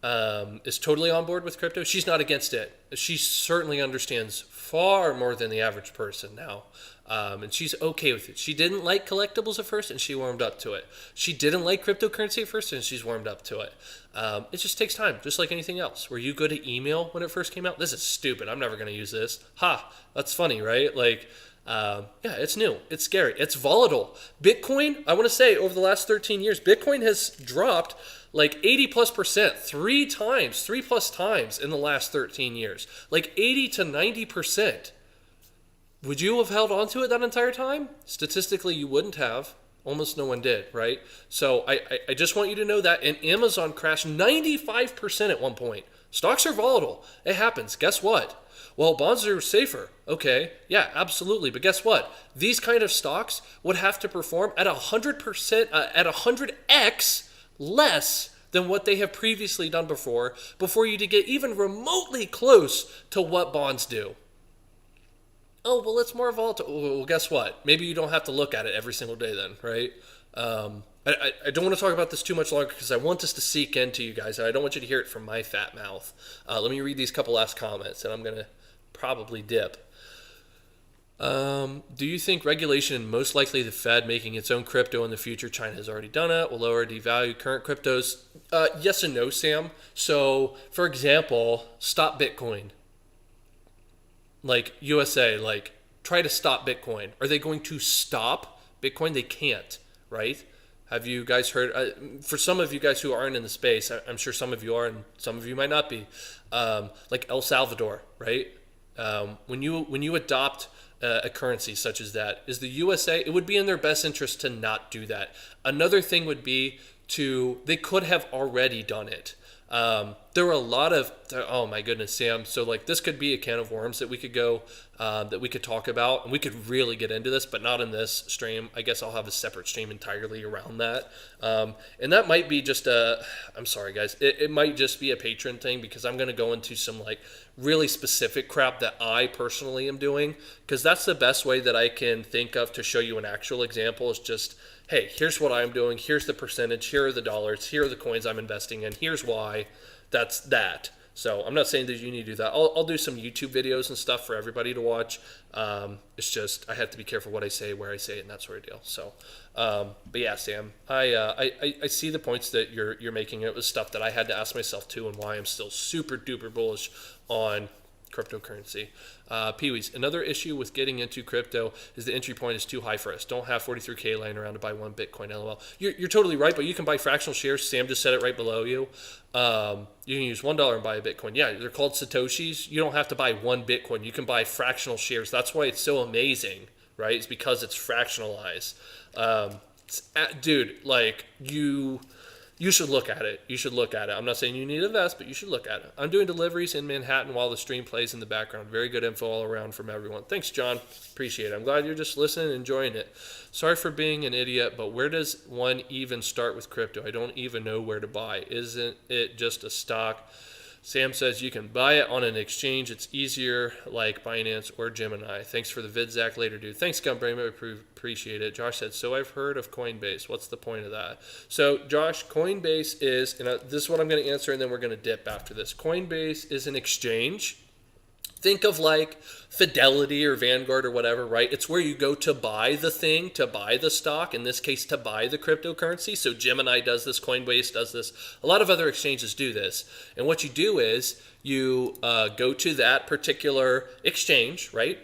is totally on board with crypto. She's not against it. She certainly understands far more than the average person now. And she's okay with it. She didn't like collectibles at first, and she warmed up to it. She didn't like cryptocurrency at first, and she's warmed up to it. It just takes time, just like anything else. Were you good at email when it first came out? This is stupid. I'm never going to use this. Ha, that's funny, right? Like, yeah, it's new. It's scary. It's volatile. Bitcoin, I want to say, over the last 13 years, Bitcoin has dropped like 80+%, three plus times in the last 13 years. Like 80 to 90%. Would you have held on to it that entire time? Statistically, you wouldn't have. Almost no one did, right? So I just want you to know that. And Amazon crashed 95% at one point. Stocks are volatile. It happens. Guess what? Well, bonds are safer. Okay, yeah, absolutely. But guess what? These kind of stocks would have to perform at 100%, at 100x less than what they have previously done before you to get even remotely close to what bonds do. Oh, well, it's more volatile. Well, guess what? Maybe you don't have to look at it every single day then, right? I don't want to talk about this too much longer because I want this to seek into you guys, and I don't want you to hear it from my fat mouth. Let me read these couple last comments, and I'm going to probably dip. Do you think regulation, most likely the Fed making its own crypto in the future, China has already done it, will lower or devalue current cryptos? Yes and no, Sam. So, for example, stop Bitcoin. Like USA, like try to stop Bitcoin. Are they going to stop Bitcoin? They can't, right? Have you guys heard, for some of you guys who aren't in the space, I'm sure some of you are and some of you might not be, like El Salvador, right? When you adopt a currency such as that, is the USA, it would be in their best interest to not do that. Another thing would be they could have already done it. There were a lot of, oh my goodness, Sam. So like this could be a can of worms that we could go, that we could talk about, and we could really get into this, but not in this stream. I guess I'll have a separate stream entirely around that. And that might be just I'm sorry guys, it might just be a patron thing because I'm going to go into some like really specific crap that I personally am doing, because that's the best way that I can think of to show you an actual example is just, hey, here's what I'm doing, here's the percentage, here are the dollars, here are the coins I'm investing in, here's why, that's that. So I'm not saying that you need to do that. I'll do some YouTube videos and stuff for everybody to watch. It's just I have to be careful what I say, where I say it, and that sort of deal. So, but yeah, Sam, I see the points that you're making. It was stuff that I had to ask myself too, and why I'm still super duper bullish on cryptocurrency. Pee-wees, another issue with getting into crypto is the entry point is too high for us. Don't have 43K laying around to buy one Bitcoin, lol. You're totally right, but you can buy fractional shares. Sam just said it right below you. You can use $1 and buy a Bitcoin. Yeah, they're called Satoshis. You don't have to buy one Bitcoin. You can buy fractional shares. That's why it's so amazing, right? It's because it's fractionalized. Dude, like You should look at it. You should look at it. I'm not saying you need to invest, but you should look at it. I'm doing deliveries in Manhattan while the stream plays in the background. Very good info all around from everyone. Thanks, John. Appreciate it. I'm glad you're just listening and enjoying it. Sorry for being an idiot, but where does one even start with crypto? I don't even know where to buy. Isn't it just a stock? Sam says you can buy it on an exchange. It's easier, like Binance or Gemini. Thanks for the vid, Zach. Later, dude. Thanks, Gumbrain. I appreciate it. Josh said, so I've heard of Coinbase. What's the point of that? So, Josh, Coinbase is, and this is what I'm going to answer, and then we're going to dip after this. Coinbase is an exchange. Think of like Fidelity or Vanguard or whatever, right? It's where you go to buy the thing, to buy the stock, in this case, to buy the cryptocurrency. So Gemini does this, Coinbase does this. A lot of other exchanges do this. And what you do is you go to that particular exchange, right?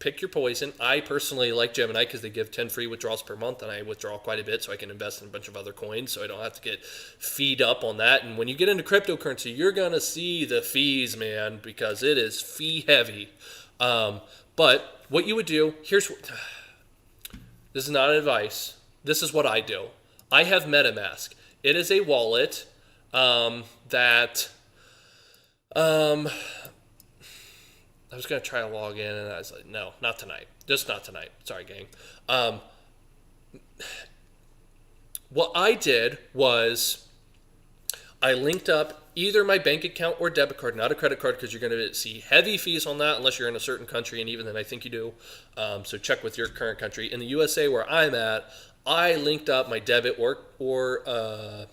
Pick your poison. I personally like Gemini because they give 10 free withdrawals per month, and I withdraw quite a bit so I can invest in a bunch of other coins so I don't have to get feed up on that. And when you get into cryptocurrency, you're going to see the fees, man, because it is fee heavy. But what you would do, this is not advice. This is what I do. I have MetaMask. It is a wallet that I was going to try to log in, and I was like, no, not tonight. Just not tonight. Sorry, gang. What I did was I linked up either my bank account or debit card, not a credit card, because you're going to see heavy fees on that unless you're in a certain country, and even then I think you do. So check with your current country. In the USA where I'm at, I linked up my debit or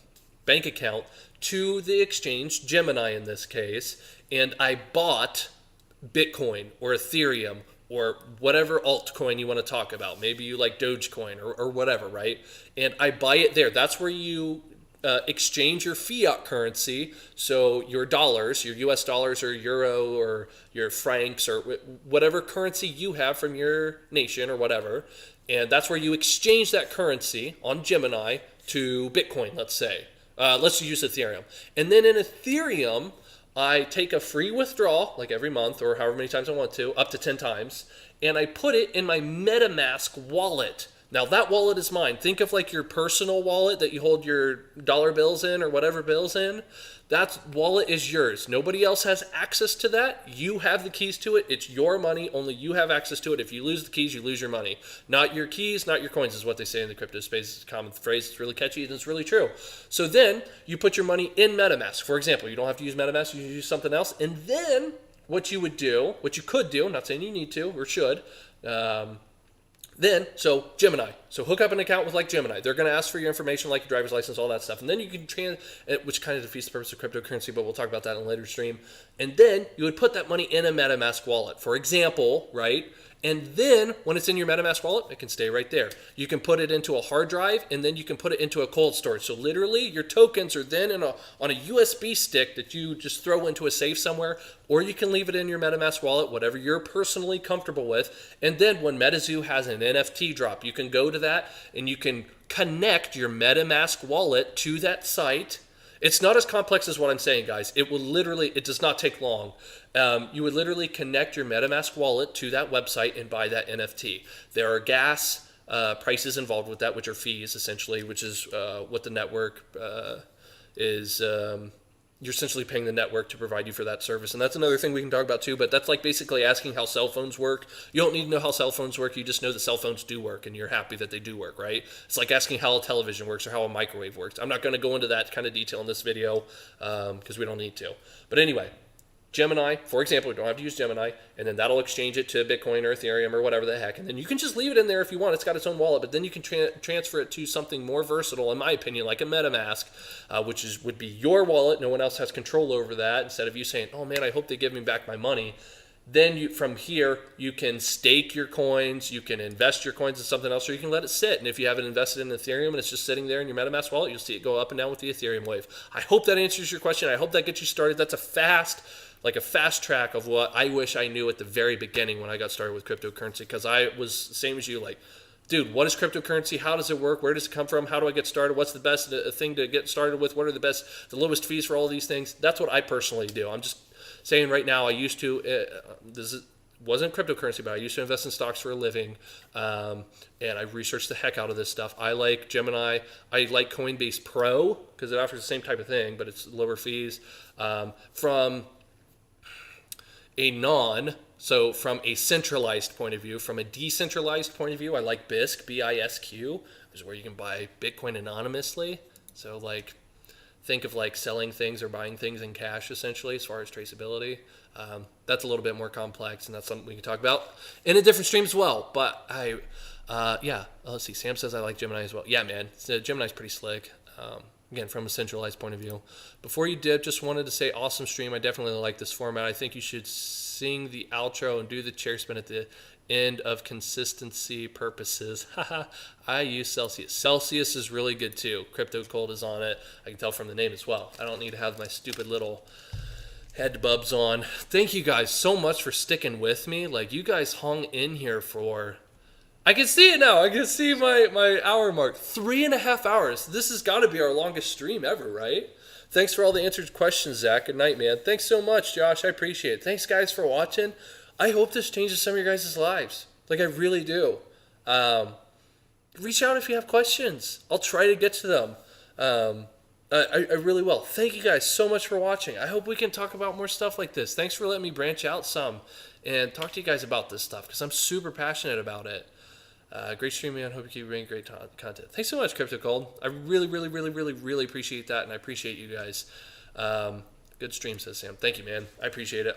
bank account to the exchange, Gemini in this case, and I bought Bitcoin or Ethereum or whatever altcoin you want to talk about. Maybe you like Dogecoin or whatever, right? And I buy it there. That's where you exchange your fiat currency, so your dollars, your US dollars or euro or your francs or whatever currency you have from your nation or whatever, and that's where you exchange that currency on Gemini to Bitcoin, let's say. Let's use Ethereum. And then in Ethereum, I take a free withdrawal, like every month or however many times I want to, up to 10 times, and I put it in my MetaMask wallet. Now that wallet is mine. Think of like your personal wallet that you hold your dollar bills in or whatever bills in. That wallet is yours. Nobody else has access to that. You have the keys to it. It's your money. Only you have access to it. If you lose the keys, you lose your money. Not your keys, not your coins is what they say in the crypto space. It's a common phrase. It's really catchy and it's really true. So then you put your money in MetaMask. For example, you don't have to use MetaMask. You use something else. And then what you would do, what you could do, I'm not saying you need to or should, so Gemini. So hook up an account with like Gemini. They're going to ask for your information like your driver's license, all that stuff. And then you can which kind of defeats the purpose of cryptocurrency, but we'll talk about that in a later stream. And then you would put that money in a MetaMask wallet, for example, right? And then when it's in your MetaMask wallet, it can stay right there. You can put it into a hard drive, and then you can put it into a cold storage. So literally, your tokens are then on a USB stick that you just throw into a safe somewhere, or you can leave it in your MetaMask wallet, whatever you're personally comfortable with. And then when MetaZoo has an NFT drop, you can go to that, and you can connect your MetaMask wallet to that site. It's not as complex as what I'm saying, guys. It does not take long. You would literally connect your MetaMask wallet to that website and buy that NFT. There are gas prices involved with that, which are fees, essentially, which is what the network is. You're essentially paying the network to provide you for that service. And that's another thing we can talk about too, but that's like basically asking how cell phones work. You don't need to know how cell phones work. You just know that cell phones do work and you're happy that they do work, right? It's like asking how a television works or how a microwave works. I'm not going to go into that kind of detail in this video because we don't need to. But anyway, Gemini, for example, we don't have to use Gemini, and then that'll exchange it to Bitcoin or Ethereum or whatever the heck. And then you can just leave it in there if you want. It's got its own wallet, but then you can transfer it to something more versatile, in my opinion, like a MetaMask, which would be your wallet. No one else has control over that. Instead of you saying, oh man, I hope they give me back my money. Then from here, you can stake your coins, you can invest your coins in something else, or you can let it sit. And if you haven't invested in Ethereum and it's just sitting there in your MetaMask wallet, you'll see it go up and down with the Ethereum wave. I hope that answers your question. I hope that gets you started. That's a fast track of what I wish I knew at the very beginning when I got started with cryptocurrency, because I was same as you, like, dude, what is cryptocurrency? How does it work? Where does it come from? How do I get started? What's the best thing to get started with? What are the lowest fees for all these things? That's what I personally do. I'm just saying right now, I used to, wasn't cryptocurrency, but I used to invest in stocks for a living, and I researched the heck out of this stuff. I like Gemini. I like Coinbase Pro because it offers the same type of thing, but it's lower fees. From from a centralized point of view, from a decentralized point of view, I like BISC, BISQ, which is where you can buy Bitcoin anonymously. So like, think of like selling things or buying things in cash essentially as far as traceability. That's a little bit more complex, and that's something we can talk about in a different stream as well. But let's see. Sam says I like Gemini as well. Yeah, man, Gemini's pretty slick. Again, from a centralized point of view. Before you dip, just wanted to say awesome stream. I definitely like this format. I think you should sing the outro and do the chair spin at the end of consistency purposes. I use Celsius. Celsius is really good too. Crypto Cold is on it. I can tell from the name as well. I don't need to have my stupid little head bubs on. Thank you guys so much for sticking with me. Like, you guys hung in here for... I can see it now. I can see my hour mark. 3.5 hours. This has got to be our longest stream ever, right? Thanks for all the answered questions, Zach. Good night, man. Thanks so much, Josh. I appreciate it. Thanks, guys, for watching. I hope this changes some of your guys' lives. Like, I really do. Reach out if you have questions. I'll try to get to them. I really will. Thank you guys so much for watching. I hope we can talk about more stuff like this. Thanks for letting me branch out some and talk to you guys about this stuff because I'm super passionate about it. Great stream, man. Hope you keep bringing great content. Thanks so much, Crypto Cold. I really, really, really, really, really appreciate that, and I appreciate you guys. Good stream, says Sam. Thank you, man. I appreciate it.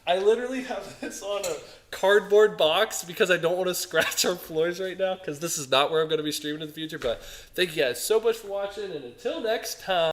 I literally have this on a cardboard box because I don't want to scratch our floors right now because this is not where I'm going to be streaming in the future. But thank you guys so much for watching, and until next time.